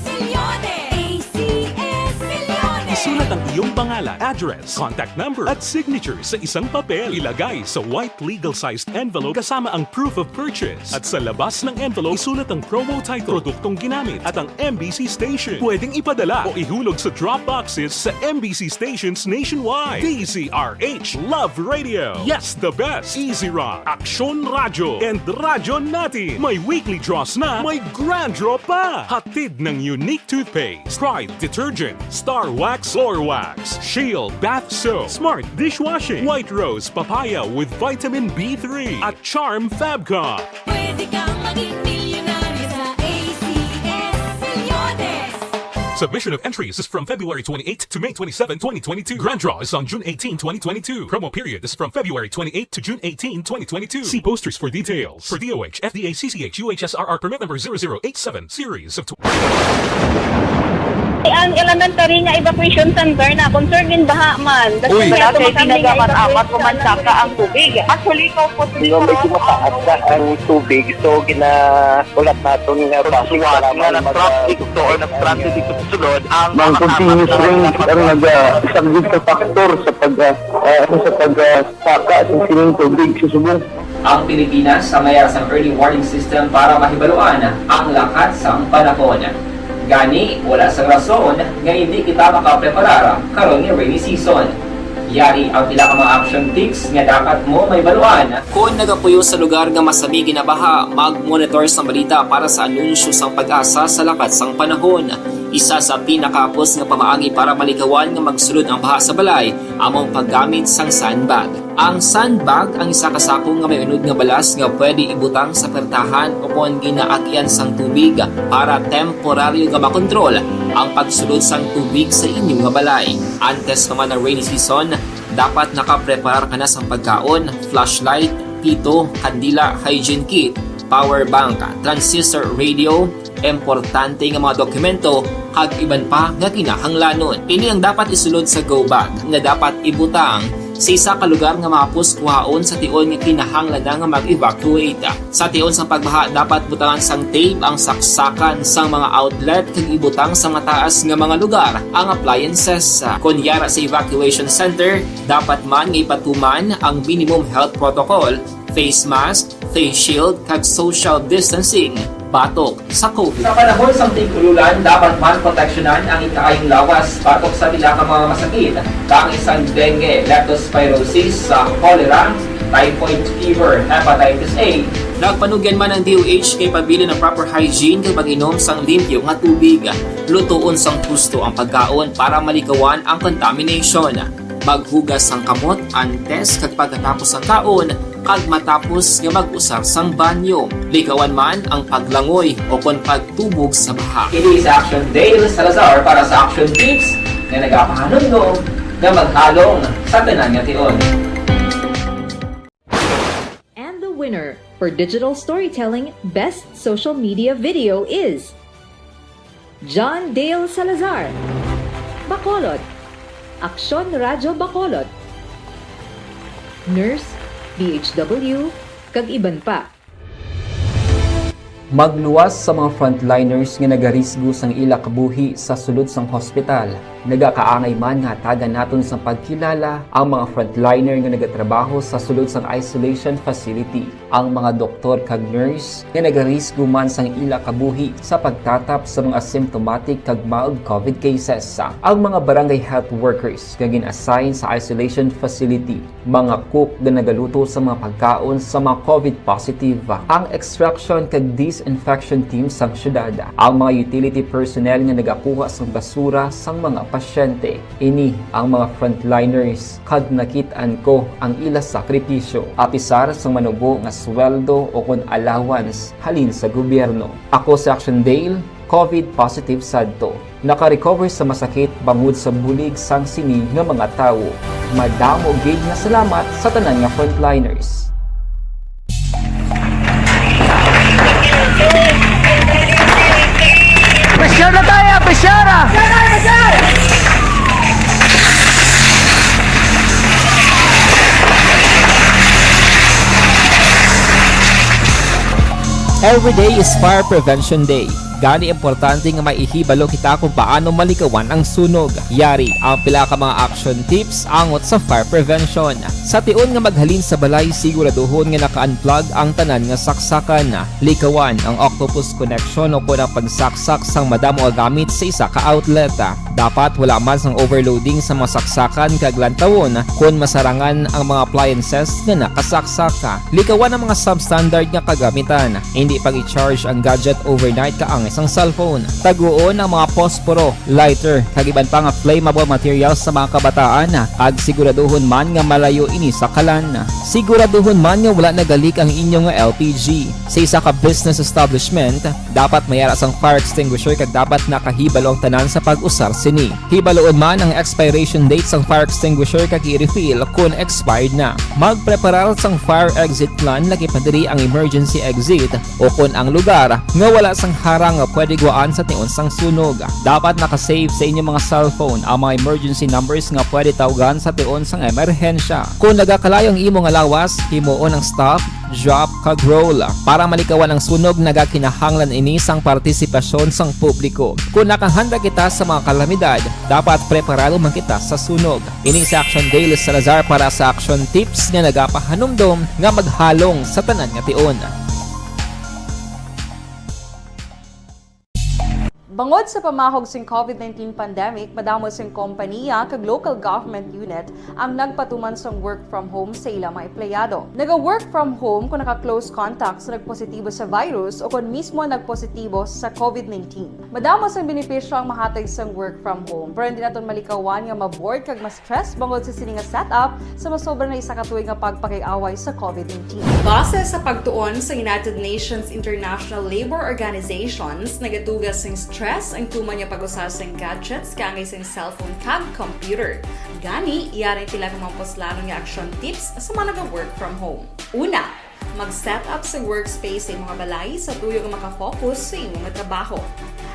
Speaker 15: Milyones! ACS Milyones!
Speaker 6: Isulat ang iyong pangalan, address, contact number at signature sa isang papel. Ilagay sa white legal-sized envelope kasama ang proof of purchase. At sa labas ng envelope, isulat ang promo title, produktong ginamit at ang MBC station. Pwedeng ipadala o ihulog sa drop boxes sa MBC stations nationwide. DZRH, Love Radio. Yes, the best. Easy Rock, Action Radio, and Radyo Natin. May weekly draws na, may grand draw pa. Hatid ng unique toothpaste, Pride Detergent, Star Wax Floor Wax, Shield Bath Soap, Smart Dishwashing, White Rose Papaya with Vitamin B3, at Charm Fabcon.
Speaker 15: Pwede kang maging milyonaryo sa ACS Milyones!
Speaker 6: Submission of entries is from February 28 to May 27, 2022. Grand draw is on June 18, 2022. Promo period is from February 28 to June 18, 2022. See posters for details. For DOH, FDA, CCH, UHSRR permit number 0087, series of
Speaker 8: Ang elementary nga evacuation center na concern din baha man.
Speaker 9: Uy, kasi pinagamat-amat kumansaka ang tubig. Actually, ikaw po
Speaker 16: Di ba medyo mataas na ang tubig, so ulat natin nga
Speaker 9: siwat nga nag-traffic to or nag-transit dito sa sulod ang
Speaker 14: continuous rain ang nag-isang sa factor sa pagsaka sa sining tubig sa Subo.
Speaker 10: Ang Pilipinas sa mayroon sa early warning system para mahibaluan ang lakat sa panahon. Gani, wala sa rason nga hindi kita makapreparar karon ni rainy season. Yari ang pila ka mga action tips nga dapat mo may baluan. Kung nagapuyo sa lugar nga masabi ginabaha, mag-monitor sa balita para sa anunsyo sang pag-asa sa lakat sang panahon. Isa sa pinakapos nga pamaagi para malikawan nga magsulod ang baha sa balay, among paggamit sang sandbag. Ang sandbag ang isa kasakong nga may unod nga balas nga pwede ibutang sa pertahan upon ginaagyan sang tubig para temporaryo nga makontrol ang pagsulod sang tubig sa inyong nga balay. Antes naman ng rainy season, dapat nakapreparar ka na sa pagkaon, flashlight, pito, kandila, hygiene kit, power bank, transistor radio, importante nga mga dokumento, kag iban pa nga kinahanglanon. Ini ang dapat isulod sa go bag nga dapat ibutang sa isa ka lugar nga mapus kuhaon sa tion nga kinahanglan nga mag-evacuate. Sa tion sa pagbaha dapat butangan sang tape ang saksakan sang mga outlet kag ibutang sa mataas nga mga lugar ang appliances. Kunyara sa evacuation center, dapat man nga ipatuman ang minimum health protocol, face mask, face shield kag social distancing. batok sa COVID. Sa panahon sa tigululan, dapat man proteksyonan ang ikaayong lawas batok sa pila ka mga masakit, kang isang dengue, leptospirosis, cholera, typhoid fever, hepatitis A. Nagpanugyan man ang DOH kay pabili ng proper hygiene kay pag-inom sang limpyo nga tubig. Lutuon sang husto ang pagkaon para malikawan ang contamination. Maghugas sang kamot antes kag pagkatapos ang kaon kag matapos nga mag-usar sang banyo. Likawan man ang paglangoy o kon pagtubog sa baha. Kini sa Action Dale Salazar para sa Action Tips nga nagapahanumdum nga maghalong sa tanan nga tion.
Speaker 7: And the winner for Digital Storytelling Best Social Media Video is John Dale Salazar, Bacolod, Aksyon Radyo Bacolod, Nurse, DHW, kag iban pa.
Speaker 10: Magluwas sa mga frontliners nga nagarisgo sang ila kabuhi sa sulod sang hospital. Nagakaangay man nga tagan naton sa pagkilala ang mga frontliner nga nagatrabaho sa sulod sang isolation facility. Ang mga doktor kag nurse nga nagarisgo man sang ila kabuhi sa pagtatap sa mga asymptomatic kag mild COVID cases. Ang mga barangay health workers nga gin-assign sa isolation facility, mga cook nga nagaluto sa mga pagkaon sa mga COVID positive. Ang extraction kag disinfection team sang syudad, ang mga utility personnel nga nagakuha sang basura sang mga pasyente. Ini ang mga frontliners kag nakit-an ko ang ila sakripisyo apisar sang manubo nga sweldo o kon allowance halin sa gobyerno. Ako sa Action Dale, COVID positive sadto. Naka-recover sa masakit bangod sa bulig sang sini nga mga tawo. Madamo gid nga salamat sa tanan nga frontliners.
Speaker 11: Pressure na tayo! Pressure!
Speaker 10: Every day is Fire Prevention Day. Gani importante nga maihibalo kita kung paano malikawan ang sunog. Yari ang pila ka mga action tips angot sa fire prevention. Sa tion nga maghalin sa balay, siguraduhon nga naka-unplug ang tanan nga saksakan. Likawan ang octopus connection o kung ang pagsaksak sang madamo gamit sa isa ka outlet. Dapat wala man sang overloading sa mga saksakan kag lantawon kung masarangan ang mga appliances nga nakasaksaka. Likawan ang mga substandard nga kagamitan. Hindi pag i-charge ang gadget overnight kaang isang cellphone. Taguon ang mga posporo, lighter, kag iban pa nga flammable materials sa mga kabataan. Ag siguraduhon man nga malayo ini sa kalan. Siguraduhon man nga wala nagalik ang inyong nga LPG. Sa isa ka business establishment, dapat mayara sang fire extinguisher kag dapat nakahibalo ang tanan sa pag-usar sini. Hibaloon man ang expiration date sang fire extinguisher kag i-refill kung expired na. Magpreparar sang fire exit plan lagi pa diri ang emergency exit o kung ang lugar nga wala sang harang nga pwede guwaan sa tion sang sunog. Dapat nakasave sa inyong mga cellphone ang mga emergency numbers nga pwede tawagan sa tion sang emerhensya. Kung nagakalayo ang imong lawas, himuon ang stop, drop, kag roll. Para malikawan ang sunog, nagakinahanglan ini sang partisipasyon sang publiko. Kung nakahanda kita sa mga kalamidad, dapat preparado man kita sa sunog. Ini sa Action Dale Salazar para sa Action Tips nga nagapahanumdum nga maghalong sa tanan nga tion.
Speaker 12: Bangod sa pamahog sing COVID-19 pandemic, madamo sing kompanya kag local government unit ang nagpatuman sang work from home sa ilang mga empleyado. Naga-work from home kung naka-close contacts na nagpositibo sa virus o kung mismo nagpositibo sa COVID-19. Madamo sang benepisyo ang mahatag sang work from home, pero hindi naton malikawan nga ma-bored kag ma-stress bangod sa sini nga setup sa masobra na isa ka tuig nga pagpakiaway sa COVID-19. Base sa pagtuon sa United Nations International Labor Organizations, nagatugas sing stress ang tuman niya pag-usar sa gadgets kaangay sa cellphone kag computer. Gani, iyarin tila ng mga poslanong nga action tips sa mga nag-work from home. Una, mag-set up sa workspace sa mga balay sa tuyo nga makafocus sa imong trabaho.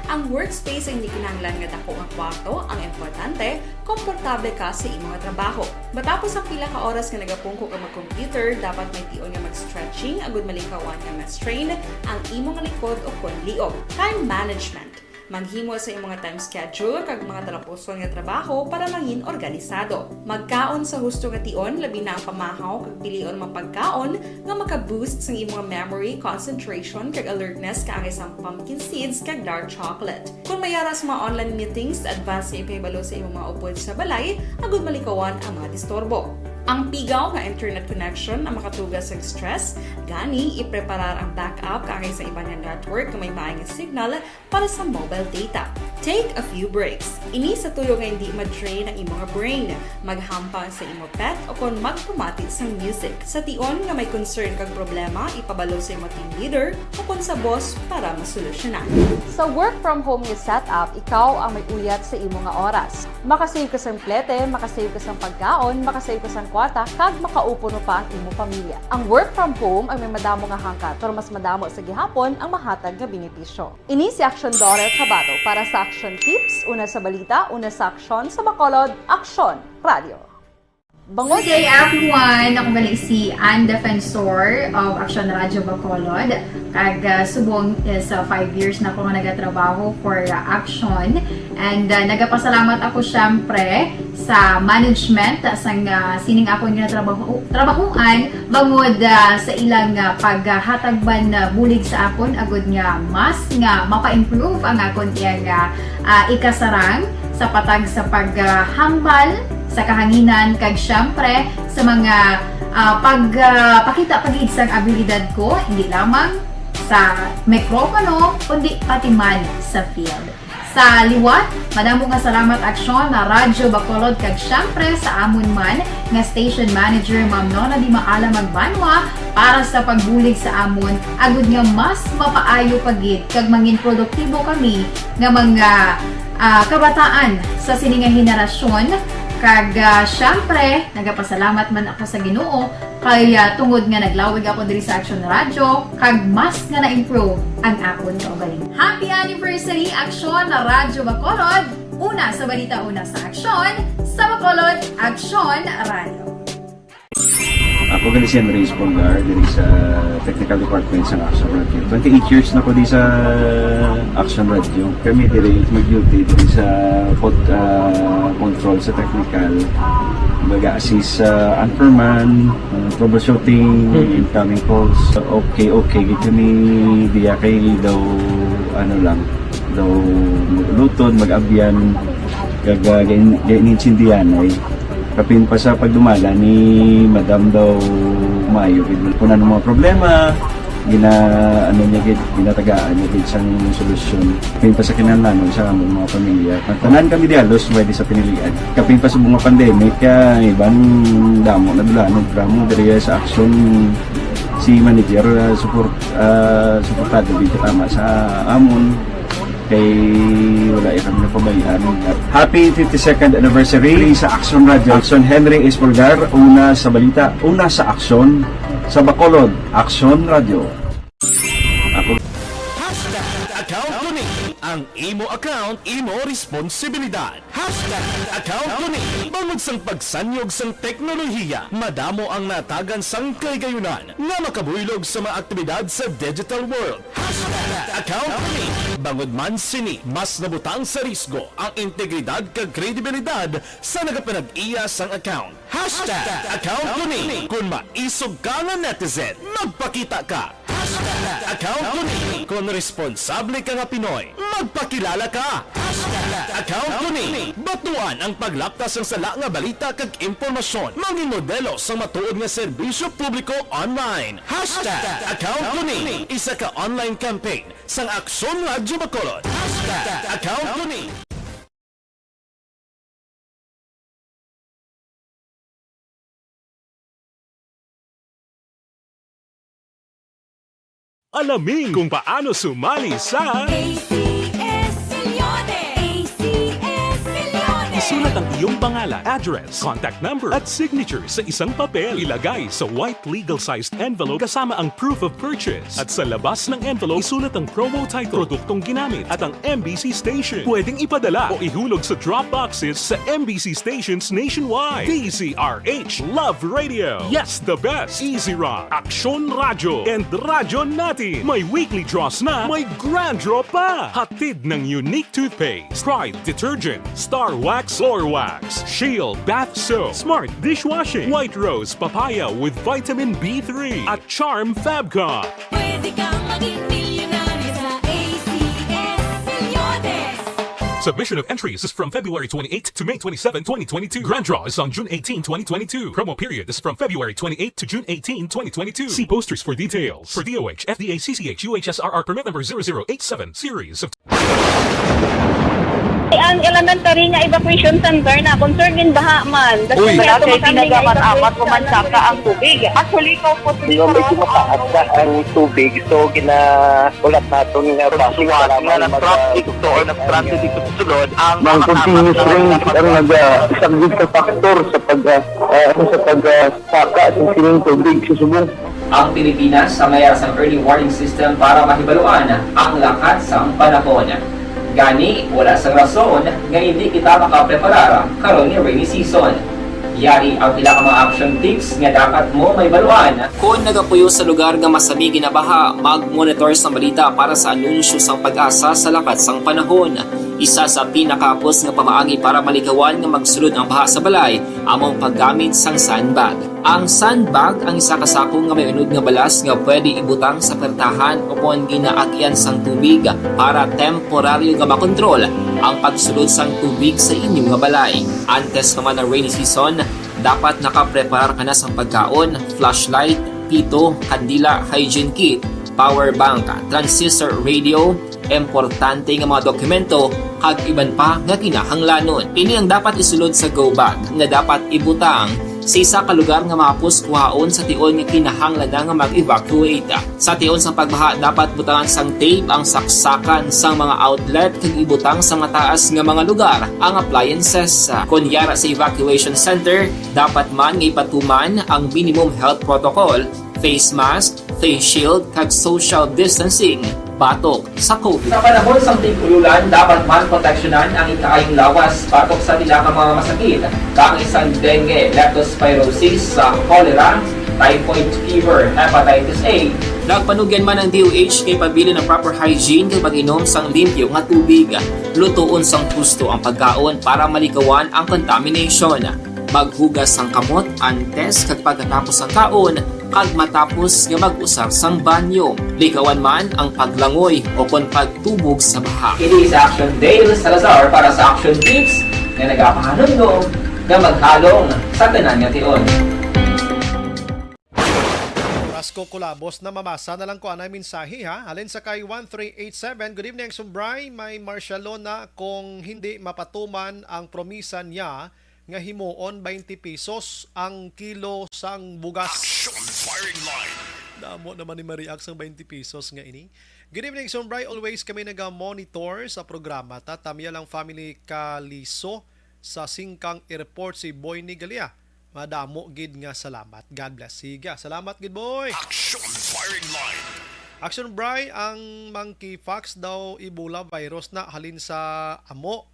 Speaker 12: Ang workspace ay hindi kinahanglan nga dako nga kwarto, ang importante, komportable ka sa imong trabaho. Matapos ang pila ka oras nga nagapungko ka mag-computer, dapat may tion nga mag-stretching agud malikawan nga ma-strain ang imong likod o kon liog. Time management. Maghimo sa imong time schedule kag mga talapuson nga trabaho para mangin organisado. Magkaon sa husto nga tion, labi na ang pamahaw kag pilion mapagkaon nga maka-boost sa imong memory, concentration kag alertness kaagay sa pumpkin seeds kag dark chocolate. Kung mayara sa mga online meetings, advance sa ipahibalo sa imong mga upod sa balay, agud malikawan ang mga disturbo. Ang pigaw nga internet connection ang makatugas sa stress, gani ipreparar ang backup kaagay sa ibang nga network nga may maayong signal para sa mobile data. Take a few breaks. Ini sa tuyo nga hindi ma-drain ang imong brain, maghampang sa imong pet o kung magpumati sa music. Sa tion nga may concern kag problema, ipabalo sa imong team leader o kung sa boss para masolusyonan. Sa work from home nga setup, ikaw ang may uyat sa imong nga oras. Makasave ka sa plete, makasave ka sa pagkaon, makasave ka sa kwarta, kag makaupo no pa ang imong pamilya. Ang work from home ay may madamo nga hangkat, pero mas madamo sa gihapon ang mahatag nga benepisyo. Ini si Action Dorel Cabato para sa Action Tips, una sa balita, una sa aksyon sa Bacolod, Aksyon Radio.
Speaker 13: Good day everyone! Ako balik si Ann Defensor of Action Radio Bacolod. Kag subong is 5 years na ako nga nagatrabaho for Action. And nagapasalamat ako syempre sa management sang sining ako nga trabahuan bangod sa ilang paghatagban bulig sa akon agud nga mas nga mapa-improve ang akon iyang ikasarang sa patag sa paghambal sa kahanginan kag syempre sa mga pagpakita pagid sang abilidad ko hindi lamang sa mikropono kundi pati man sa field. Sa liwat, madamo nga salamat Aksyon na Radyo Bacolod kag syempre sa amon man nga station manager Ma'am Nona Di Maala Magbanwa para sa pagbulig sa amon agud nga mas mapaayo pagid kag mangin produktibo kami nga mga kabataan sa sining nga henerasyon. Kag syempre, nagapasalamat man ako sa Ginoo kay tungod nga naglawig ako diri sa Action Radio kag mas nga na-improve ang akon kaugalingon. Happy anniversary Action na Radyo Bacolod! Una sa balita, una sa aksyon sa Bacolod, Action Radio.
Speaker 14: Ako gali si Henry Espolgar diri sa Technical Department sa Action Radio. 28 years na ko di sa Action Radio. Kami diri mag-duty diri sa control sa technical. Mag-assist sa anchorman, troubleshooting, incoming calls. Okay. Gito kami diya kay daw daw maglutod, mag-abyan, ganinsindihan ay kapin pa sa pagdumala ni Madam daw Mayo kuna ng mga problema ginatagaan niya sang solusyon kapin pa sa kinahanglan sa among mga pamilya tanan kami dialos pwede sa pinilian kapin pa sa mga pandemic ibang damo na dulanon dramo diri sa action si manager suportado dito tama sa amon kay wala kami napabayaan. Happy 52nd anniversary sa Action Radio. Action Henry Espolgar, una sa balita, una sa aksyon sa Bacolod, Action Radio. Ako
Speaker 18: Account ko ni ang imo account, imo responsibilidad. Account ko ni bangod sang pagsanyog sang teknolohiya, madamo ang natagan sang kaygayunan nga makabuylog sa mga aktibidad sa digital world. Account ko ni bangod man sini mas nabutang sa risgo ang integridad kag kredibilidad sa nagapanag-iya sang account. Account ko ni kung maisog ka nga netizen, magpakita ka. Account ko ni kung responsable ka nga Pinoy, magpakilala ka. Account ko ni batuan ang paglaptas ng sala nga balita kag impormasyon, maging modelo sa matuod nga serbisyo publiko online. Account ko ni isa ka online campaign sang Aksyon Radio Bacolod. Account ko ni
Speaker 6: Alamin kung paano sumali sa
Speaker 15: ACS Milyones! ACS Milyones!
Speaker 6: Isulat ang iyong iyong pangalan, address, contact number at signature sa isang papel. Ilagay sa white legal-sized envelope kasama ang proof of purchase. At sa labas ng envelope, isulat ang promo title, produktong ginamit at ang MBC station. Pwedeng ipadala o ihulog sa drop boxes sa MBC stations nationwide. DZRH Love Radio. Yes, the best. Easy Rock, Aksyon Radyo, and Radyo Natin. May weekly draws na, may grand draw pa. Hatid ng unique toothpaste, Pride Detergent, Star Wax Floor Wax, Shield Bath Soap, Smart Dishwashing, White Rose Papaya with Vitamin B3, at Charm Fabcon.
Speaker 15: Pwede kang maging milyonaryo sa ACS Milyones.
Speaker 6: Submission of entries is from February 28 to May 27, 2022. Grand draw is on June 18, 2022. Promo period is from February 28 to June 18, 2022. See posters for details. For DOH, FDA, CCH, UHSRR permit number 0087, series of...
Speaker 8: Ang elementary nga evacuation center na concern in baha man.
Speaker 9: Uy, kasi pinagamat-amat kumansaka ang tubig. Actually, ikaw po
Speaker 16: Medyo mataas na ang tubig. So, ulat natin nga
Speaker 9: pasuwag nga ng traffic to or nag-traffic dito sa sulod ang
Speaker 14: Mang continuous rain ang isang good factor sa pagsaka ng sining tubig sa subong.
Speaker 10: Ang Pilipinas sa mayroon sa early warning system para mahibaluan ang lakas sa panahon. Gani, wala sang rason nga hindi kita makapreparar karon ni rainy season. Yari ang pila ka mga action tips nga dapat mo may baluan. Kung nagapuyo sa lugar nga masabi ginabaha, mag-monitor sa balita para sa anunsyo sang pag-asa sa lakat sang panahon. Isa sa pinakapos nga pamaagi para malikawan nga magsulod ang baha sa balay, among paggamit sang sandbag. Ang sandbag ang isa ka sako nga may unod nga balas nga pwede ibutang sa pertahan upon ginaagyan sang tubig para temporaryo nga makontrol ang pagsulod sang tubig sa inyong nga balay. Antes naman ng rainy season, dapat nakapreparar ka na sang pagkaon, flashlight, pito, kandila, hygiene kit, power bank, transistor radio, importante nga mga dokumento kag iban pa nga kinahanglanon. Ini ang dapat isulod sa go bag nga dapat ibutang sa isa ka lugar nga mapos kuhaon sa tion nga kinahanglan nga mag-evacuate. Sa tion sa pagbaha dapat butangan sang tape ang saksakan sang mga outlet kag ibutang sa mataas nga mga lugar ang appliances. Kunyara sa evacuation center, dapat man nga ipatuman ang minimum health protocol, face mask, face shield kag social distancing batok sa COVID. Sa panahon sa tig-ululan, dapat man proteksyonan ang ikaayong lawas batok sa tila ka mga masakit. Kang isang dengue, leptospirosis, cholera, typhoid fever, hepatitis A. Nagpanugyan man ang DOH kay pabili ng proper hygiene kay pag-inom sang limpyo nga tubig. Lutuon sang gusto ang pagkaon para malikawan ang contamination. Maghugas sang kamot antes kag pagkatapos ang kaon kag matapos nga mag-usar sang banyo. Likawan man ang paglangoy o kon pagtubog sa baha. Kini sa Action Dale Salazar para sa Action Tips nga nagapahanundong nga maghalong sa tanan nga tion.
Speaker 3: Rasko Kulabos na mamasa na lang ko anay mensahe ha. Halin sa kay 1387. Good evening Sumbray. May Marcialona kung hindi mapatuman ang promisa niya nga himuon 20 pesos ang kilo sang bugas.
Speaker 2: Action firing line.
Speaker 3: Damo naman ni Mariak sang 20 pesos nga ini. Good evening Sumbray. Always kami naga-monitor sa programa. Tamya lang family Kaliso sa Singkang Airport si Boy ni Galia. Madamo gid nga salamat. God bless. Siga. Salamat gid boy.
Speaker 2: Action firing line.
Speaker 3: Action Bray, ang monkeypox daw Ebola virus na halin sa amo.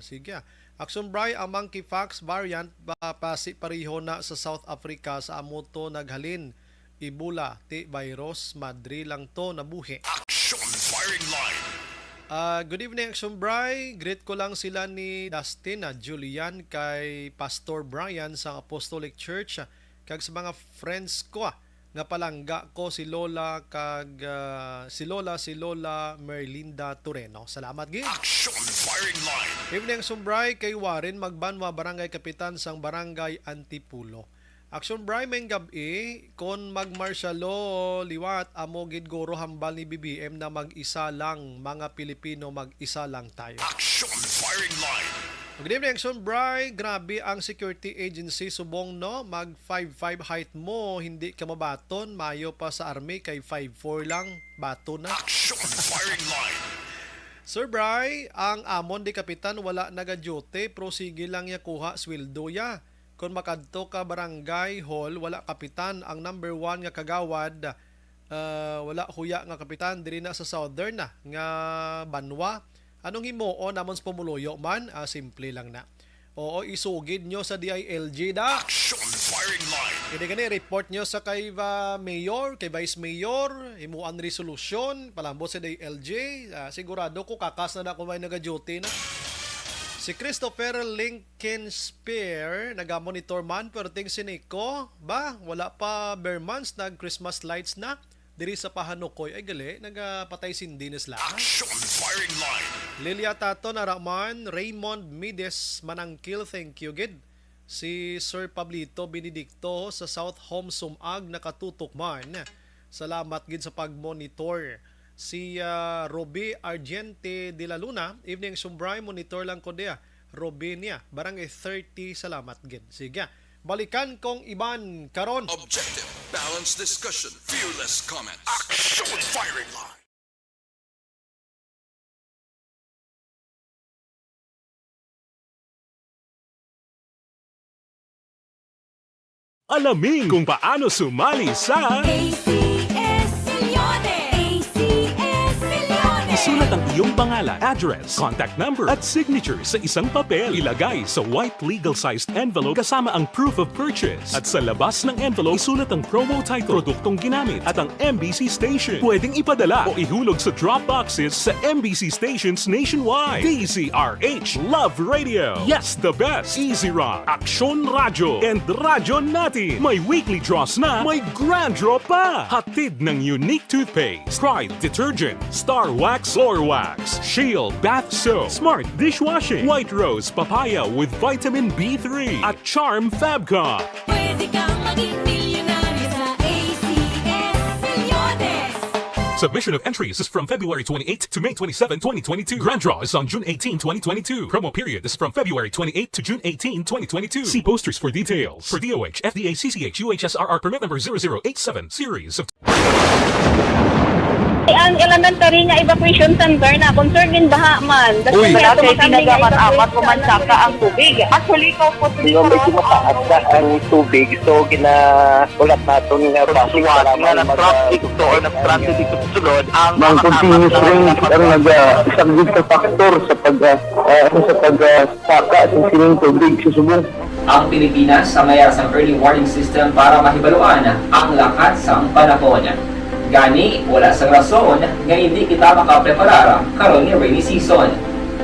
Speaker 3: Sige. Action Bray, ang monkeypox variant pasi pareho na sa South Africa sa amo to naghalin. Ebola ti virus madri lang to nabuhi.
Speaker 2: Action firing line.
Speaker 3: Good evening Action Bray. Greet ko lang sila ni Dustin at Julian kay Pastor Brian sa Apostolic Church kag sa mga friends ko nga palangga ko si Lola kag si Lola Merlinda Tureno. Salamat gid.
Speaker 2: Action firing line.
Speaker 3: Evening Sumbray kay Warren Magbanwa Barangay Kapitan sang Barangay Antipulo. Action Bray may gabi kon magmarsyalo liwat amo gid goro hambal ni BBM na mag-isa lang mga Pilipino mag-isa lang tayo.
Speaker 2: Action firing line.
Speaker 3: Good evening, Action Bray. Grabe ang security agency subong no. Mag 5'5 height mo, hindi ka mabaton. Mayo pa sa army kay 5'4 lang. Bato na.
Speaker 2: Action firing line.
Speaker 3: Sir Bry, ang amon di kapitan wala naga-duty, pero sige lang ya kuha sweldo ya. Kung makadto ka barangay hall, wala kapitan. Ang number 1 nga kagawad, wala huya nga kapitan, diri na sa southern na, nga Banwa. Anong himuon namon sa pumuluyo man? Simple lang na. Oo, isugid nyo sa DILG da.
Speaker 2: Action Firing Line.
Speaker 3: Hindi gani, report nyo sa kay Mayor, kay Vice Mayor, himuan resolusyon, palambot sa DILG. Sigurado ko kakas na kung may naga-duty na. Si Christopher Lincoln Spear, naga-monitor man, perting siniko, ba? Wala pa bare months, nag-Christmas lights na. Diri sa Pahanukoy, ay gali, nagpatay sindinis lang.
Speaker 2: Action Firing Line.
Speaker 3: Lilia Tato Naraman, Raymond Mides Manangkil, thank you gid. Si Sir Pablito Benedicto sa South Home Sumag nakatutok man. Salamat gid sa pagmonitor. Si Roby Argente de la Luna, evening Sumbray, monitor lang ko dia. Robinia, barangay 30, salamat gid. Sige, balikan kong iban karon.
Speaker 4: Objective, balanced discussion, fearless comments.
Speaker 2: Action Firing Line.
Speaker 6: Alamin kung paano sumali sa
Speaker 15: ACS Milyones! ACS Milyones!
Speaker 6: Isulat ang iyong pangalan, address, contact number at signature sa isang papel. Ilagay sa white legal-sized envelope kasama ang proof of purchase. At sa labas ng envelope, isulat ang promo title, produktong ginamit at ang MBC station. Pwedeng ipadala o ihulog sa drop boxes sa MBC stations nationwide. DZRH Love Radio. Yes, the best. Easy Rock, Aksyon Radyo, and Radyo Natin. May weekly draws na, may grand draw pa. Hatid ng unique toothpaste, Pride Detergent, Star Wax Floor Wax, Shield Bath Soap, Smart Dishwashing, White Rose Papaya with Vitamin B3 at Charm Fabcon.
Speaker 15: Pwede kang maging milyonaryo sa ACS Milyones!
Speaker 6: Submission of entries is from February 28 to May 27, 2022. Grand draw is on June 18, 2022. Promo period is from February 28 to June 18, 2022. See posters for details. For DOH, FDA, CCH, UHSRR permit number 0087 series of...
Speaker 8: Ang elementary nga evacuation center na concern din baha man.
Speaker 9: Uy, kasi tinagaman amat kumansaka ang tubig. Actually, ko po
Speaker 5: Di ba medyo mataas na ang tubig, so ulat natin nga
Speaker 9: siwat nga ng traffic to or ng traffic dito sa sulod ang
Speaker 14: Mang continuous rain ang isang good factor sa pagsaka at sining tubig sa subong.
Speaker 10: Ang Pilipinas sa mayas ang early warning system para mahibaluan ang lakat sa panahon. Gani, wala sa rason nga hindi kita makapreparar karon ni rainy season.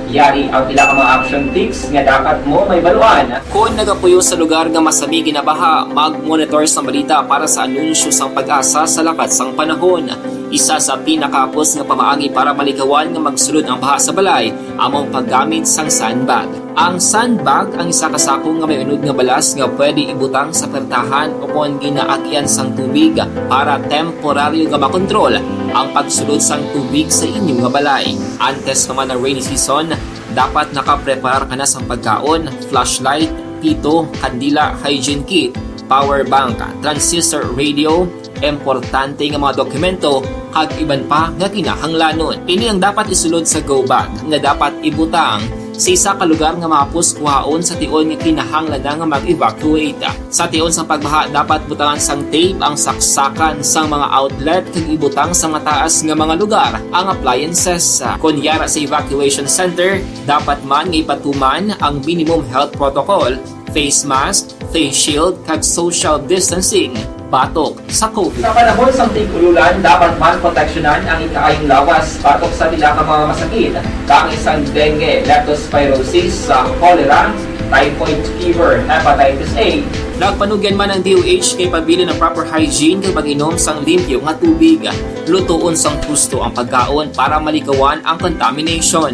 Speaker 10: Yari ang pila ka mga action tips nga dapat mo may baluan. Kung nagapuyo sa lugar nga masabi ginabaha, mag-monitor sa balita para sa anunsyo sang pag-asa sa lakat sang panahon. Isa sa pinakapos nga pamaagi para malikawan nga magsulod ang baha sa balay, among paggamit sang sandbag. Ang sandbag ang isa kasakong nga may unod nga balas nga pwede ibutang sa pertahan upon ginaagyan sang tubig para temporaryo nga makontrol ang pagsulod sang tubig sa inyong nga balay. Antes naman ng rainy season, dapat nakapreparar ka na sa pagkaon, flashlight, pito, kandila, hygiene kit, power bank, transistor radio, importante nga mga dokumento, kag iban pa nga kinahanglanon. Ini ang dapat isulod sa go bag nga dapat ibutang sa isa ka lugar nga mapus kuhaon sa tion nga kinahanglan nga mag-evacuate. Sa tion sa pagbaha dapat butangan sang tape ang saksakan sang mga outlet kag ibutang sa mataas nga mga lugar ang appliances. Kunyara sa evacuation center, dapat man nga ipatuman ang minimum health protocol, face mask, face shield kag social distancing. Batok sa COVID. Sa panahon sa tigululan, dapat man proteksyonan ang ikaayong lawas batok sa pila ka mga masakit. Kang isang dengue, leptospirosis, cholera, typhoid fever, hepatitis A. Nagpanugyan man ang DOH kay pabili ng proper hygiene kay pag-inom sang limpyo nga tubig. Lutuon sang husto ang pagkaon para malikawan ang contamination.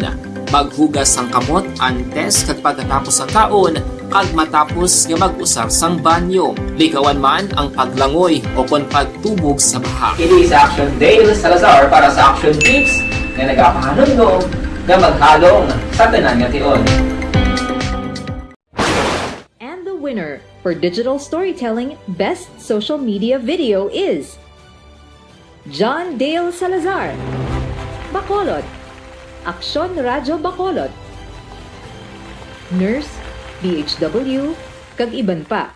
Speaker 10: Maghugas sang kamot antes kag pagkatapos ang kaon kag matapos nga mag-usar sang banyo. Likawan man ang paglangoy o kon pagtubog sa baha. Kini sa Action Dale Salazar para sa Action Tips nga nagapahanungnog nga maghalong sa tanan nga tion.
Speaker 7: And the winner for Digital Storytelling Best Social Media Video is John Dale Salazar, Bacolod. Aksyon Radyo Bacolod, Nurse, DHW, kag iban pa.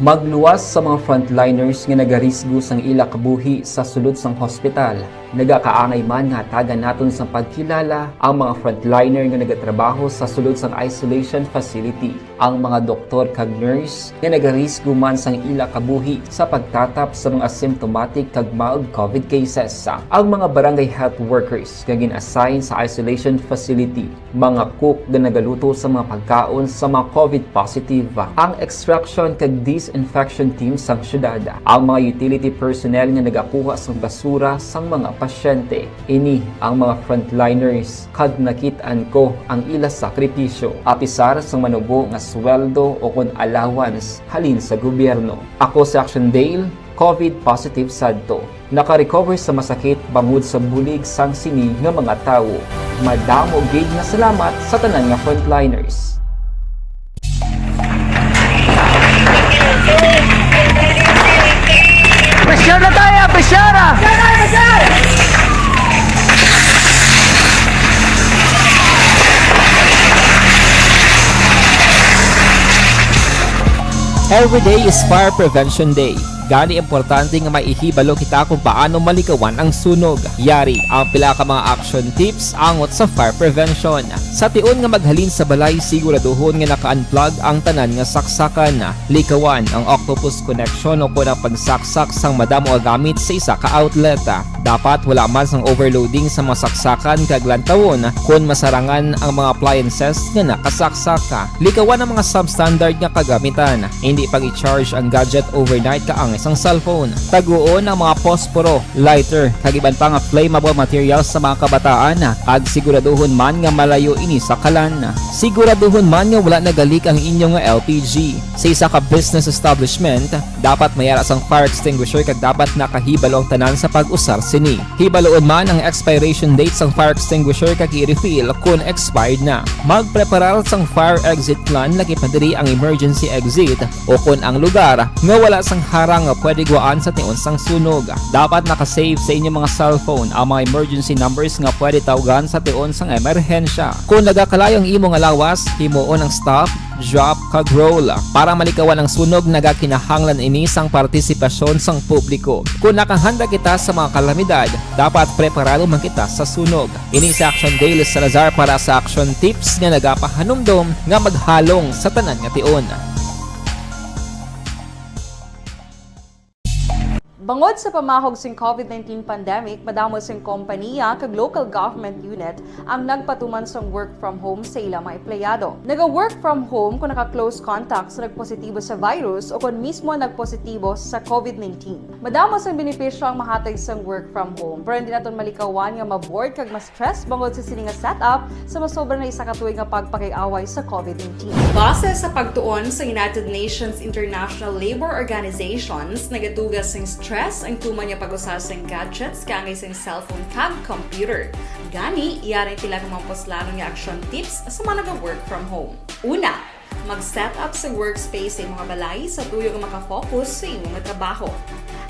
Speaker 10: Magluwas sa mga frontliners nga nagarisgo sang ila kabuhi sa sulod sang hospital. Nagakaangay man nga tagan naton sa pagkilala ang mga frontliner nga nagatrabaho sa sulod sang isolation facility. Ang mga doktor kag nurse nga nagarisgo man sang ila kabuhi sa pagtatap sa mga symptomatic kag mild COVID cases. Ang mga barangay health workers nga gin-assign sa isolation facility, mga cook nga nagaluto sa mga pagkaon sa mga COVID positive, ang extraction kag disinfection team sang syudad, ang mga utility personnel nga nagakuha sang basura sang mga pasyente. Ini ang mga frontliners kag nakitaan ko ang ila sakripisyo apisar sang manubo nga sweldo o kon allowance halin sa gobyerno. Ako si Action Dale, COVID positive sadto. Naka-recover sa masakit bangod sa bulig sang sini nga mga tawo. Madamo gid na salamat sa tanan nga frontliners.
Speaker 11: Pressure na tayo, pressure!
Speaker 19: Every day is Fire Prevention Day. Gani importante nga maihibalo kita kung paano malikawan ang sunog. Yari ang pila ka mga action tips angot sa fire prevention. Sa tion nga maghalin sa balay, siguraduhon nga naka-unplug ang tanan nga saksakan. Likawan ang octopus connection o kung ang pagsaksak sang madamo nga gamit sa isa ka outlet. Dapat wala man sang overloading sa mga saksakan kag lantawon kung masarangan ang mga appliances nga nakasaksaka. Likawan ang mga substandard nga kagamitan. Hindi pag i-charge ang gadget overnight kaang isang cellphone. Taguon ang mga posporo, lighter, kag iban pa nga flammable materials sa mga kabataan. Kag siguraduhon man nga malayo ini sa kalan. Siguraduhon man nga wala nagalik ang inyong nga LPG. Sa isa ka business establishment, dapat mayara sang fire extinguisher kag dapat nakahibalo ang tanan sa pag-usar sini. Hibaloon man ang expiration date sang fire extinguisher kag i-refill kung expired na. Magpreparar sang fire exit plan laki padiri ang emergency exit o kung ang lugar nga wala sang harang nga pwede guwaan sa tion sang sunog. Dapat nakasave sa inyong mga cellphone ang mga emergency numbers nga pwede tawagan sa tion sang emerhensya. Kung nagakalayo ang imong alawas, himuon ang stop, drop, kag roll. Para malikawan ang sunog, nagakinahanglan ini sang partisipasyon sang publiko. Kung nakahanda kita sa mga kalamidad, dapat preparado man kita sa sunog. Ini sa Action Daily Salazar para sa action tips nga nagapahanumdom nga maghalong sa tanan nga tion.
Speaker 12: Bangod sa pamahog sing COVID-19 pandemic, madamo sing kompanya kag local government unit ang nagpatuman sang work from home sa ilang mga empleyado. Naga-work from home kung naka-close contact sa nagpositibo sa virus o kung mismo nagpositibo sa COVID-19. Madamo sang benepisyo ang mahatag sang work from home, pero hindi naton malikawan nga ma-bored kag ma-stress bangod sa sini nga setup sa masobra na isa ka tuig nga pagpakiaway sa COVID-19. Base sa pagtuon sa United Nations International Labor Organizations, nagatugas sing stress ang tuman niya pag-usar sa gadgets kaangay sa cellphone kag computer. Gani, iyarin tila ng mga poslanong nga action tips sa mga nag-work from home. Una, mag-set up sa workspace sa imong balay sa tuyo nga makafocus sa imong trabaho.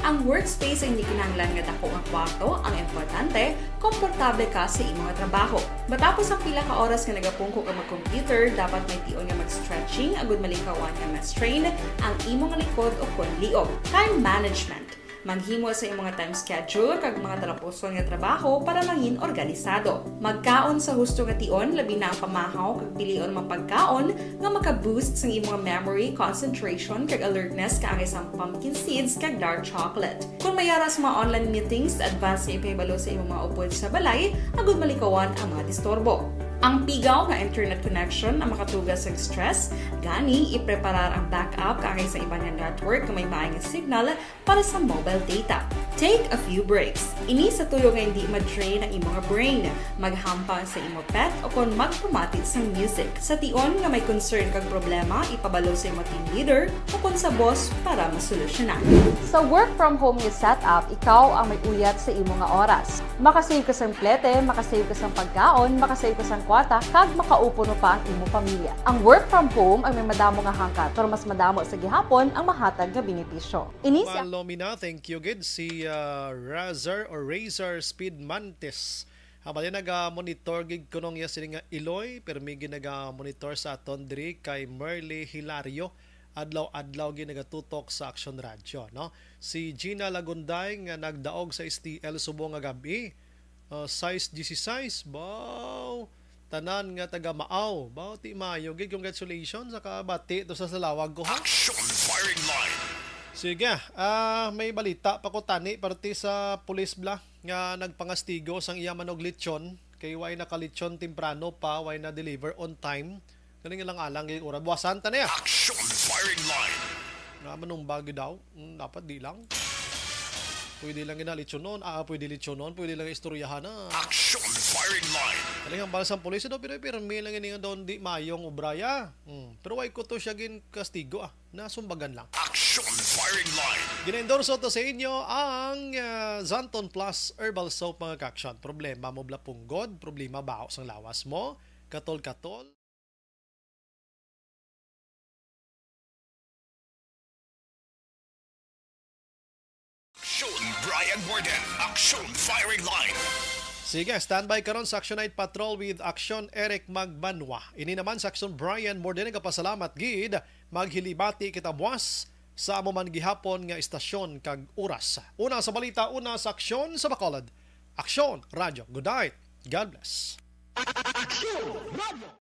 Speaker 12: Ang workspace ay hindi kinahanglan nga dako nga kwarto, ang importante, komportable ka sa imong trabaho. Matapos ang pila ka oras nga nagapungko ka mag-computer, dapat may tion nga mag-stretching agud malikawan nga ma-strain ang imong likod o kon liog. Time management. Maghimo sa imong time schedule kag mga talapuson nga trabaho para maging organisado. Magkaon sa husto nga tion, labi na ang pamahaw kag pilion mga pagkaon nga maka-boost sa imong memory, concentration kag alertness kaangay sa pumpkin seeds kag dark chocolate. Kung mayara sa mga online meetings, advance sa ipahibalo sa imong mga upod sa balay, agud malikawan ang mga disturbo. Ang pigaw nga internet connection ang makatugas sa stress, gani ipreparar ang backup kaangay sa ibang network nga may maayong signal para sa mobile data. Take a few breaks. Ini sa tuyo nga hindi ma-drain ang imong brain, maghampang sa imong pet o kung magpamatit sa music. Sa tion nga may concern kag problema, ipabalo sa imong team leader o kung sa boss para masolusyonan. Sa work from home nga setup, ikaw ang may uyat sa imong nga oras. Makasave ka sang plete, makasave ka sang pagkaon, makasave ka sang kwarta, kag makaupo no pa ang imong pamilya. Ang work from home ay may madamo nga hangkat, pero mas madamo sa gihapon ang mahatag nga benepisyo. Inisi
Speaker 3: Malomina, thank you gid si Razor Speed Mantis Habali naga-monitor gig kunong ya sini nga Iloy, pero may ginaga-monitor sa aton diri kay Merly Hilario. Adlaw-adlaw gi nagatutok sa Action Radio, no? Si Gina Lagunday nga nagdaog sa STL subong nga gabi. Size 16, baw. Tanan nga taga Maaw, baw ti Mayo. Gig congratulations sa kabati to sa Salawag ko, ha?
Speaker 2: Action firing line.
Speaker 3: Sige, may balita pa ko tani parte sa police bla nga nagpangastigo sang iya manog lechon kay way nakalechon temprano pa way na deliver on time. Kani lang alang gyud ora buwasan ta niya.
Speaker 2: Action firing line.
Speaker 3: Nga manong bagyo daw, dapat di lang. Pwede lang ina lechonon, pwede lechonon, pwede lang istoryahan na.
Speaker 2: Action firing line.
Speaker 3: Kaling ang balasang pulis daw pero pirmi lang ini nga doon di mayong obraya. Pero way ko to siya gin kastigo nasumbagan lang.
Speaker 2: Action firing line.
Speaker 3: Gina-endorso to sa inyo ang Zanton Plus Herbal Soap mga kaksyon. Problema mo bla punggod, problema bao sang lawas mo, katol-katol.
Speaker 2: Action Brian Borden. Action firing line.
Speaker 3: Sige, standby karon sa Action Night Patrol with Action Eric Magbanwa. Ini naman sa Action Brian Borden kapasalamat gid maghilibati kita buwas sa amo man gihapon nga istasyon kag oras. Una sa balita, una sa Aksyon sa Bacolod. Aksyon Radio. Good night. God bless.
Speaker 18: Action Radio!